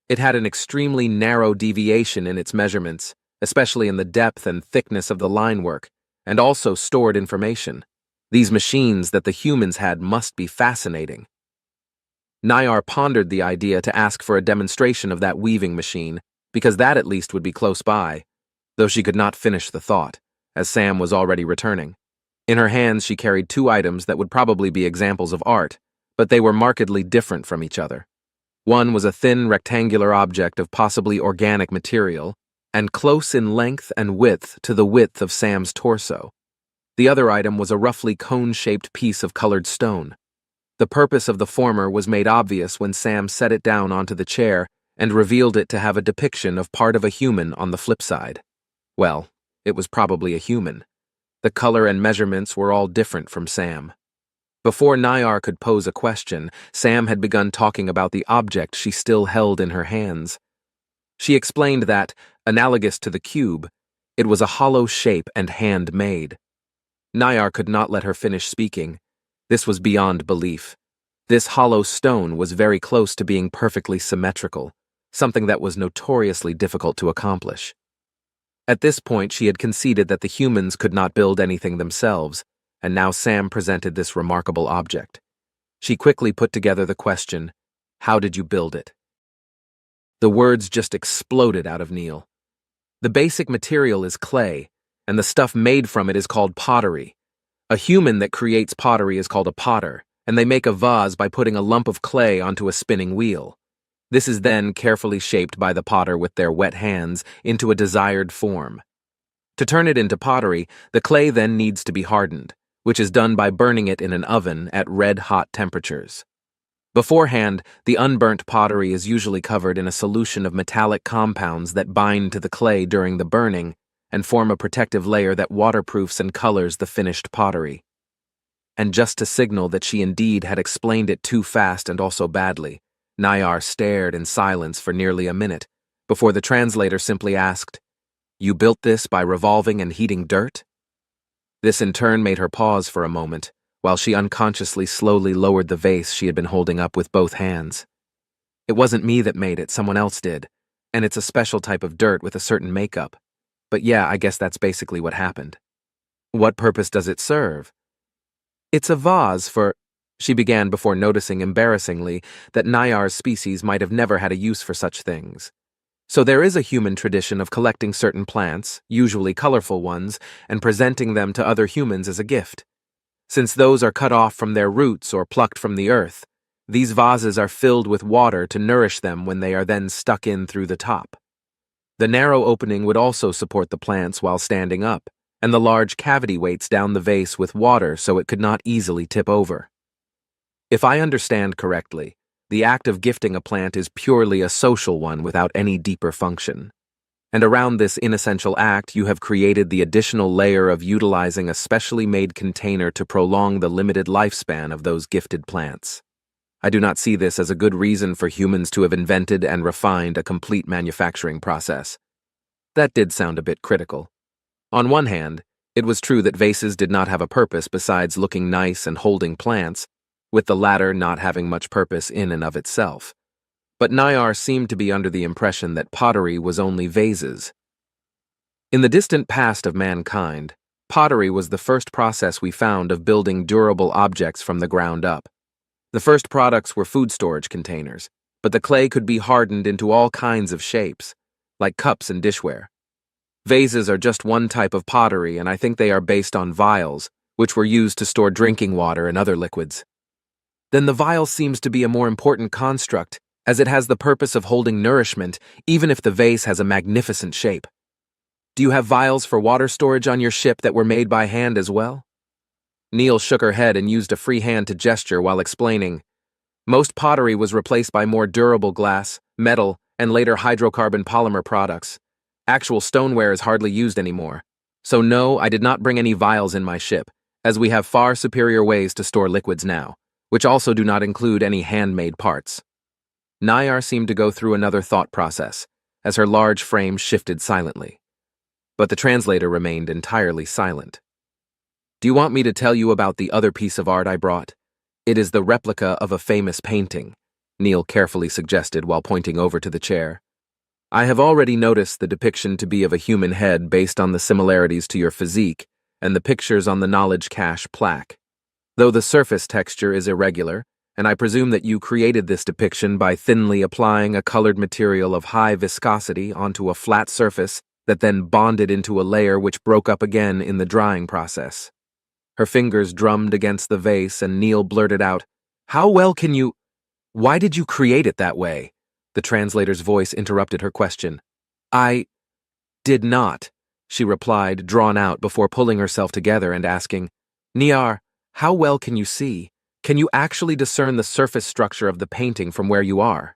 Speaker 1: It had an extremely narrow deviation in its measurements, especially in the depth and thickness of the linework, and also stored information. These machines that the humans had must be fascinating. Nayar pondered the idea to ask for a demonstration of that weaving machine, because that at least would be close by, though she could not finish the thought, as Sam was already returning. In her hands she carried two items that would probably be examples of art, but they were markedly different from each other. One was a thin rectangular object of possibly organic material, and close in length and width to the width of Sam's torso. The other item was a roughly cone-shaped piece of colored stone. The purpose of the former was made obvious when Sam set it down onto the chair and revealed it to have a depiction of part of a human on the flip side. Well, it was probably a human. The color and measurements were all different from Sam. Before Nayar could pose a question, Sam had begun talking about the object she still held in her hands. She explained that, analogous to the cube, it was a hollow shape and handmade. Nayar could not let her finish speaking. This was beyond belief. This hollow stone was very close to being perfectly symmetrical, something that was notoriously difficult to accomplish. At this point, she had conceded that the humans could not build anything themselves, and now Sam presented this remarkable object. She quickly put together the question, "How did you build it?" The words just exploded out of Neil. The basic material is clay, and the stuff made from it is called pottery. A human that creates pottery is called a potter, and they make a vase by putting a lump of clay onto a spinning wheel. This is then carefully shaped by the potter with their wet hands into a desired form. To turn it into pottery, the clay then needs to be hardened, which is done by burning it in an oven at red-hot temperatures. Beforehand, the unburnt pottery is usually covered in a solution of metallic compounds that bind to the clay during the burning and form a protective layer that waterproofs and colors the finished pottery. And just to signal that she indeed had explained it too fast and also badly, Nayar stared in silence for nearly a minute, before the translator simply asked, "You built this by revolving and heating dirt?" This in turn made her pause for a moment, while she unconsciously slowly lowered the vase she had been holding up with both hands. "It wasn't me that made it, someone else did, and it's a special type of dirt with a certain makeup. But yeah, I guess that's basically what happened." "What purpose does it serve?" "It's a vase for—" she began before noticing embarrassingly that Nayar's species might have never had a use for such things. So there is a human tradition of collecting certain plants, usually colorful ones, and presenting them to other humans as a gift. Since those are cut off from their roots or plucked from the earth, these vases are filled with water to nourish them when they are then stuck in through the top. The narrow opening would also support the plants while standing up, and the large cavity weights down the vase with water so it could not easily tip over. If I understand correctly, the act of gifting a plant is purely a social one without any deeper function. And around this inessential act, you have created the additional layer of utilizing a specially made container to prolong the limited lifespan of those gifted plants. I do not see this as a good reason for humans to have invented and refined a complete manufacturing process. That did sound a bit critical. On one hand, it was true that vases did not have a purpose besides looking nice and holding plants, with the latter not having much purpose in and of itself. But Nayar seemed to be under the impression that pottery was only vases. In the distant past of mankind, pottery was the first process we found of building durable objects from the ground up. The first products were food storage containers, but the clay could be hardened into all kinds of shapes, like cups and dishware. Vases are just one type of pottery, and I think they are based on vials, which were used to store drinking water and other liquids. Then the vial seems to be a more important construct, as it has the purpose of holding nourishment, even if the vase has a magnificent shape. Do you have vials for water storage on your ship that were made by hand as well? Neil shook her head and used a free hand to gesture while explaining. Most pottery was replaced by more durable glass, metal, and later hydrocarbon polymer products. Actual stoneware is hardly used anymore. So no, I did not bring any vials in my ship, as we have far superior ways to store liquids now, which also do not include any handmade parts. Nayar seemed to go through another thought process, as her large frame shifted silently. But the translator remained entirely silent. Do you want me to tell you about the other piece of art I brought? It is the replica of a famous painting, Neil carefully suggested while pointing over to the chair. I have already noticed the depiction to be of a human head based on the similarities to your physique and the pictures on the knowledge cache plaque. Though the surface texture is irregular, and I presume that you created this depiction by thinly applying a colored material of high viscosity onto a flat surface that then bonded into a layer which broke up again in the drying process. Her fingers drummed against the vase and Neil blurted out, "How well can you— Why did you create it that way?" The translator's voice interrupted her question. "I did not," she replied, drawn out before pulling herself together and asking, "Niar, how well can you see? Can you actually discern the surface structure of the painting from where you are?"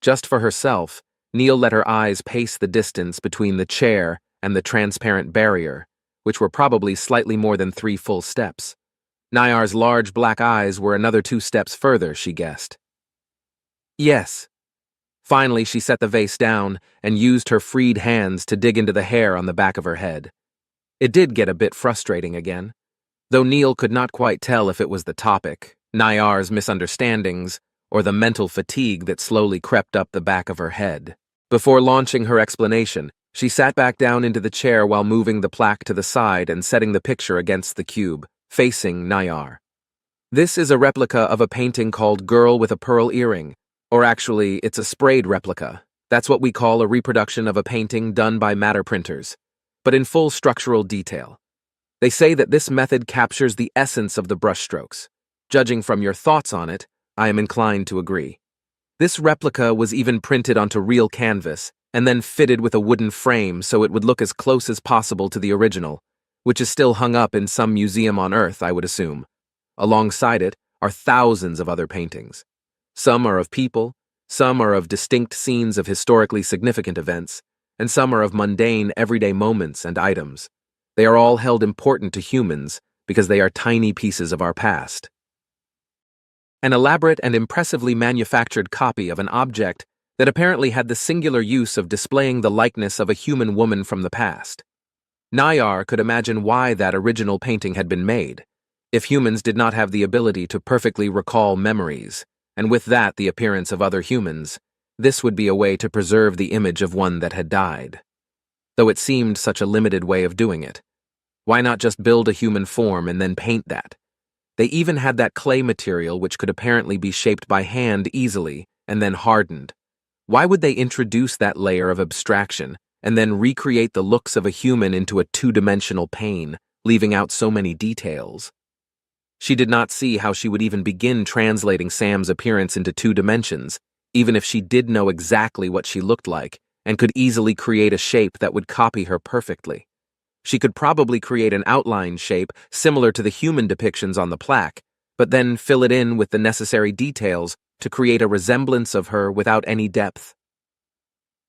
Speaker 1: Just for herself, Neil let her eyes pace the distance between the chair and the transparent barrier, which were probably slightly more than 3 full steps. Nayar's large black eyes were another 2 steps further, she guessed. Yes. Finally, she set the vase down and used her freed hands to dig into the hair on the back of her head. It did get a bit frustrating again, though Neil could not quite tell if it was the topic, Nayar's misunderstandings, or the mental fatigue that slowly crept up the back of her head. Before launching her explanation, she sat back down into the chair while moving the plaque to the side and setting the picture against the cube, facing Nayar. This is a replica of a painting called Girl with a Pearl Earring, or actually, it's a sprayed replica. That's what we call a reproduction of a painting done by matter printers, but in full structural detail. They say that this method captures the essence of the brushstrokes. Judging from your thoughts on it, I am inclined to agree. This replica was even printed onto real canvas, and then fitted with a wooden frame so it would look as close as possible to the original, which is still hung up in some museum on Earth, I would assume. Alongside it are thousands of other paintings. Some are of people, some are of distinct scenes of historically significant events, and some are of mundane, everyday moments and items. They are all held important to humans because they are tiny pieces of our past. An elaborate and impressively manufactured copy of an object that apparently had the singular use of displaying the likeness of a human woman from the past. Nayar could imagine why that original painting had been made, if humans did not have the ability to perfectly recall memories, and with that the appearance of other humans, this would be a way to preserve the image of one that had died. Though it seemed such a limited way of doing it. Why not just build a human form and then paint that? They even had that clay material which could apparently be shaped by hand easily and then hardened. Why would they introduce that layer of abstraction and then recreate the looks of a human into a 2-dimensional pane, leaving out so many details? She did not see how she would even begin translating Sam's appearance into 2 dimensions, even if she did know exactly what she looked like and could easily create a shape that would copy her perfectly. She could probably create an outline shape similar to the human depictions on the plaque, but then fill it in with the necessary details to create a resemblance of her without any depth.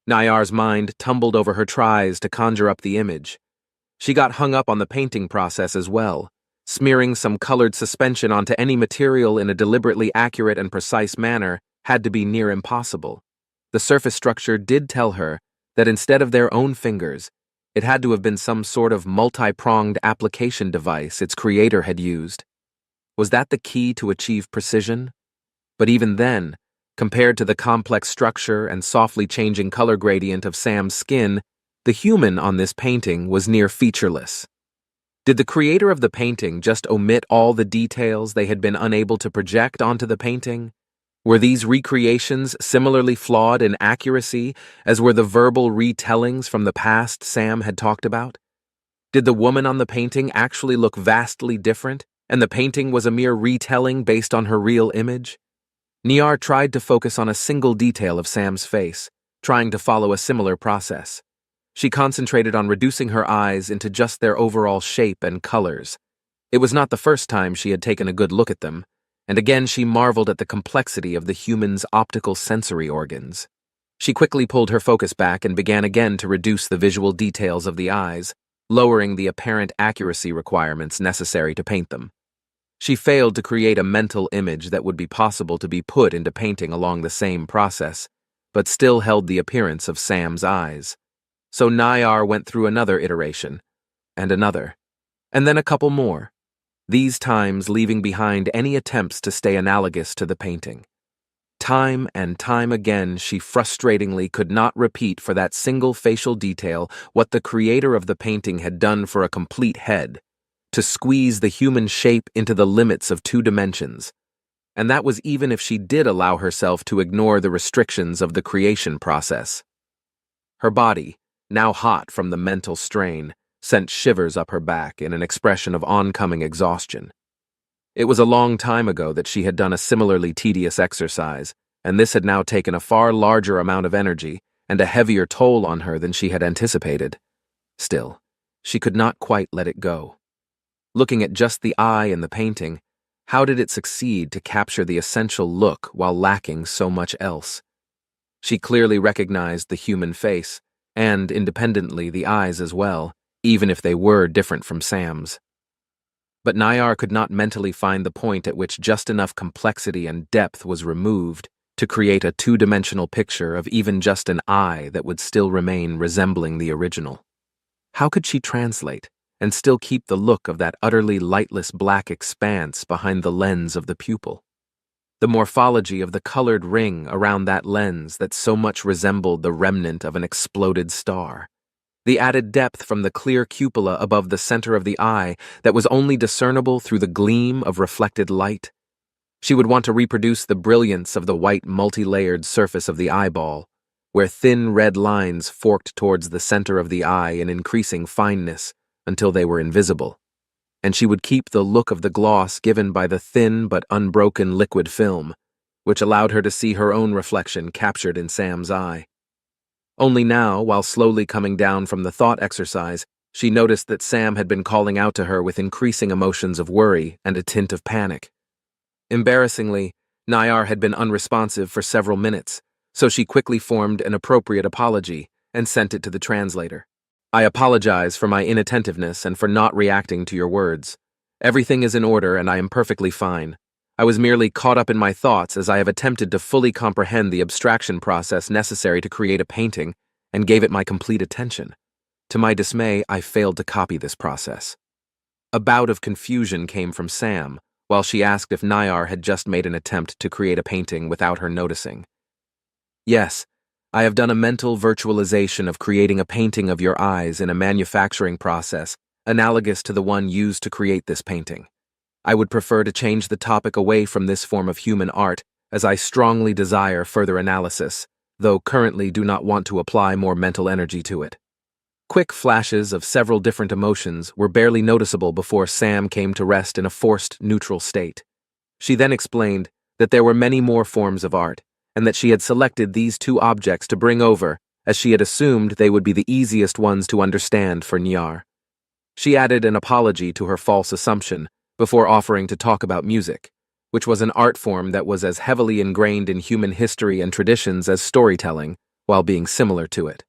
Speaker 1: Nayar's mind tumbled over her tries to conjure up the image. She got hung up on the painting process as well. Smearing some colored suspension onto any material in a deliberately accurate and precise manner had to be near impossible. The surface structure did tell her that instead of their own fingers, it had to have been some sort of multi-pronged application device its creator had used. Was that the key to achieve precision? But even then, compared to the complex structure and softly changing color gradient of Sam's skin, the human on this painting was near featureless. Did the creator of the painting just omit all the details they had been unable to project onto the painting? Were these recreations similarly flawed in accuracy as were the verbal retellings from the past Sam had talked about? Did the woman on the painting actually look vastly different, and the painting was a mere retelling based on her real image? Niar tried to focus on a single detail of Sam's face, trying to follow a similar process. She concentrated on reducing her eyes into just their overall shape and colors. It was not the first time she had taken a good look at them, and again she marveled at the complexity of the human's optical sensory organs. She quickly pulled her focus back and began again to reduce the visual details of the eyes, lowering the apparent accuracy requirements necessary to paint them. She failed to create a mental image that would be possible to be put into painting along the same process, but still held the appearance of Sam's eyes. So Nayar went through another iteration, and another, and then a couple more, these times leaving behind any attempts to stay analogous to the painting. Time and time again, she frustratingly could not repeat for that single facial detail what the creator of the painting had done for a complete head, to squeeze the human shape into the limits of 2 dimensions. And that was even if she did allow herself to ignore the restrictions of the creation process. Her body, now hot from the mental strain, sent shivers up her back in an expression of oncoming exhaustion. It was a long time ago that she had done a similarly tedious exercise, and this had now taken a far larger amount of energy and a heavier toll on her than she had anticipated. Still, she could not quite let it go. Looking at just the eye in the painting, how did it succeed to capture the essential look while lacking so much else? She clearly recognized the human face, and, independently, the eyes as well, even if they were different from Sam's. But Nayar could not mentally find the point at which just enough complexity and depth was removed to create a 2-dimensional picture of even just an eye that would still remain resembling the original. How could she translate and still keep the look of that utterly lightless black expanse behind the lens of the pupil? The morphology of the colored ring around that lens that so much resembled the remnant of an exploded star. The added depth from the clear cupola above the center of the eye that was only discernible through the gleam of reflected light. She would want to reproduce the brilliance of the white multi-layered surface of the eyeball, where thin red lines forked towards the center of the eye in increasing fineness until they were invisible. And she would keep the look of the gloss given by the thin but unbroken liquid film, which allowed her to see her own reflection captured in Sam's eye. Only now, while slowly coming down from the thought exercise, she noticed that Sam had been calling out to her with increasing emotions of worry and a tint of panic. Embarrassingly, Nayar had been unresponsive for several minutes, so she quickly formed an appropriate apology and sent it to the translator. "I apologize for my inattentiveness and for not reacting to your words. Everything is in order and I am perfectly fine. I was merely caught up in my thoughts as I have attempted to fully comprehend the abstraction process necessary to create a painting and gave it my complete attention. To my dismay, I failed to copy this process." A bout of confusion came from Sam, while she asked if Nayar had just made an attempt to create a painting without her noticing. "Yes, I have done a mental virtualization of creating a painting of your eyes in a manufacturing process analogous to the one used to create this painting. I would prefer to change the topic away from this form of human art, as I strongly desire further analysis, though currently do not want to apply more mental energy to it." Quick flashes of several different emotions were barely noticeable before Sam came to rest in a forced, neutral state. She then explained that there were many more forms of art, and that she had selected these 2 objects to bring over, as she had assumed they would be the easiest ones to understand for Nyar. She added an apology to her false assumption, before offering to talk about music, which was an art form that was as heavily ingrained in human history and traditions as storytelling, while being similar to it.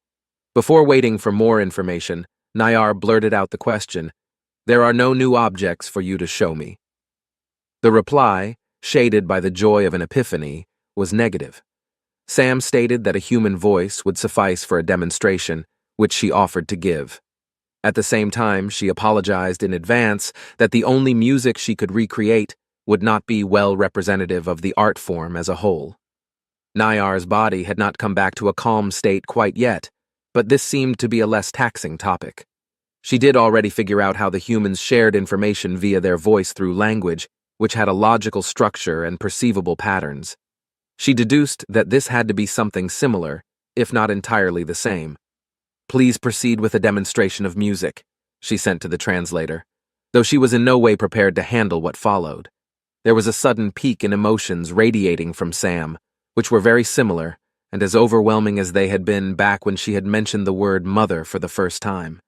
Speaker 1: Before waiting for more information, Nayar blurted out the question, "There are no new objects for you to show me." The reply, shaded by the joy of an epiphany, was negative. Sam stated that a human voice would suffice for a demonstration, which she offered to give. At the same time, she apologized in advance that the only music she could recreate would not be well representative of the art form as a whole. Nayar's body had not come back to a calm state quite yet, but this seemed to be a less taxing topic. She did already figure out how the humans shared information via their voice through language, which had a logical structure and perceivable patterns. She deduced that this had to be something similar, if not entirely the same. "Please proceed with a demonstration of music," she sent to the translator, though she was in no way prepared to handle what followed. There was a sudden peak in emotions radiating from Sam, which were very similar, and as overwhelming as they had been back when she had mentioned the word mother for the first time.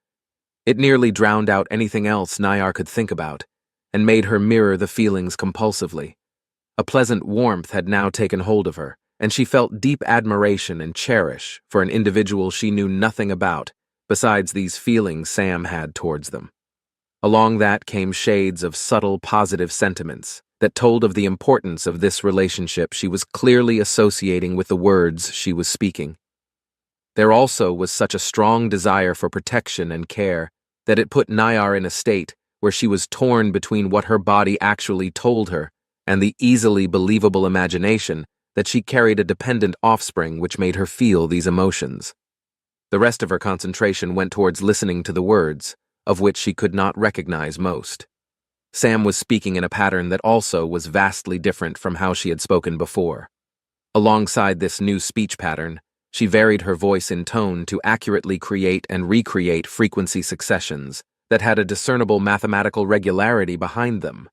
Speaker 1: It nearly drowned out anything else Nayar could think about, and made her mirror the feelings compulsively. A pleasant warmth had now taken hold of her, and she felt deep admiration and cherish for an individual she knew nothing about, besides these feelings Sam had towards them. Along that came shades of subtle positive sentiments that told of the importance of this relationship she was clearly associating with the words she was speaking. There also was such a strong desire for protection and care that it put Nayar in a state where she was torn between what her body actually told her and the easily believable imagination that she carried a dependent offspring which made her feel these emotions. The rest of her concentration went towards listening to the words, of which she could not recognize most. Sam was speaking in a pattern that also was vastly different from how she had spoken before. Alongside this new speech pattern, she varied her voice in tone to accurately create and recreate frequency successions that had a discernible mathematical regularity behind them.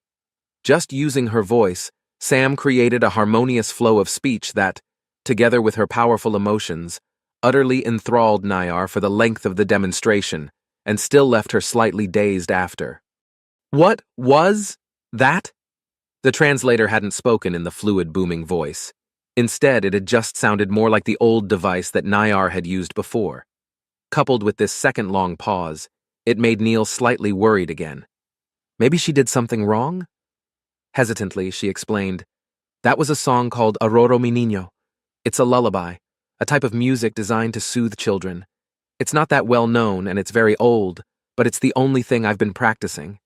Speaker 1: Just using her voice, Sam created a harmonious flow of speech that, together with her powerful emotions, utterly enthralled Nayar for the length of the demonstration and still left her slightly dazed after. What was that? The translator hadn't spoken in the fluid, booming voice. Instead, it had just sounded more like the old device that Nayar had used before. Coupled with this second-long pause, it made Neil slightly worried again. Maybe she did something wrong? Hesitantly, she explained, "That was a song called Arroro Mi Niño. It's a lullaby, a type of music designed to soothe children. It's not that well known and it's very old, but it's the only thing I've been practicing."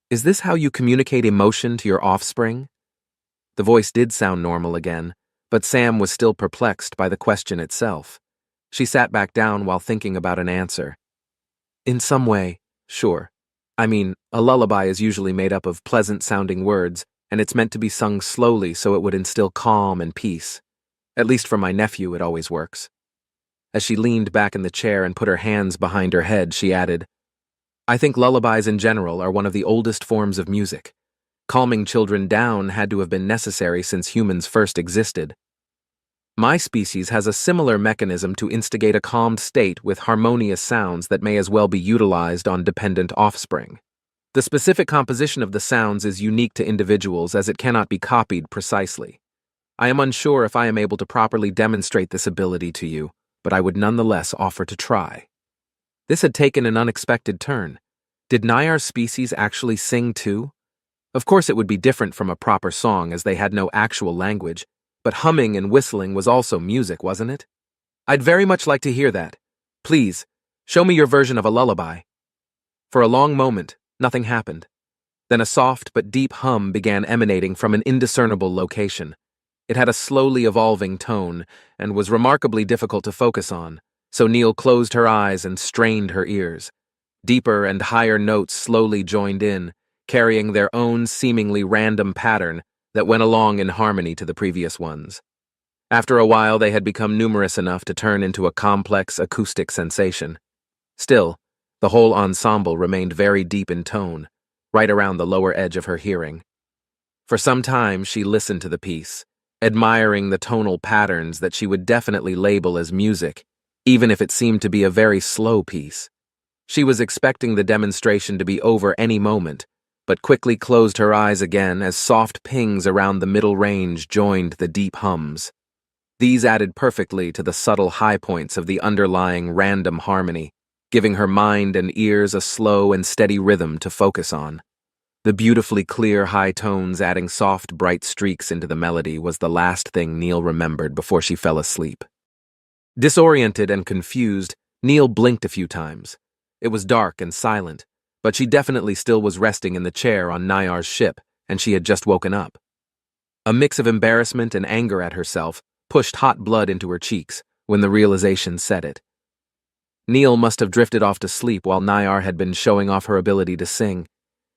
Speaker 1: "Is this how you communicate emotion to your offspring?" The voice did sound normal again, but Sam was still perplexed by the question itself. She sat back down while thinking about an answer. "In some way, sure. I mean, a lullaby is usually made up of pleasant-sounding words, and it's meant to be sung slowly so it would instill calm and peace. At least for my nephew, it always works." As she leaned back in the chair and put her hands behind her head, she added, "I think lullabies in general are one of the oldest forms of music. Calming children down had to have been necessary since humans first existed. My species has a similar mechanism to instigate a calmed state with harmonious sounds that may as well be utilized on dependent offspring. The specific composition of the sounds is unique to individuals as it cannot be copied precisely. I am unsure if I am able to properly demonstrate this ability to you, but I would nonetheless offer to try." This had taken an unexpected turn. Did Nayar's species actually sing too? Of course it would be different from a proper song as they had no actual language, but humming and whistling was also music, wasn't it? "I'd very much like to hear that. Please, show me your version of a lullaby." For a long moment, nothing happened. Then a soft but deep hum began emanating from an indiscernible location. It had a slowly evolving tone and was remarkably difficult to focus on, so Neil closed her eyes and strained her ears. Deeper and higher notes slowly joined in, carrying their own seemingly random pattern that went along in harmony to the previous ones. After a while, they had become numerous enough to turn into a complex acoustic sensation. Still, the whole ensemble remained very deep in tone, right around the lower edge of her hearing. For some time, she listened to the piece, admiring the tonal patterns that she would definitely label as music, even if it seemed to be a very slow piece. She was expecting the demonstration to be over any moment, but quickly closed her eyes again as soft pings around the middle range joined the deep hums. These added perfectly to the subtle high points of the underlying random harmony, giving her mind and ears a slow and steady rhythm to focus on. The beautifully clear high tones adding soft, bright streaks into the melody was the last thing Neil remembered before she fell asleep. Disoriented and confused, Neil blinked a few times. It was dark and silent, but she definitely still was resting in the chair on Nayar's ship, and she had just woken up. A mix of embarrassment and anger at herself pushed hot blood into her cheeks when the realization set it. Neil must have drifted off to sleep while Nayar had been showing off her ability to sing,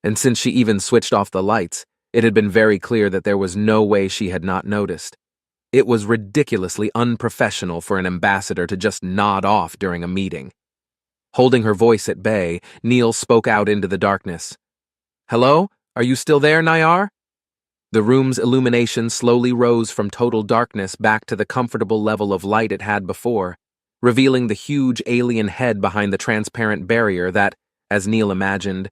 Speaker 1: and since she even switched off the lights, it had been very clear that there was no way she had not noticed. It was ridiculously unprofessional for an ambassador to just nod off during a meeting. Holding her voice at bay, Neil spoke out into the darkness. "Hello? Are you still there, Nayar?" The room's illumination slowly rose from total darkness back to the comfortable level of light it had before, revealing the huge alien head behind the transparent barrier that, as Neil imagined,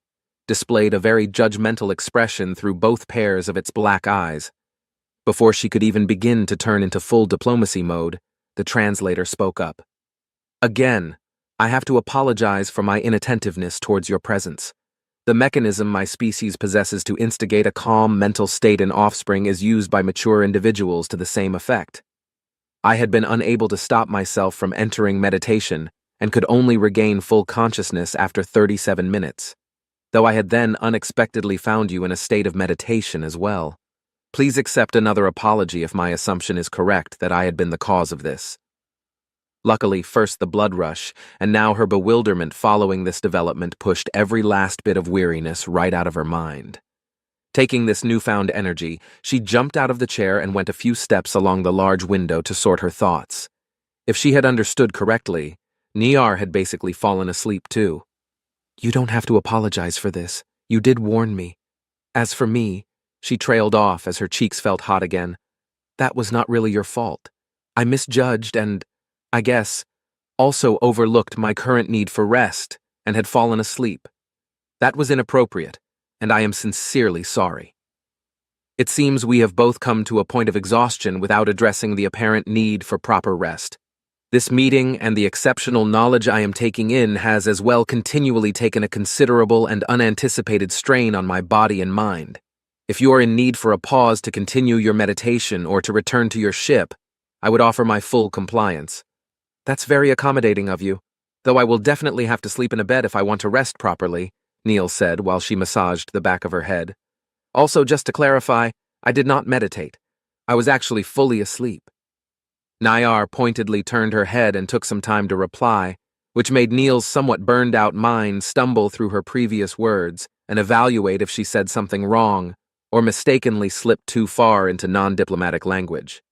Speaker 1: displayed a very judgmental expression through both pairs of its black eyes. Before she could even begin to turn into full diplomacy mode, the translator spoke up. Again, I have to apologize for my inattentiveness towards your presence. The mechanism my species possesses to instigate a calm mental state in offspring is used by mature individuals to the same effect. I had been unable to stop myself from entering meditation and could only regain full consciousness after 37 minutes, though I had then unexpectedly found you in a state of meditation as well. Please accept another apology if my assumption is correct that I had been the cause of this. Luckily, first the blood rush, and now her bewilderment following this development pushed every last bit of weariness right out of her mind. Taking this newfound energy, she jumped out of the chair and went a few steps along the large window to sort her thoughts. If she had understood correctly, Niar had basically fallen asleep too. You don't have to apologize for this. You did warn me. As for me, she trailed off as her cheeks felt hot again. That was not really your fault. I misjudged and, I guess, also overlooked my current need for rest and had fallen asleep. That was inappropriate, and I am sincerely sorry. It seems we have both come to a point of exhaustion without addressing the apparent need for proper rest. This meeting and the exceptional knowledge I am taking in has as well continually taken a considerable and unanticipated strain on my body and mind. If you are in need for a pause to continue your meditation or to return to your ship, I would offer my full compliance. That's very accommodating of you, though I will definitely have to sleep in a bed if I want to rest properly, Neil said while she massaged the back of her head. Also, just to clarify, I did not meditate. I was actually fully asleep. Nayar pointedly turned her head and took some time to reply, which made Neil's somewhat burned-out mind stumble through her previous words and evaluate if she said something wrong or mistakenly slipped too far into non-diplomatic language.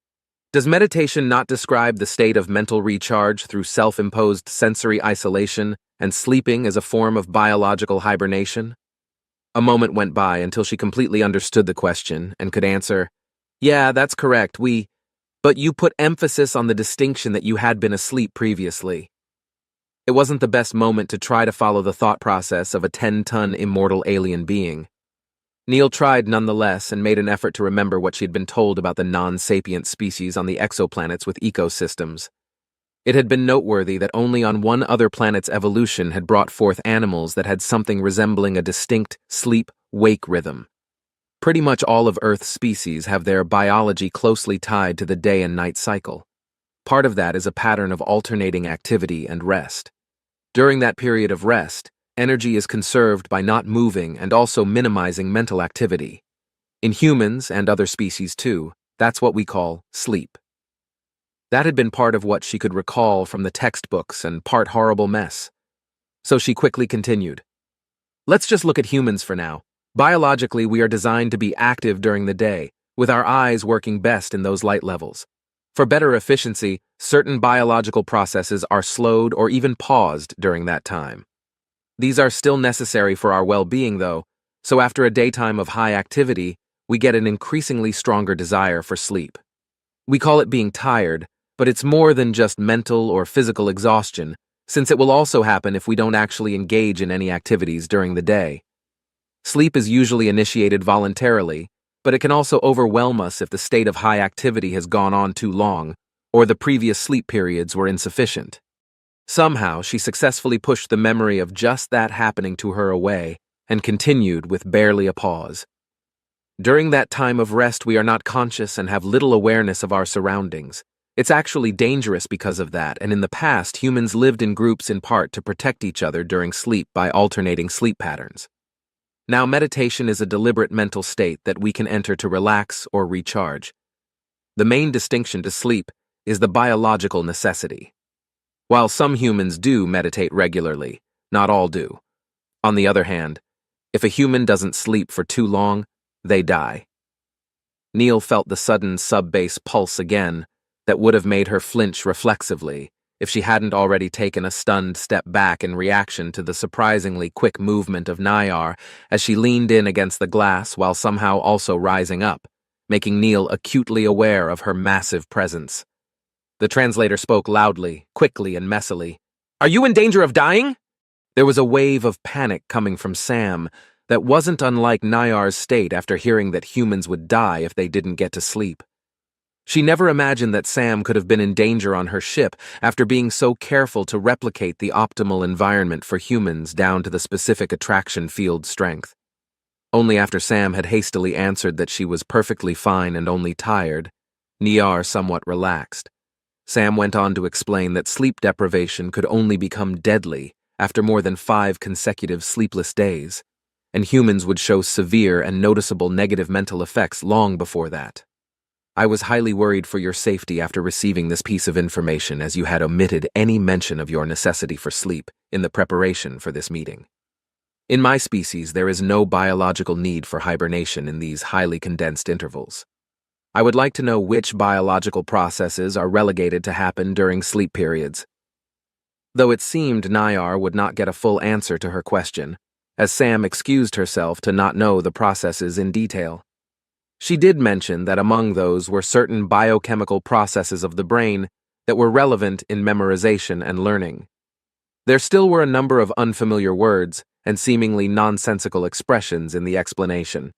Speaker 1: Does meditation not describe the state of mental recharge through self-imposed sensory isolation and sleeping as a form of biological hibernation? A moment went by until she completely understood the question and could answer, Yeah, that's correct, but you put emphasis on the distinction that you had been asleep previously. It wasn't the best moment to try to follow the thought process of a 10-ton immortal alien being. Neil tried nonetheless and made an effort to remember what she had been told about the non-sapient species on the exoplanets with ecosystems. It had been noteworthy that only on one other planet's evolution had brought forth animals that had something resembling a distinct sleep-wake rhythm. Pretty much all of Earth's species have their biology closely tied to the day and night cycle. Part of that is a pattern of alternating activity and rest. During that period of rest, energy is conserved by not moving and also minimizing mental activity. In humans and other species too, that's what we call sleep. That had been part of what she could recall from the textbooks and part horrible mess. So she quickly continued. Let's just look at humans for now. Biologically, we are designed to be active during the day, with our eyes working best in those light levels. For better efficiency, certain biological processes are slowed or even paused during that time. These are still necessary for our well-being, though, so after a daytime of high activity, we get an increasingly stronger desire for sleep. We call it being tired, but it's more than just mental or physical exhaustion, since it will also happen if we don't actually engage in any activities during the day. Sleep is usually initiated voluntarily, but it can also overwhelm us if the state of high activity has gone on too long, or the previous sleep periods were insufficient. Somehow, she successfully pushed the memory of just that happening to her away, and continued with barely a pause. During that time of rest, we are not conscious and have little awareness of our surroundings. It's actually dangerous because of that, and in the past, humans lived in groups in part to protect each other during sleep by alternating sleep patterns. Now, meditation is a deliberate mental state that we can enter to relax or recharge. The main distinction to sleep is the biological necessity. While some humans do meditate regularly, not all do. On the other hand, if a human doesn't sleep for too long, they die. Neil felt the sudden sub-bass pulse again that would have made her flinch reflexively if she hadn't already taken a stunned step back in reaction to the surprisingly quick movement of Nayar as she leaned in against the glass while somehow also rising up, making Neil acutely aware of her massive presence. The translator spoke loudly, quickly, and messily. "Are you in danger of dying?" There was a wave of panic coming from Sam that wasn't unlike Nayar's state after hearing that humans would die if they didn't get to sleep. She never imagined that Sam could have been in danger on her ship after being so careful to replicate the optimal environment for humans down to the specific attraction field strength. Only after Sam had hastily answered that she was perfectly fine and only tired, Nayar somewhat relaxed. Sam went on to explain that sleep deprivation could only become deadly after more than 5 consecutive sleepless days, and humans would show severe and noticeable negative mental effects long before that. I was highly worried for your safety after receiving this piece of information, as you had omitted any mention of your necessity for sleep in the preparation for this meeting. In my species, there is no biological need for hibernation in these highly condensed intervals. I would like to know which biological processes are relegated to happen during sleep periods. Though it seemed Nayar would not get a full answer to her question, as Sam excused herself to not know the processes in detail. She did mention that among those were certain biochemical processes of the brain that were relevant in memorization and learning. There still were a number of unfamiliar words and seemingly nonsensical expressions in the explanation.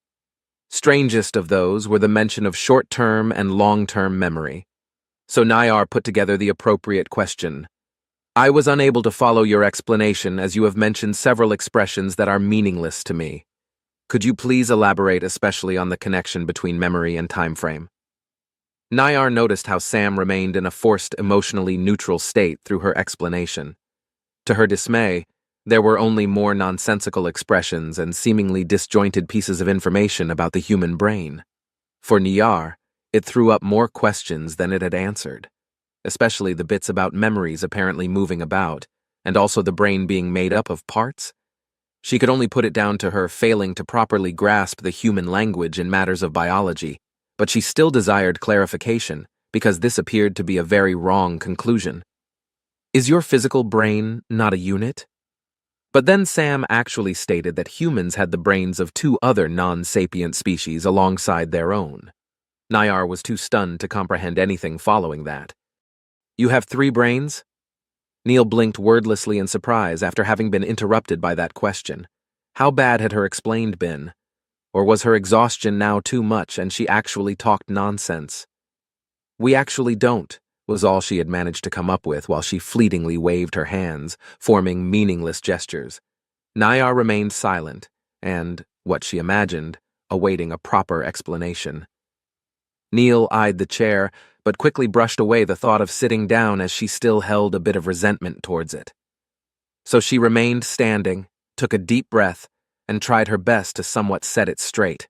Speaker 1: Strangest of those were the mention of short-term and long-term memory. So Nayar put together the appropriate question. "I was unable to follow your explanation as you have mentioned several expressions that are meaningless to me. Could you please elaborate especially on the connection between memory and time frame?" Nayar noticed how Sam remained in a forced, emotionally neutral state through her explanation. To her dismay, there were only more nonsensical expressions and seemingly disjointed pieces of information about the human brain. For Nayar, it threw up more questions than it had answered, especially the bits about memories apparently moving about, and also the brain being made up of parts. She could only put it down to her failing to properly grasp the human language in matters of biology, but she still desired clarification because this appeared to be a very wrong conclusion. "Is your physical brain not a unit?" But then Sam actually stated that humans had the brains of 2 other non-sapient species alongside their own. Nayar was too stunned to comprehend anything following that. "You have 3 brains?" Neil blinked wordlessly in surprise after having been interrupted by that question. How bad had her explained been? Or was her exhaustion now too much and she actually talked nonsense? "We actually don't," was all she had managed to come up with while she fleetingly waved her hands, forming meaningless gestures. Nayar remained silent and, what she imagined, awaiting a proper explanation. Neil eyed the chair, but quickly brushed away the thought of sitting down as she still held a bit of resentment towards it. So she remained standing, took a deep breath, and tried her best to somewhat set it straight.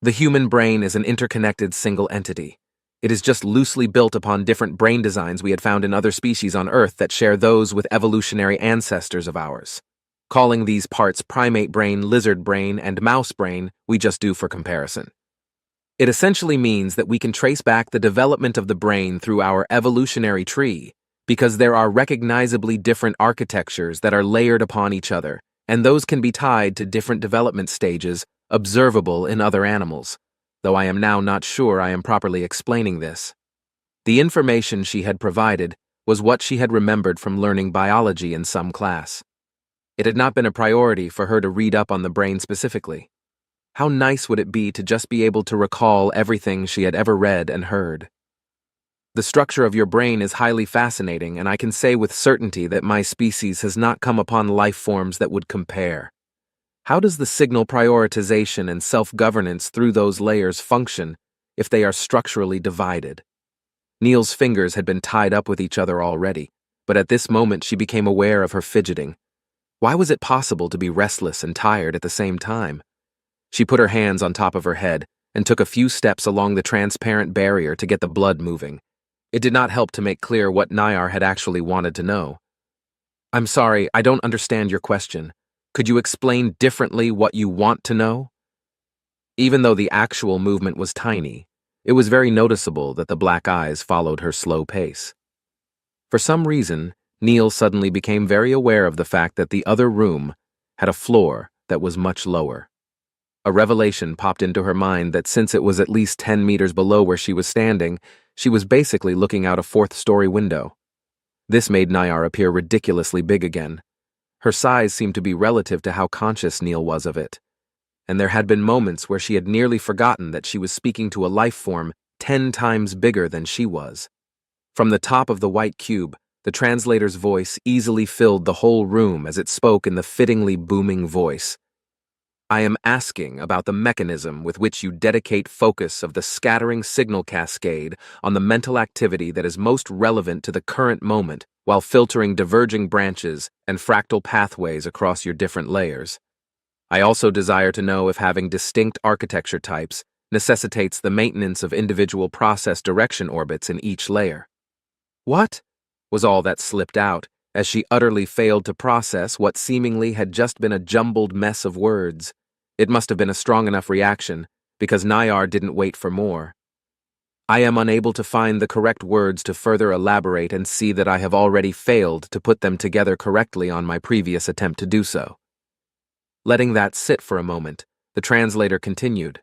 Speaker 1: The human brain is an interconnected single entity. It is just loosely built upon different brain designs we had found in other species on Earth that share those with evolutionary ancestors of ours. Calling these parts primate brain, lizard brain, and mouse brain, we just do for comparison. It essentially means that we can trace back the development of the brain through our evolutionary tree, because there are recognizably different architectures that are layered upon each other, and those can be tied to different development stages observable in other animals, though I am now not sure I am properly explaining this. The information she had provided was what she had remembered from learning biology in some class. It had not been a priority for her to read up on the brain specifically. How nice would it be to just be able to recall everything she had ever read and heard? "The structure of your brain is highly fascinating, and I can say with certainty that my species has not come upon life forms that would compare. How does the signal prioritization and self-governance through those layers function if they are structurally divided?" Neil's fingers had been tied up with each other already, but at this moment she became aware of her fidgeting. Why was it possible to be restless and tired at the same time? She put her hands on top of her head and took a few steps along the transparent barrier to get the blood moving. It did not help to make clear what Nayar had actually wanted to know. "I'm sorry, I don't understand your question. Could you explain differently what you want to know?" Even though the actual movement was tiny, it was very noticeable that the black eyes followed her slow pace. For some reason, Neil suddenly became very aware of the fact that the other room had a floor that was much lower. A revelation popped into her mind that since it was at least 10 meters below where she was standing, she was basically looking out a fourth-story window. This made Nayar appear ridiculously big again. Her size seemed to be relative to how conscious Neil was of it. And there had been moments where she had nearly forgotten that she was speaking to a life form 10 times bigger than she was. From the top of the white cube, the translator's voice easily filled the whole room as it spoke in the fittingly booming voice. I am asking about the mechanism with which you dedicate focus of the scattering signal cascade on the mental activity that is most relevant to the current moment while filtering diverging branches and fractal pathways across your different layers. I also desire to know if having distinct architecture types necessitates the maintenance of individual process direction orbits in each layer. What? Was all that slipped out, as she utterly failed to process what seemingly had just been a jumbled mess of words. It must have been a strong enough reaction, because Nayar didn't wait for more. I am unable to find the correct words to further elaborate and see that I have already failed to put them together correctly on my previous attempt to do so. Letting that sit for a moment, the translator continued.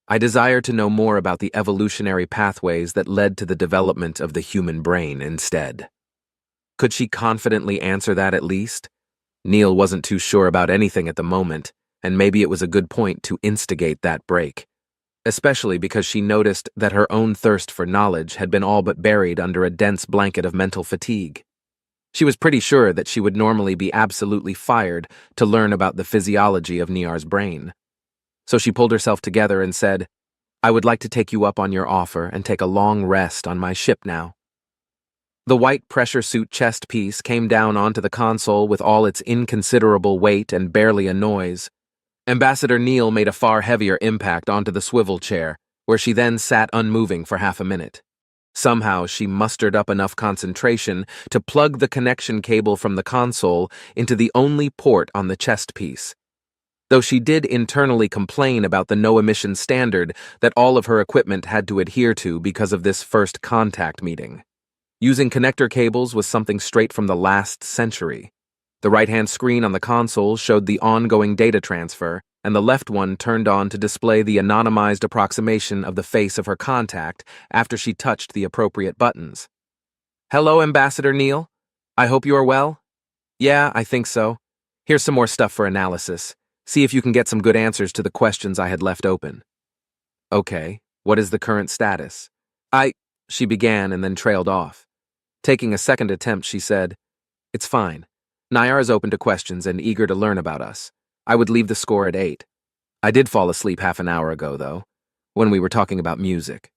Speaker 1: I desire to know more about the evolutionary pathways that led to the development of the human brain instead. Could she confidently answer that at least? Neil wasn't too sure about anything at the moment, and maybe it was a good point to instigate that break, especially because she noticed that her own thirst for knowledge had been all but buried under a dense blanket of mental fatigue. She was pretty sure that she would normally be absolutely fired to learn about the physiology of Niar's brain. So she pulled herself together and said, I would like to take you up on your offer and take a long rest on my ship now. The white pressure suit chest piece came down onto the console with all its inconsiderable weight and barely a noise. Ambassador Neil made a far heavier impact onto the swivel chair, where she then sat unmoving for half a minute. Somehow she mustered up enough concentration to plug the connection cable from the console into the only port on the chest piece. Though she did internally complain about the no-emission standard that all of her equipment had to adhere to because of this first contact meeting. Using connector cables was something straight from the last century. The right-hand screen on the console showed the ongoing data transfer, and the left one turned on to display the anonymized approximation of the face of her contact after she touched the appropriate buttons. Hello, Ambassador Neil. I hope you are well. Yeah, I think so. Here's some more stuff for analysis. See if you can get some good answers to the questions I had left open. Okay, what is the current status? She began and then trailed off. Taking a second attempt, she said, It's fine. Nayar is open to questions and eager to learn about us. I would leave the score at 8. I did fall asleep half an hour ago, though, when we were talking about music.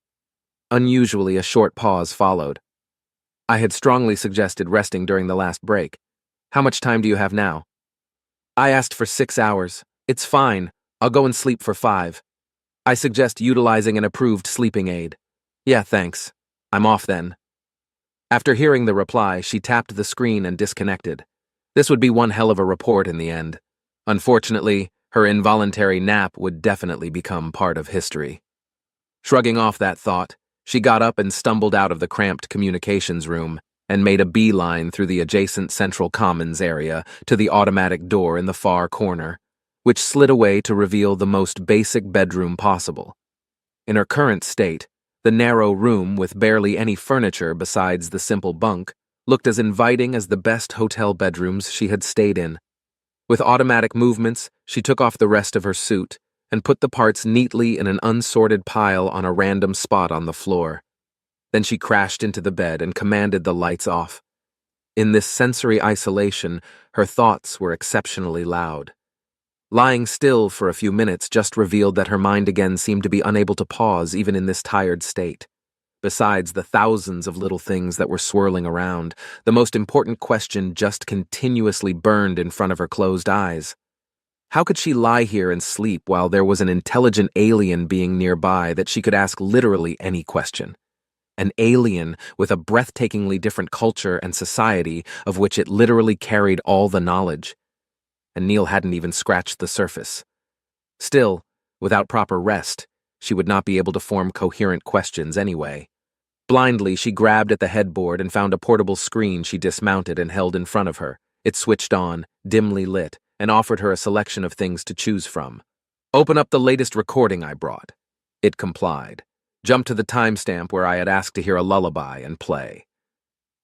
Speaker 1: Unusually, a short pause followed. I had strongly suggested resting during the last break. How much time do you have now? I asked for 6 hours. It's fine. I'll go and sleep for 5. I suggest utilizing an approved sleeping aid. Yeah, thanks. I'm off then. After hearing the reply, she tapped the screen and disconnected. This would be one hell of a report in the end. Unfortunately, her involuntary nap would definitely become part of history. Shrugging off that thought, she got up and stumbled out of the cramped communications room and made a beeline through the adjacent central commons area to the automatic door in the far corner, which slid away to reveal the most basic bedroom possible. In her current state, the narrow room with barely any furniture besides the simple bunk looked as inviting as the best hotel bedrooms she had stayed in. With automatic movements, she took off the rest of her suit and put the parts neatly in an unsorted pile on a random spot on the floor. Then she crashed into the bed and commanded the lights off. In this sensory isolation, her thoughts were exceptionally loud. Lying still for a few minutes just revealed that her mind again seemed to be unable to pause even in this tired state. Besides the thousands of little things that were swirling around, the most important question just continuously burned in front of her closed eyes. How could she lie here and sleep while there was an intelligent alien being nearby that she could ask literally any question? An alien with a breathtakingly different culture and society of which it literally carried all the knowledge. And Neil hadn't even scratched the surface. Still, without proper rest, she would not be able to form coherent questions anyway. Blindly, she grabbed at the headboard and found a portable screen she dismounted and held in front of her. It switched on, dimly lit, and offered her a selection of things to choose from. Open up the latest recording I brought. It complied. Jumped to the timestamp where I had asked to hear a lullaby and play.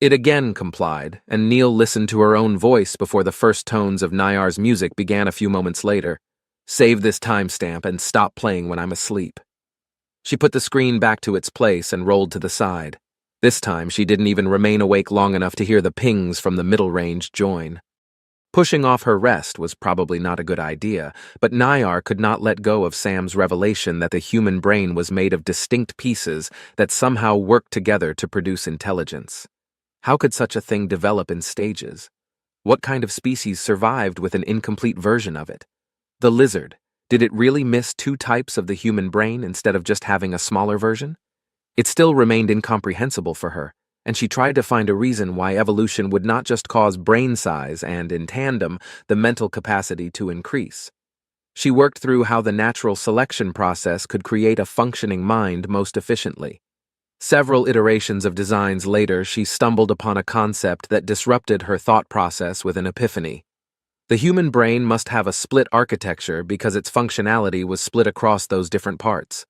Speaker 1: It again complied, and Neil listened to her own voice before the first tones of Nayar's music began a few moments later. Save this timestamp and stop playing when I'm asleep. She put the screen back to its place and rolled to the side. This time, she didn't even remain awake long enough to hear the pings from the middle range join. Pushing off her rest was probably not a good idea, but Nayar could not let go of Sam's revelation that the human brain was made of distinct pieces that somehow worked together to produce intelligence. How could such a thing develop in stages? What kind of species survived with an incomplete version of it? The lizard, did it really miss two types of the human brain instead of just having a smaller version? It still remained incomprehensible for her, and she tried to find a reason why evolution would not just cause brain size and, in tandem, the mental capacity to increase. She worked through how the natural selection process could create a functioning mind most efficiently. Several iterations of designs later, she stumbled upon a concept that disrupted her thought process with an epiphany. The human brain must have a split architecture because its functionality was split across those different parts.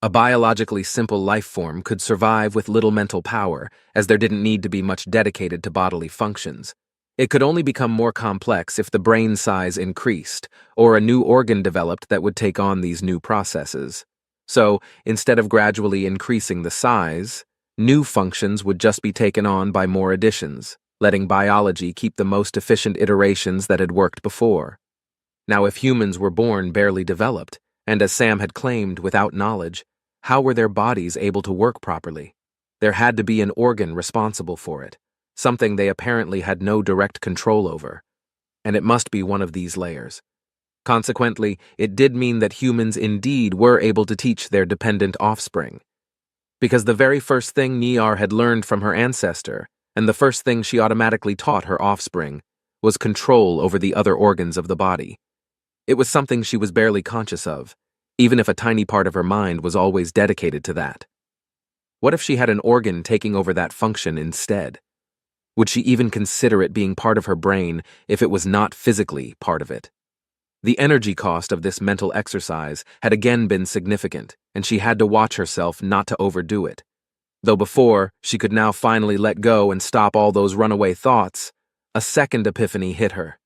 Speaker 1: A biologically simple life form could survive with little mental power, as there didn't need to be much dedicated to bodily functions. It could only become more complex if the brain size increased, or a new organ developed that would take on these new processes. So, instead of gradually increasing the size, new functions would just be taken on by more additions, letting biology keep the most efficient iterations that had worked before. Now, if humans were born barely developed, and as Sam had claimed, without knowledge, how were their bodies able to work properly? There had to be an organ responsible for it, something they apparently had no direct control over. And it must be one of these layers. Consequently, it did mean that humans indeed were able to teach their dependent offspring. Because the very first thing Nayar had learned from her ancestor, and the first thing she automatically taught her offspring, was control over the other organs of the body. It was something she was barely conscious of, even if a tiny part of her mind was always dedicated to that. What if she had an organ taking over that function instead? Would she even consider it being part of her brain if it was not physically part of it? The energy cost of this mental exercise had again been significant, and she had to watch herself not to overdo it. Though before, she could now finally let go and stop all those runaway thoughts, a second epiphany hit her.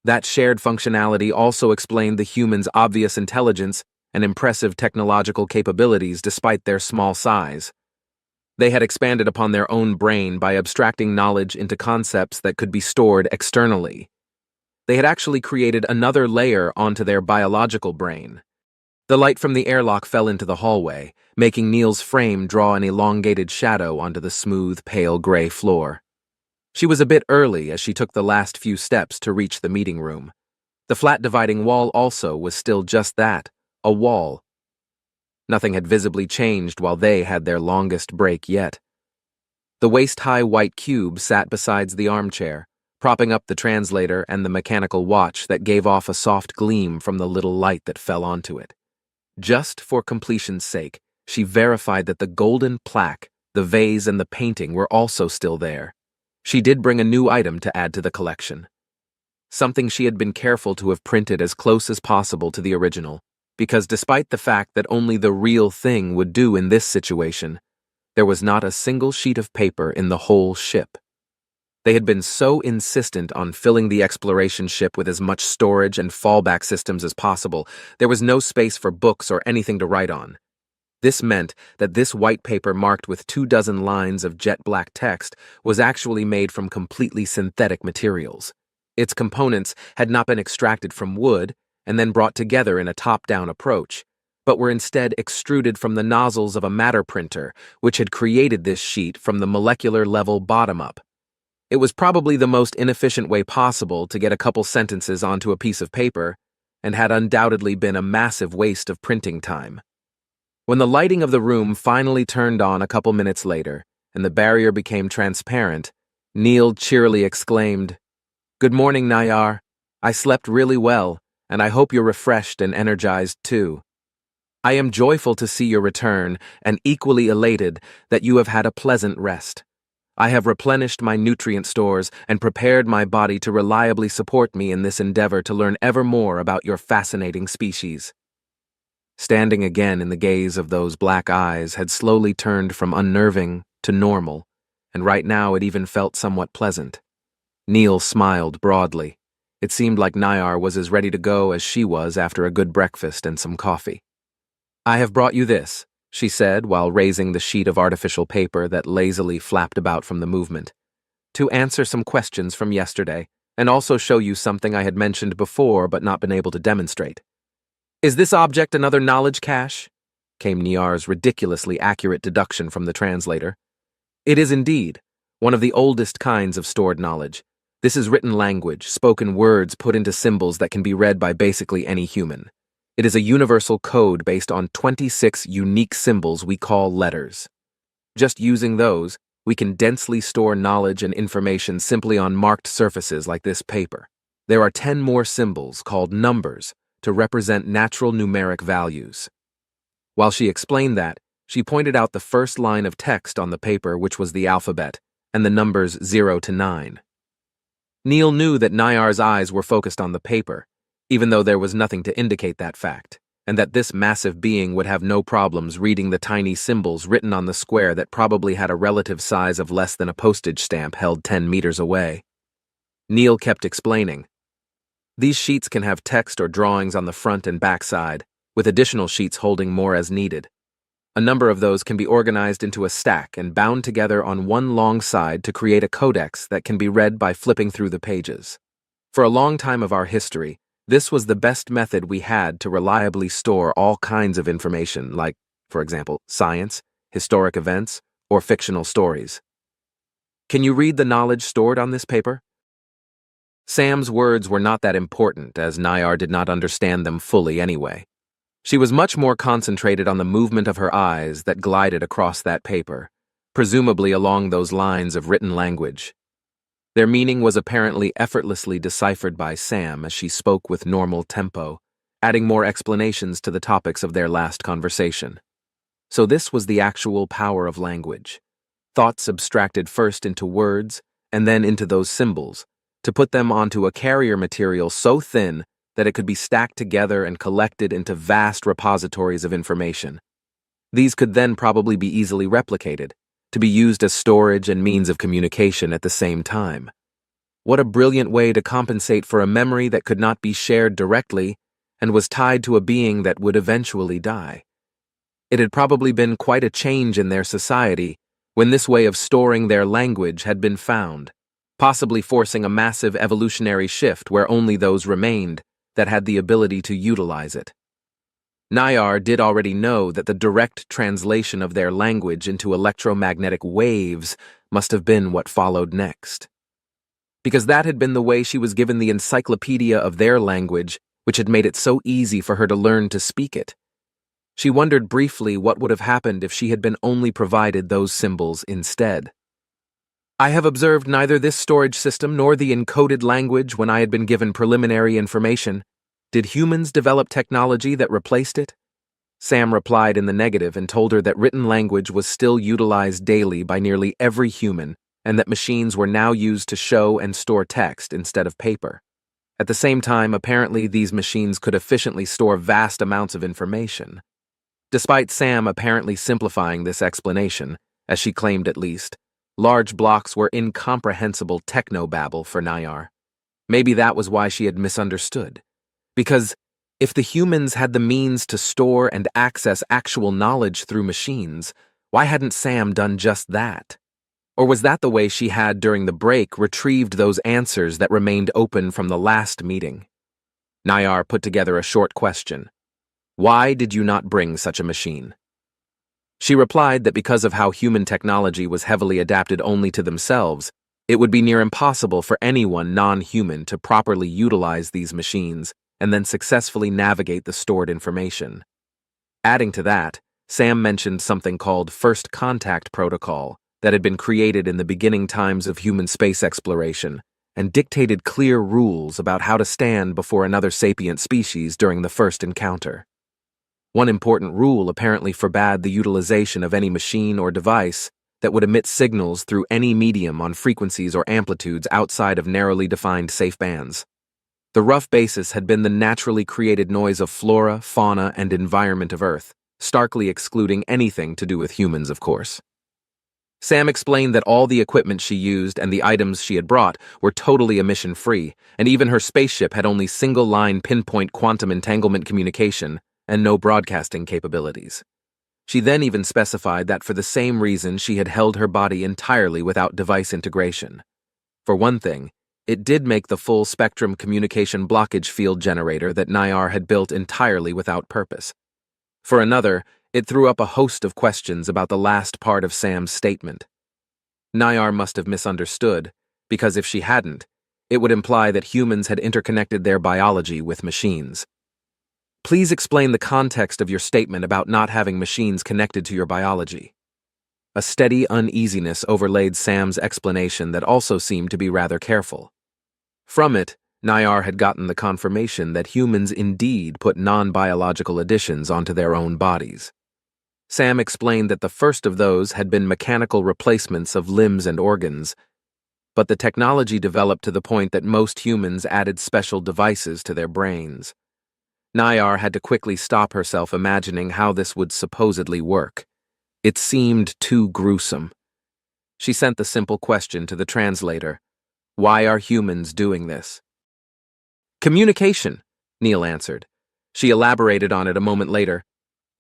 Speaker 1: That shared functionality also explained the humans' obvious intelligence and impressive technological capabilities despite their small size. They had expanded upon their own brain by abstracting knowledge into concepts that could be stored externally. They had actually created another layer onto their biological brain. The light from the airlock fell into the hallway, making Neil's frame draw an elongated shadow onto the smooth, pale gray floor. She was a bit early as she took the last few steps to reach the meeting room. The flat dividing wall also was still just that, a wall. Nothing had visibly changed while they had their longest break yet. The waist-high white cube sat beside the armchair, propping up the translator and the mechanical watch that gave off a soft gleam from the little light that fell onto it. Just for completion's sake, she verified that the golden plaque, the vase, and the painting were also still there. She did bring a new item to add to the collection. Something she had been careful to have printed as close as possible to the original, because despite the fact that only the real thing would do in this situation, there was not a single sheet of paper in the whole ship. They had been so insistent on filling the exploration ship with as much storage and fallback systems as possible, there was no space for books or anything to write on. This meant that this white paper marked with 24 lines of jet black text was actually made from completely synthetic materials. Its components had not been extracted from wood and then brought together in a top-down approach, but were instead extruded from the nozzles of a matter printer, which had created this sheet from the molecular level bottom up. It was probably the most inefficient way possible to get a couple sentences onto a piece of paper, and had undoubtedly been a massive waste of printing time. When the lighting of the room finally turned on a couple minutes later, and the barrier became transparent, Neil cheerily exclaimed, "Good morning, Nayar. I slept really well, and I hope you're refreshed and energized too. I am joyful to see your return, and equally elated that you have had a pleasant rest. I have replenished my nutrient stores and prepared my body to reliably support me in this endeavor to learn ever more about your fascinating species." Standing again in the gaze of those black eyes had slowly turned from unnerving to normal, and right now it even felt somewhat pleasant. Neil smiled broadly. It seemed like Nayar was as ready to go as she was after a good breakfast and some coffee. "I have brought you this," she said while raising the sheet of artificial paper that lazily flapped about from the movement, "to answer some questions from yesterday, and also show you something I had mentioned before but not been able to demonstrate." "Is this object another knowledge cache?" came Niar's ridiculously accurate deduction from the translator. "It is indeed, one of the oldest kinds of stored knowledge. This is written language, spoken words put into symbols that can be read by basically any human. It is a universal code based on 26 unique symbols we call letters. Just using those, we can densely store knowledge and information simply on marked surfaces like this paper. There are 10 more symbols called numbers to represent natural numeric values." While she explained that, she pointed out the first line of text on the paper, which was the alphabet, and the numbers 0 to 9. Neil knew that Nayar's eyes were focused on the paper, even though there was nothing to indicate that fact, and that this massive being would have no problems reading the tiny symbols written on the square that probably had a relative size of less than a postage stamp held 10 meters away. Neil kept explaining. "These sheets can have text or drawings on the front and back side, with additional sheets holding more as needed. A number of those can be organized into a stack and bound together on one long side to create a codex that can be read by flipping through the pages. For a long time of our history, this was the best method we had to reliably store all kinds of information, like, for example, science, historic events, or fictional stories." "Can you read the knowledge stored on this paper?" Sam's words were not that important, as Nayar did not understand them fully anyway. She was much more concentrated on the movement of her eyes that glided across that paper, presumably along those lines of written language. Their meaning was apparently effortlessly deciphered by Sam as she spoke with normal tempo, adding more explanations to the topics of their last conversation. So this was the actual power of language. Thoughts abstracted first into words and then into those symbols, to put them onto a carrier material so thin that it could be stacked together and collected into vast repositories of information. These could then probably be easily replicated, to be used as storage and means of communication at the same time. What a brilliant way to compensate for a memory that could not be shared directly and was tied to a being that would eventually die. It had probably been quite a change in their society when this way of storing their language had been found, possibly forcing a massive evolutionary shift where only those remained that had the ability to utilize it. Nayar did already know that the direct translation of their language into electromagnetic waves must have been what followed next. Because that had been the way she was given the encyclopedia of their language, which had made it so easy for her to learn to speak it. She wondered briefly what would have happened if she had been only provided those symbols instead. "I have observed neither this storage system nor the encoded language when I had been given preliminary information. Did humans develop technology that replaced it?" Sam replied in the negative and told her that written language was still utilized daily by nearly every human, and that machines were now used to show and store text instead of paper. At the same time, apparently these machines could efficiently store vast amounts of information. Despite Sam apparently simplifying this explanation, as she claimed at least, large blocks were incomprehensible technobabble for Nayar. Maybe that was why she had misunderstood. Because if the humans had the means to store and access actual knowledge through machines, why hadn't Sam done just that? Or was that the way she had, during the break, retrieved those answers that remained open from the last meeting? Nayar put together a short question. "Why did you not bring such a machine?" She replied that because of how human technology was heavily adapted only to themselves, it would be near impossible for anyone non-human to properly utilize these machines and then successfully navigate the stored information. Adding to that, Sam mentioned something called First Contact Protocol that had been created in the beginning times of human space exploration and dictated clear rules about how to stand before another sapient species during the first encounter. One important rule apparently forbade the utilization of any machine or device that would emit signals through any medium on frequencies or amplitudes outside of narrowly defined safe bands. The rough basis had been the naturally created noise of flora, fauna, and environment of Earth, starkly excluding anything to do with humans, of course. Sam explained that all the equipment she used and the items she had brought were totally emission-free, and even her spaceship had only single-line pinpoint quantum entanglement communication and no broadcasting capabilities. She then even specified that for the same reason she had held her body entirely without device integration. For one thing, it did make the full-spectrum communication blockage field generator that Nayar had built entirely without purpose. For another, it threw up a host of questions about the last part of Sam's statement. Nayar must have misunderstood, because if she hadn't, it would imply that humans had interconnected their biology with machines. Please explain the context of your statement about not having machines connected to your biology. A steady uneasiness overlaid Sam's explanation that also seemed to be rather careful. From it, Nayar had gotten the confirmation that humans indeed put non-biological additions onto their own bodies. Sam explained that the first of those had been mechanical replacements of limbs and organs, but the technology developed to the point that most humans added special devices to their brains. Nayar had to quickly stop herself imagining how this would supposedly work. It seemed too gruesome. She sent the simple question to the translator. Why are humans doing this? Communication, Neil answered. She elaborated on it a moment later.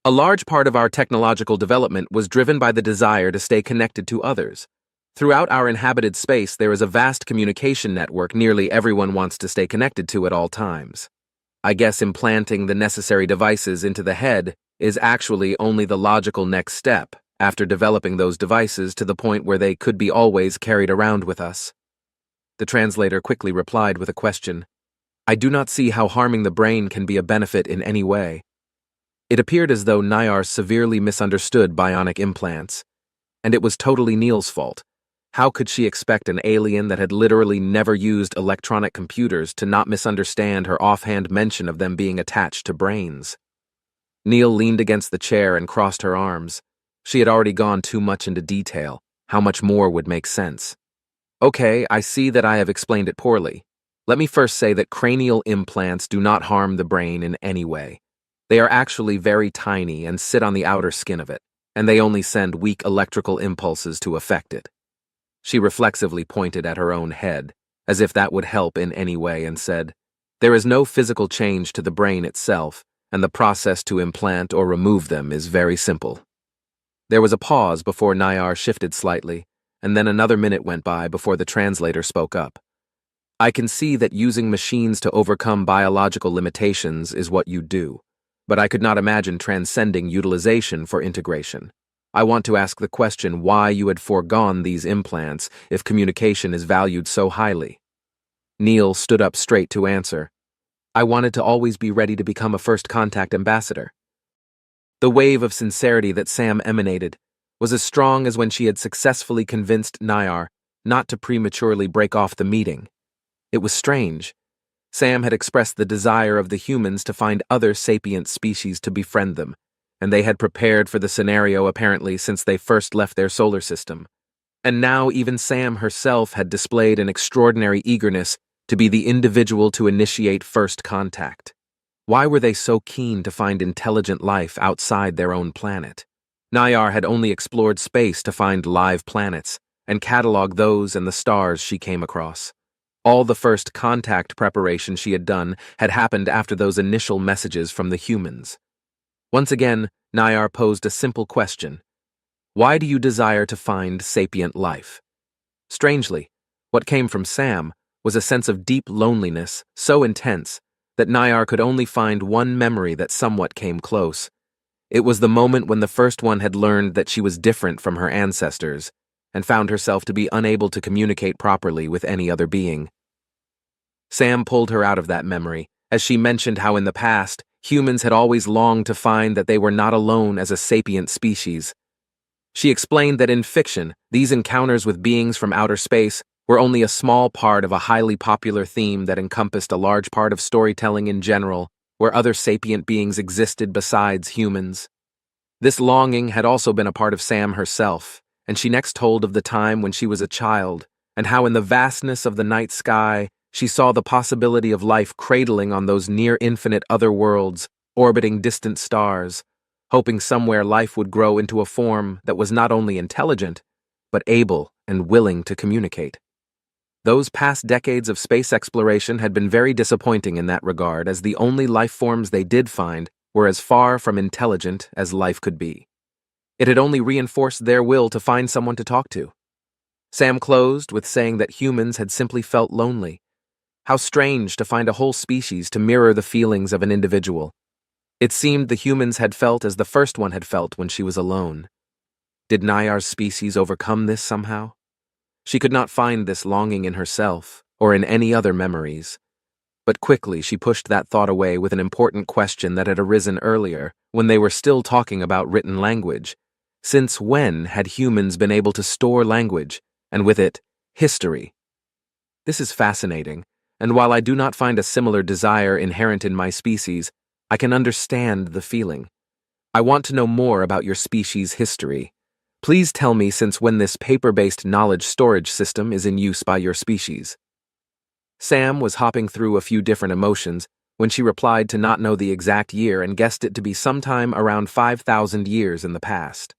Speaker 1: A large part of our technological development was driven by the desire to stay connected to others. Throughout our inhabited space, there is a vast communication network nearly everyone wants to stay connected to at all times. I guess implanting the necessary devices into the head is actually only the logical next step after developing those devices to the point where they could be always carried around with us. The translator quickly replied with a question. I do not see how harming the brain can be a benefit in any way. It appeared as though Nayar severely misunderstood bionic implants, and it was totally Neil's fault. How could she expect an alien that had literally never used electronic computers to not misunderstand her offhand mention of them being attached to brains? Neil leaned against the chair and crossed her arms. She had already gone too much into detail. How much more would make sense? Okay, I see that I have explained it poorly. Let me first say that cranial implants do not harm the brain in any way. They are actually very tiny and sit on the outer skin of it, and they only send weak electrical impulses to affect it. She reflexively pointed at her own head, as if that would help in any way, and said, There is no physical change to the brain itself, and the process to implant or remove them is very simple. There was a pause before Nayar shifted slightly, and then another minute went by before the translator spoke up. I can see that using machines to overcome biological limitations is what you do, but I could not imagine transcending utilization for integration. I want to ask the question why you had foregone these implants if communication is valued so highly. Neil stood up straight to answer. I wanted to always be ready to become a first contact ambassador. The wave of sincerity that Sam emanated was as strong as when she had successfully convinced Nayar not to prematurely break off the meeting. It was strange. Sam had expressed the desire of the humans to find other sapient species to befriend them, and they had prepared for the scenario apparently since they first left their solar system. And now even Sam herself had displayed an extraordinary eagerness to be the individual to initiate first contact. Why were they so keen to find intelligent life outside their own planet? Nayar had only explored space to find live planets and catalog those and the stars she came across. All the first contact preparation she had done had happened after those initial messages from the humans. Once again, Nayar posed a simple question. Why do you desire to find sapient life? Strangely, what came from Sam was a sense of deep loneliness so intense that Nayar could only find one memory that somewhat came close. It was the moment when the first one had learned that she was different from her ancestors and found herself to be unable to communicate properly with any other being. Sam pulled her out of that memory, as she mentioned how in the past, humans had always longed to find that they were not alone as a sapient species. She explained that in fiction, these encounters with beings from outer space were only a small part of a highly popular theme that encompassed a large part of storytelling in general, where other sapient beings existed besides humans. This longing had also been a part of Sam herself, and she next told of the time when she was a child, and how in the vastness of the night sky She saw the possibility of life cradling on those near-infinite other worlds, orbiting distant stars, hoping somewhere life would grow into a form that was not only intelligent, but able and willing to communicate. Those past decades of space exploration had been very disappointing in that regard, as the only life forms they did find were as far from intelligent as life could be. It had only reinforced their will to find someone to talk to. Sam closed with saying that humans had simply felt lonely. How strange to find a whole species to mirror the feelings of an individual. It seemed the humans had felt as the first one had felt when she was alone. Did Nayar's species overcome this somehow? She could not find this longing in herself or in any other memories. But quickly she pushed that thought away with an important question that had arisen earlier when they were still talking about written language. Since when had humans been able to store language, and with it, history? This is fascinating, and while I do not find a similar desire inherent in my species, I can understand the feeling. I want to know more about your species' history. Please tell me since when this paper-based knowledge storage system is in use by your species. Sam was hopping through a few different emotions when she replied to not know the exact year and guessed it to be sometime around 5,000 years in the past.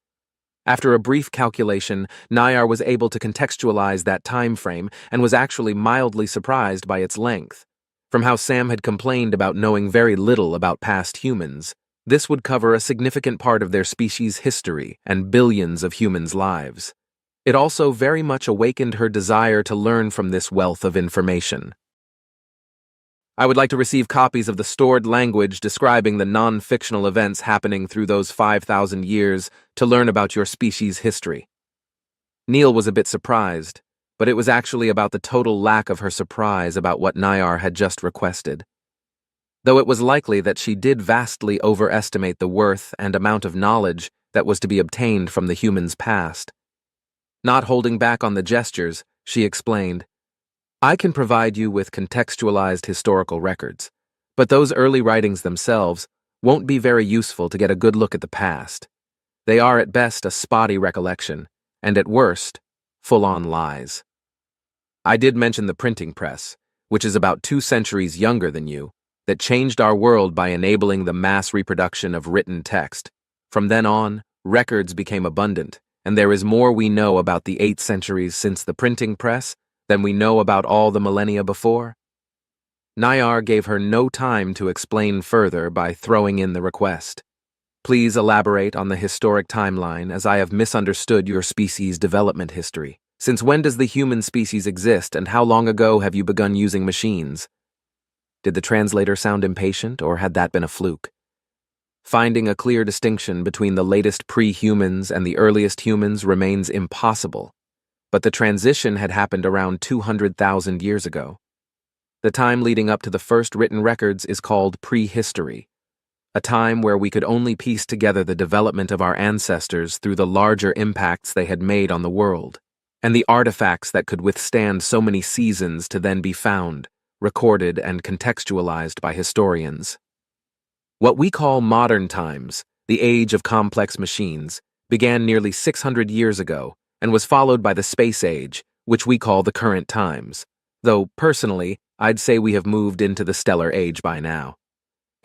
Speaker 1: After a brief calculation, Nayar was able to contextualize that time frame and was actually mildly surprised by its length. From how Sam had complained about knowing very little about past humans, this would cover a significant part of their species' history and billions of humans' lives. It also very much awakened her desire to learn from this wealth of information. I would like to receive copies of the stored language describing the non-fictional events happening through those 5,000 years to learn about your species' history. Neil was a bit surprised, but it was actually about the total lack of her surprise about what Nayar had just requested. Though it was likely that she did vastly overestimate the worth and amount of knowledge that was to be obtained from the humans' past. Not holding back on the gestures, she explained, I can provide you with contextualized historical records, but those early writings themselves won't be very useful to get a good look at the past. They are at best a spotty recollection, and at worst, full-on lies. I did mention the printing press, which is about 2 centuries younger than you, that changed our world by enabling the mass reproduction of written text. From then on, records became abundant, and there is more we know about the 8 centuries since the printing press than we know about all the millennia before. Nayar gave her no time to explain further by throwing in the request. Please elaborate on the historic timeline, as I have misunderstood your species' development history. Since when does the human species exist, and how long ago have you begun using machines? Did the translator sound impatient, or had that been a fluke? Finding a clear distinction between the latest pre-humans and the earliest humans remains impossible, but the transition had happened around 200,000 years ago. The time leading up to the first written records is called prehistory, a time where we could only piece together the development of our ancestors through the larger impacts they had made on the world, and the artifacts that could withstand so many seasons to then be found, recorded, and contextualized by historians. What we call modern times, the age of complex machines, began nearly 600 years ago and was followed by the space age, which we call the current times, though personally, I'd say we have moved into the stellar age by now.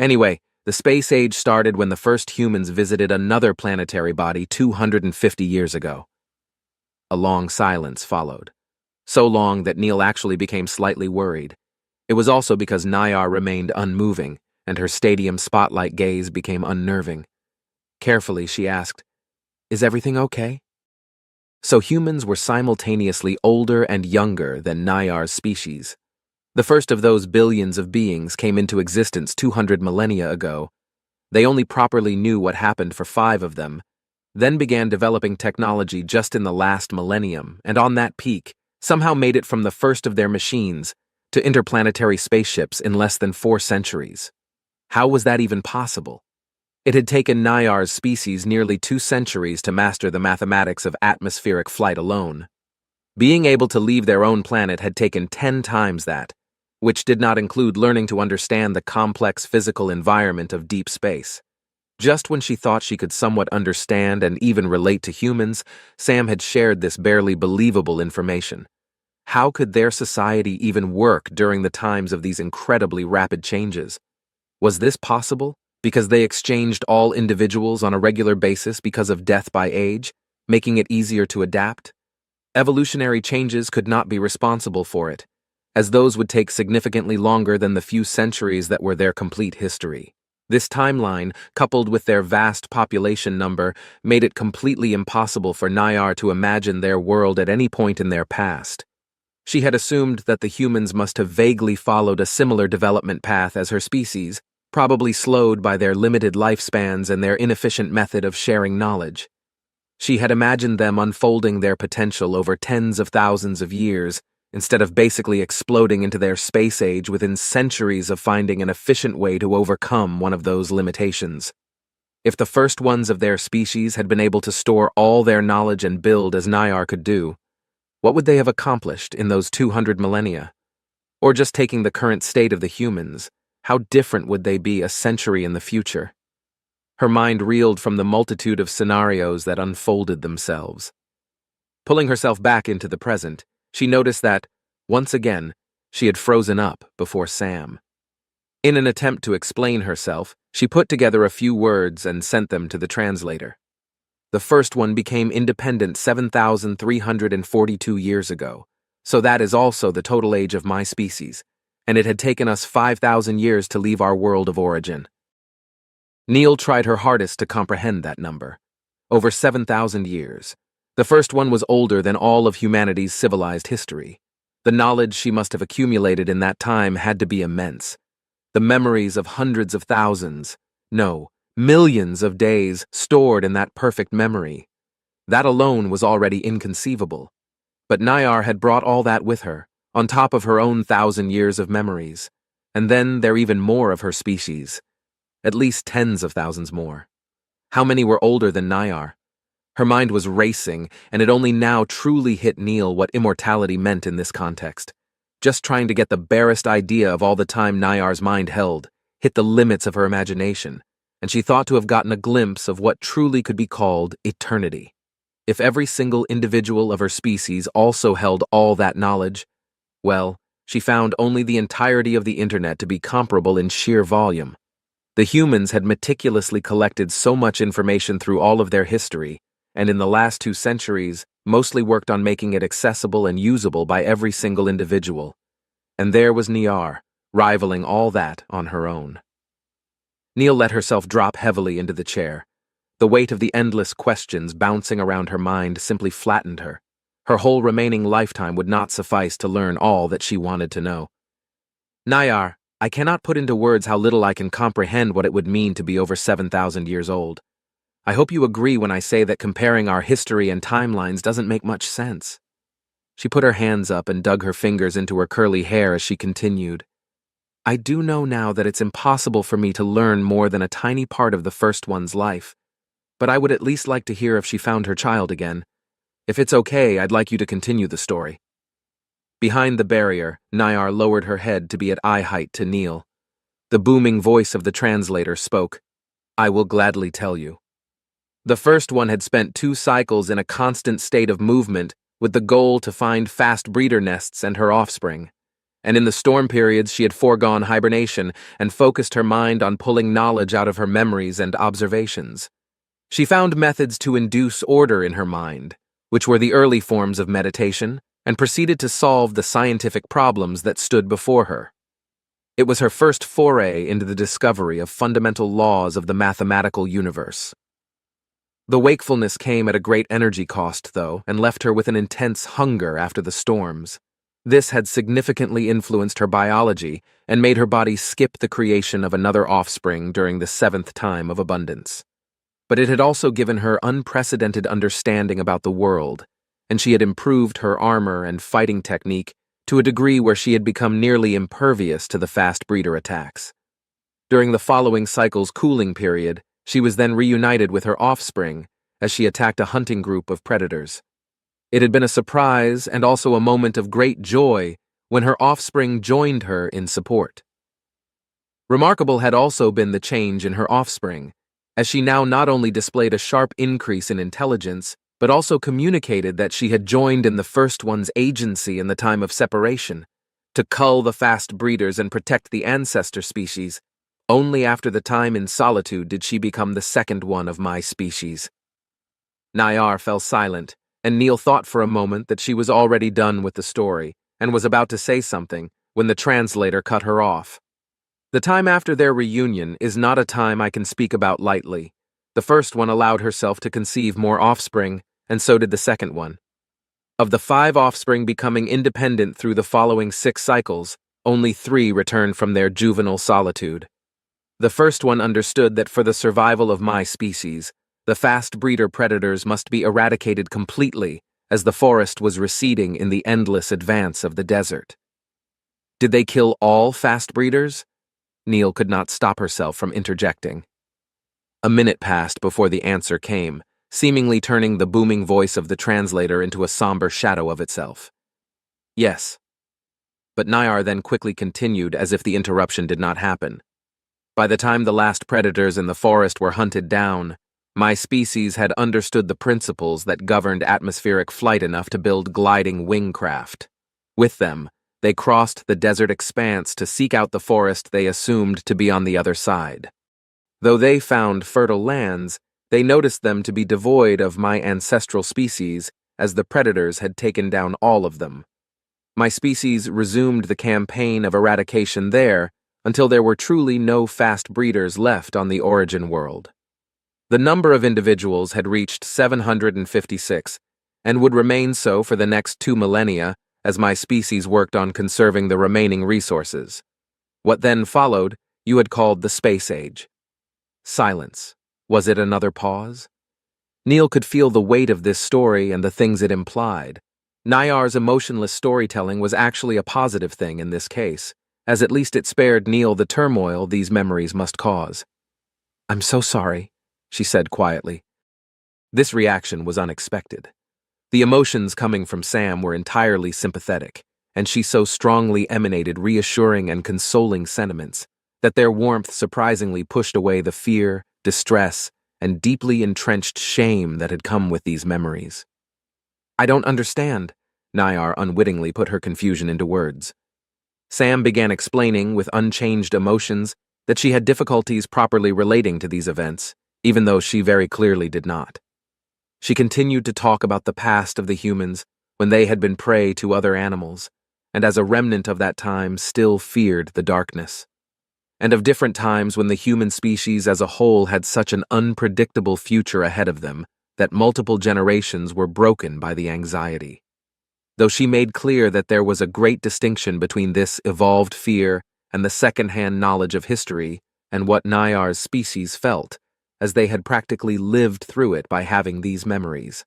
Speaker 1: Anyway, the space age started when the first humans visited another planetary body 250 years ago. A long silence followed, so long that Neil actually became slightly worried. It was also because Nayar remained unmoving, and her stadium spotlight gaze became unnerving. Carefully, she asked, Is everything okay? So humans were simultaneously older and younger than Nayar's species. The first of those billions of beings came into existence 200 millennia ago. They only properly knew what happened for 5 of them, then began developing technology just in the last millennium, and on that peak, somehow made it from the first of their machines to interplanetary spaceships in less than 4 centuries. How was that even possible? It had taken Nayar's species nearly 2 centuries to master the mathematics of atmospheric flight alone. Being able to leave their own planet had taken 10 times that, which did not include learning to understand the complex physical environment of deep space. Just when she thought she could somewhat understand and even relate to humans, Sam had shared this barely believable information. How could their society even work during the times of these incredibly rapid changes? Was this possible because they exchanged all individuals on a regular basis because of death by age, making it easier to adapt? Evolutionary changes could not be responsible for it, as those would take significantly longer than the few centuries that were their complete history. This timeline, coupled with their vast population number, made it completely impossible for Nayar to imagine their world at any point in their past. She had assumed that the humans must have vaguely followed a similar development path as her species, probably slowed by their limited lifespans and their inefficient method of sharing knowledge. She had imagined them unfolding their potential over tens of thousands of years, instead of basically exploding into their space age within centuries of finding an efficient way to overcome one of those limitations. If the first ones of their species had been able to store all their knowledge and build as Nayar could do, what would they have accomplished in those 200 millennia? Or just taking the current state of the humans, how different would they be a century in the future? Her mind reeled from the multitude of scenarios that unfolded themselves. Pulling herself back into the present, she noticed that, once again, she had frozen up before Sam. In an attempt to explain herself, she put together a few words and sent them to the translator. The first one became independent 7,342 years ago, so that is also the total age of my species, and it had taken us 5,000 years to leave our world of origin. Neil tried her hardest to comprehend that number. Over 7,000 years. The first one was older than all of humanity's civilized history. The knowledge she must have accumulated in that time had to be immense. The memories of hundreds of thousands, no, millions of days stored in that perfect memory. That alone was already inconceivable. But Nayar had brought all that with her, on top of her own 1,000 years of memories. And then there even more of her species. At least tens of thousands more. How many were older than Nayar? Her mind was racing, and it only now truly hit Neil what immortality meant in this context. Just trying to get the barest idea of all the time Nayar's mind held, hit the limits of her imagination, and she thought to have gotten a glimpse of what truly could be called eternity. If every single individual of her species also held all that knowledge, well, she found only the entirety of the internet to be comparable in sheer volume. The humans had meticulously collected so much information through all of their history, and in the last 2 centuries, mostly worked on making it accessible and usable by every single individual. And there was Nayar, rivaling all that on her own. Neil let herself drop heavily into the chair. The weight of the endless questions bouncing around her mind simply flattened her. Her whole remaining lifetime would not suffice to learn all that she wanted to know. Nayar, I cannot put into words how little I can comprehend what it would mean to be over 7,000 years old. I hope you agree when I say that comparing our history and timelines doesn't make much sense. She put her hands up and dug her fingers into her curly hair as she continued. I do know now that it's impossible for me to learn more than a tiny part of the first one's life, but I would at least like to hear if she found her child again. If it's okay, I'd like you to continue the story. Behind the barrier, Nayar lowered her head to be at eye height to Neil. The booming voice of the translator spoke. I will gladly tell you. The first one had spent 2 cycles in a constant state of movement with the goal to find fast breeder nests and her offspring. And in the storm periods she had foregone hibernation and focused her mind on pulling knowledge out of her memories and observations. She found methods to induce order in her mind, which were the early forms of meditation, and proceeded to solve the scientific problems that stood before her. It was her first foray into the discovery of fundamental laws of the mathematical universe. The wakefulness came at a great energy cost, though, and left her with an intense hunger after the storms. This had significantly influenced her biology and made her body skip the creation of another offspring during the 7th time of abundance. But it had also given her unprecedented understanding about the world, and she had improved her armor and fighting technique to a degree where she had become nearly impervious to the fast breeder attacks. During the following cycle's cooling period, she was then reunited with her offspring as she attacked a hunting group of predators. It had been a surprise and also a moment of great joy when her offspring joined her in support. Remarkable had also been the change in her offspring, as she now not only displayed a sharp increase in intelligence, but also communicated that she had joined in the first one's agency in the time of separation, to cull the fast breeders and protect the ancestor species. Only after the time in solitude did she become the second one of my species. Nayar fell silent, and Neil thought for a moment that she was already done with the story and was about to say something when the translator cut her off. The time after their reunion is not a time I can speak about lightly. The first one allowed herself to conceive more offspring, and so did the second one. Of the 5 offspring becoming independent through the following 6 cycles, only 3 returned from their juvenile solitude. The first one understood that for the survival of my species, the fast breeder predators must be eradicated completely, as the forest was receding in the endless advance of the desert. Did they kill all fast breeders? Neil could not stop herself from interjecting. A minute passed before the answer came, seemingly turning the booming voice of the translator into a somber shadow of itself. Yes. But Nayar then quickly continued as if the interruption did not happen. By the time the last predators in the forest were hunted down, my species had understood the principles that governed atmospheric flight enough to build gliding wing craft. With them, they crossed the desert expanse to seek out the forest they assumed to be on the other side. Though they found fertile lands, they noticed them to be devoid of my ancestral species, as the predators had taken down all of them. My species resumed the campaign of eradication there until there were truly no fast breeders left on the origin world. The number of individuals had reached 756, and would remain so for the next 2 millennia as my species worked on conserving the remaining resources. What then followed, you had called the Space Age. Silence. Was it another pause? Neil could feel the weight of this story and the things it implied. Nayar's emotionless storytelling was actually a positive thing in this case, as at least it spared Neil the turmoil these memories must cause. "I'm so sorry," she said quietly. This reaction was unexpected. The emotions coming from Sam were entirely sympathetic, and she so strongly emanated reassuring and consoling sentiments that their warmth surprisingly pushed away the fear, distress, and deeply entrenched shame that had come with these memories. "I don't understand," Nayar unwittingly put her confusion into words. Sam began explaining with unchanged emotions that she had difficulties properly relating to these events, even though she very clearly did not. She continued to talk about the past of the humans when they had been prey to other animals, and as a remnant of that time still feared the darkness, and of different times when the human species as a whole had such an unpredictable future ahead of them that multiple generations were broken by the anxiety. Though she made clear that there was a great distinction between this evolved fear and the second-hand knowledge of history and what Nayar's species felt, as they had practically lived through it by having these memories.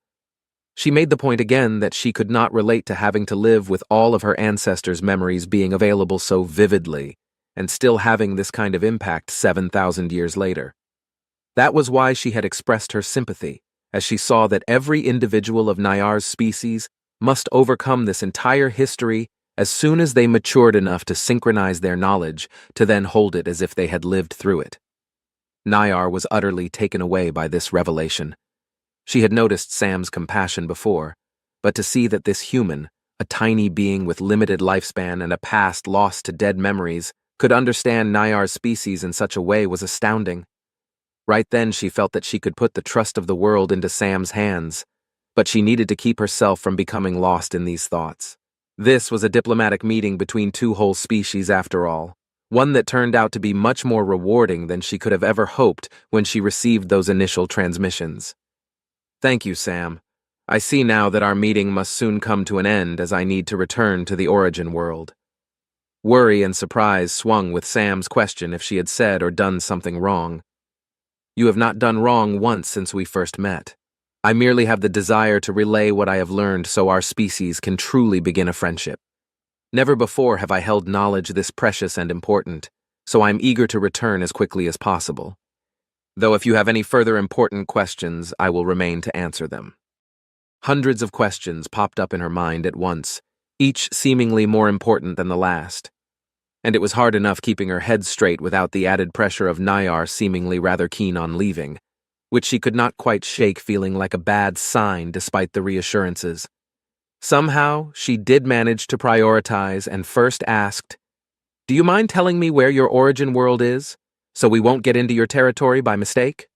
Speaker 1: She made the point again that she could not relate to having to live with all of her ancestors' memories being available so vividly and still having this kind of impact 7,000 years later. That was why she had expressed her sympathy, as she saw that every individual of Nayar's species must overcome this entire history as soon as they matured enough to synchronize their knowledge to then hold it as if they had lived through it. Nayar was utterly taken away by this revelation. She had noticed Sam's compassion before, but to see that this human, a tiny being with limited lifespan and a past lost to dead memories, could understand Nayar's species in such a way was astounding. Right then she felt that she could put the trust of the world into Sam's hands, but she needed to keep herself from becoming lost in these thoughts. This was a diplomatic meeting between 2 whole species after all, one that turned out to be much more rewarding than she could have ever hoped when she received those initial transmissions. "Thank you, Sam. I see now that our meeting must soon come to an end as I need to return to the origin world." Worry and surprise swung with Sam's question if she had said or done something wrong. "You have not done wrong once since we first met. I merely have the desire to relay what I have learned so our species can truly begin a friendship. Never before have I held knowledge this precious and important, so I'm eager to return as quickly as possible. Though if you have any further important questions, I will remain to answer them." Hundreds of questions popped up in her mind at once, each seemingly more important than the last. And it was hard enough keeping her head straight without the added pressure of Nayar seemingly rather keen on leaving. which she could not quite shake, feeling like a bad sign despite the reassurances. Somehow, she did manage to prioritize and first asked, "Do you mind telling me where your origin world is, so we won't get into your territory by mistake?"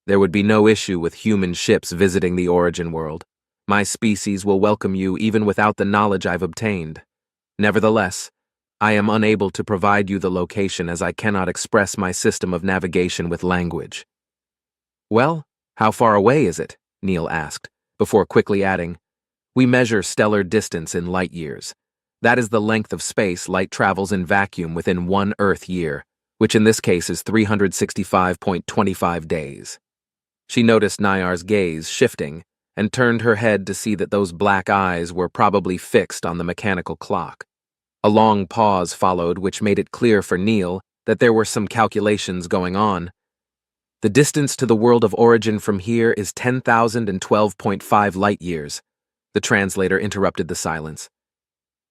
Speaker 1: There would be no issue with human ships visiting the origin world. My species will welcome you even without the knowledge I've obtained. Nevertheless, I am unable to provide you the location as I cannot express my system of navigation with language. Well, how far away is it? Neil asked, before quickly adding, "We measure stellar distance in light years. That is the length of space light travels in vacuum within 1 Earth year, which in this case is 365.25 days. She noticed Nayar's gaze shifting and turned her head to see that those black eyes were probably fixed on the mechanical clock. A long pause followed, which made it clear for Neil that there were some calculations going on. "The distance to the world of origin from here is 10,012.5 light years. The translator interrupted the silence.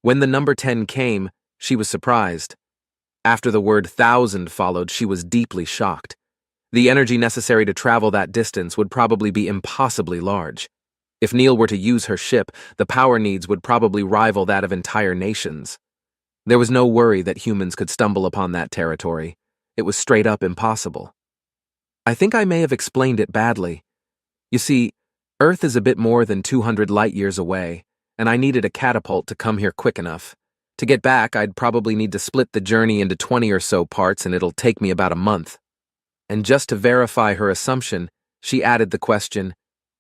Speaker 1: When the number 10 came, she was surprised. After the word thousand followed, she was deeply shocked. The energy necessary to travel that distance would probably be impossibly large. If Neil were to use her ship, the power needs would probably rival that of entire nations. There was no worry that humans could stumble upon that territory. It was straight up impossible. I think I may have explained it badly. You see, Earth is a bit more than 200 light years away, and I needed a catapult to come here quick enough. To get back, I'd probably need to split the journey into 20 or so parts, and it'll take me about a month." And just to verify her assumption, she added the question,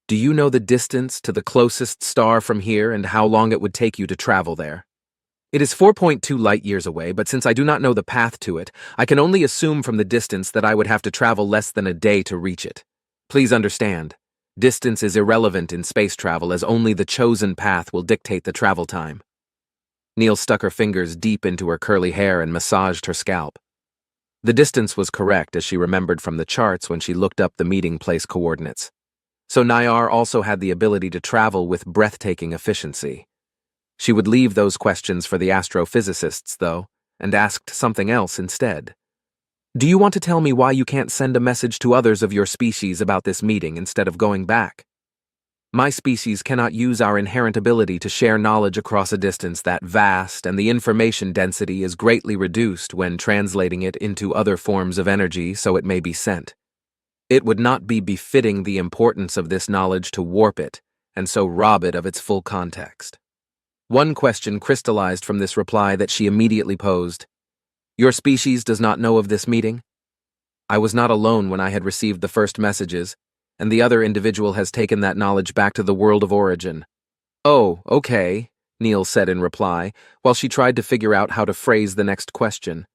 Speaker 1: "Do you know the distance to the closest star from here and how long it would take you to travel there?" "It is 4.2 light years away, but since I do not know the path to it, I can only assume from the distance that I would have to travel less than a day to reach it. Please understand, distance is irrelevant in space travel as only the chosen path will dictate the travel time." Neil stuck her fingers deep into her curly hair and massaged her scalp. The distance was correct as she remembered from the charts when she looked up the meeting place coordinates. So Nayar also had the ability to travel with breathtaking efficiency. She would leave those questions for the astrophysicists, though, and asked something else instead. "Do you want to tell me why you can't send a message to others of your species about this meeting instead of going back?" "My species cannot use our inherent ability to share knowledge across a distance that vast, and the information density is greatly reduced when translating it into other forms of energy so it may be sent. It would not be befitting the importance of this knowledge to warp it, and so rob it of its full context." One question crystallized from this reply that she immediately posed. "Your species does not know of this meeting?" I was not alone when I had received the first messages, and the other individual has taken that knowledge back to the world of origin. "Oh, okay," Neil said in reply, while she tried to figure out how to phrase the next question.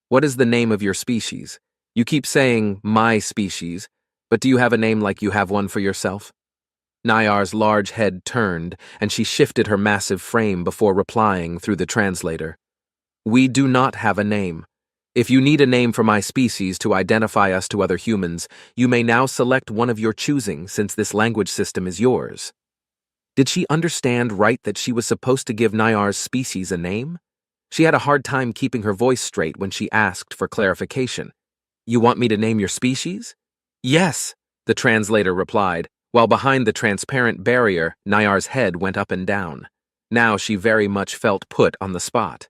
Speaker 1: "What is the name of your species? You keep saying, 'my species,' but do you have a name like you have one for yourself?" Nayar's large head turned, and she shifted her massive frame before replying through the translator. "We do not have a name. If you need a name for my species to identify us to other humans, you may now select one of your choosing since this language system is yours." Did she understand right that she was supposed to give Nayar's species a name? She had a hard time keeping her voice straight when she asked for clarification. "You want me to name your species?" "Yes," the translator replied, while behind the transparent barrier, Nayar's head went up and down. Now she very much felt put on the spot.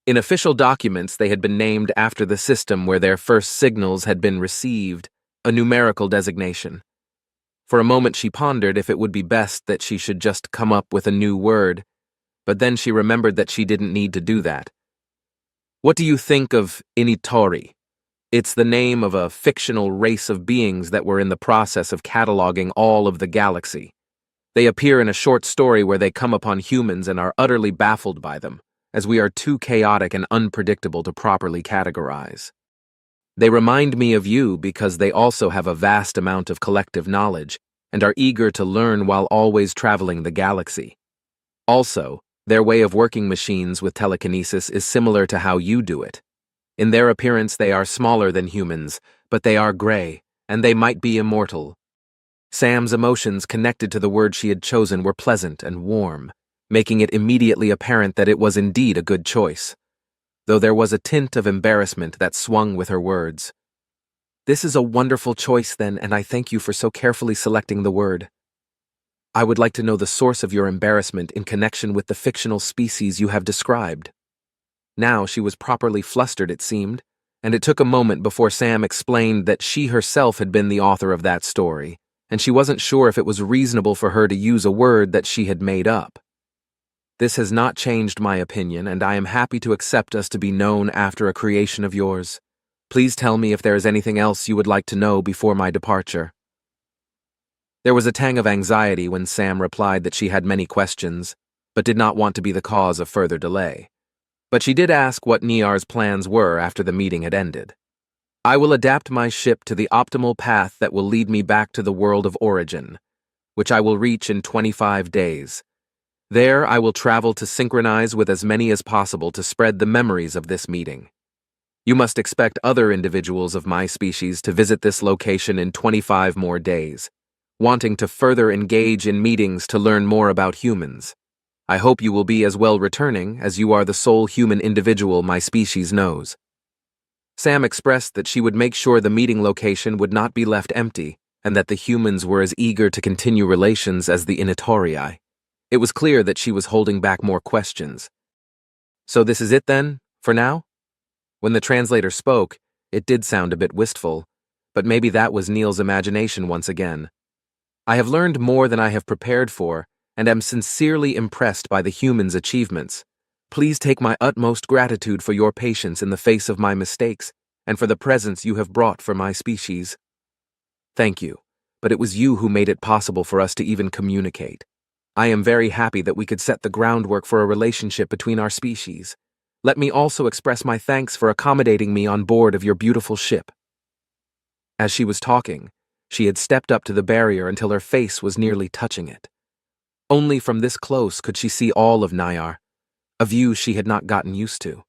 Speaker 1: In official documents, they had been named after the system where their first signals had been received, a numerical designation. For a moment she pondered if it would be best that she should just come up with a new word, but then she remembered that she didn't need to do that. "What do you think of Initori? It's the name of a fictional race of beings that were in the process of cataloging all of the galaxy. They appear in a short story where they come upon humans and are utterly baffled by them, as we are too chaotic and unpredictable to properly categorize. They remind me of you because they also have a vast amount of collective knowledge and are eager to learn while always traveling the galaxy. Also, their way of working machines with telekinesis is similar to how you do it. In their appearance, they are smaller than humans, but they are gray, and they might be immortal." Sam's emotions connected to the word she had chosen were pleasant and warm, making it immediately apparent that it was indeed a good choice, though there was a tint of embarrassment that swung with her words. This is a wonderful choice then, and I thank you for so carefully selecting the word. I would like to know the source of your embarrassment in connection with the fictional species you have described. Now she was properly flustered, it seemed, and it took a moment before Sam explained that she herself had been the author of that story, and she wasn't sure if it was reasonable for her to use a word that she had made up. This has not changed my opinion, and I am happy to accept us to be known after a creation of yours. Please tell me if there is anything else you would like to know before my departure. There was a tang of anxiety when Sam replied that she had many questions, but did not want to be the cause of further delay. But she did ask what Niar's plans were after the meeting had ended. I will adapt my ship to the optimal path that will lead me back to the world of origin, which I will reach in 25 days. There I will travel to synchronize with as many as possible to spread the memories of this meeting. You must expect other individuals of my species to visit this location in 25 more days, wanting to further engage in meetings to learn more about humans. I hope you will be as well returning as you are the sole human individual my species knows. Sam expressed that she would make sure the meeting location would not be left empty, and that the humans were as eager to continue relations as the Initorii. It was clear that she was holding back more questions. So this is it then, for now? When the translator spoke, it did sound a bit wistful, but maybe that was Neil's imagination once again. I have learned more than I have prepared for, and am sincerely impressed by the humans' achievements. Please take my utmost gratitude for your patience in the face of my mistakes, and for the presents you have brought for my species. Thank you, but it was you who made it possible for us to even communicate. I am very happy that we could set the groundwork for a relationship between our species. Let me also express my thanks for accommodating me on board of your beautiful ship. As she was talking, she had stepped up to the barrier until her face was nearly touching it. Only from this close could she see all of Niar, a view she had not gotten used to.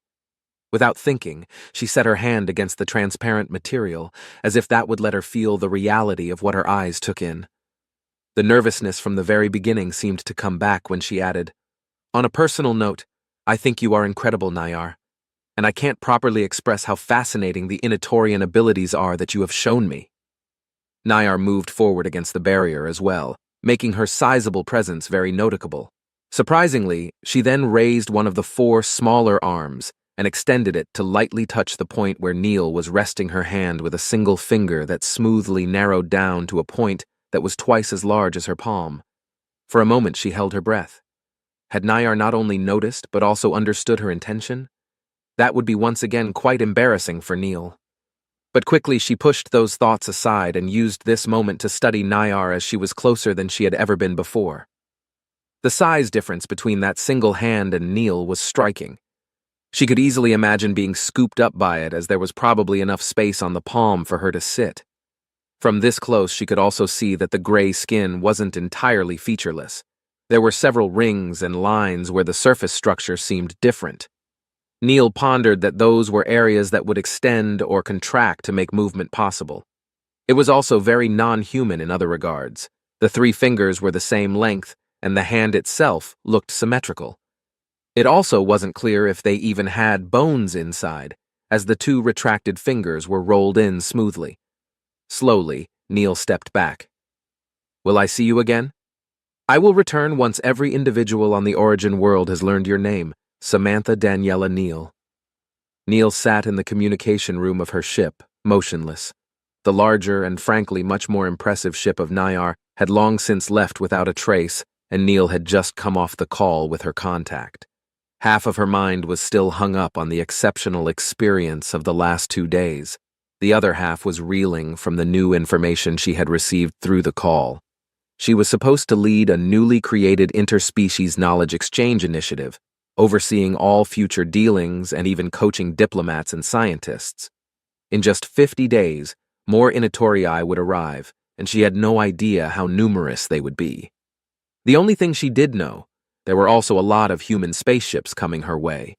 Speaker 1: Without thinking, she set her hand against the transparent material, as if that would let her feel the reality of what her eyes took in. The nervousness from the very beginning seemed to come back when she added, "On a personal note, I think you are incredible, Niar, and I can't properly express how fascinating the Initorian abilities are that you have shown me." Niar moved forward against the barrier as well, making her sizable presence very noticeable. Surprisingly, she then raised one of the 4 smaller arms and extended it to lightly touch the point where Neil was resting her hand with a single finger that smoothly narrowed down to a point that was twice as large as her palm. For a moment she held her breath. Had Niar not only noticed but also understood her intention? That would be once again quite embarrassing for Neil. But quickly she pushed those thoughts aside and used this moment to study Niar as she was closer than she had ever been before. The size difference between that single hand and Neil was striking. She could easily imagine being scooped up by it, as there was probably enough space on the palm for her to sit. From this close she could also see that the gray skin wasn't entirely featureless. There were several rings and lines where the surface structure seemed different. Neil pondered that those were areas that would extend or contract to make movement possible. It was also very non-human in other regards. The 3 fingers were the same length, and the hand itself looked symmetrical. It also wasn't clear if they even had bones inside, as the 2 retracted fingers were rolled in smoothly. Slowly, Neil stepped back. "Will I see you again?" "I will return once every individual on the Origin world has learned your name, Samantha Daniela Neil." Neil sat in the communication room of her ship, motionless. The larger and frankly much more impressive ship of Niar had long since left without a trace, and Neil had just come off the call with her contact. Half of her mind was still hung up on the exceptional experience of the last 2 days. The other half was reeling from the new information she had received through the call. She was supposed to lead a newly created interspecies knowledge exchange initiative, overseeing all future dealings and even coaching diplomats and scientists. In just 50 days, more Initorii would arrive, and she had no idea how numerous they would be. The only thing she did know, there were also a lot of human spaceships coming her way,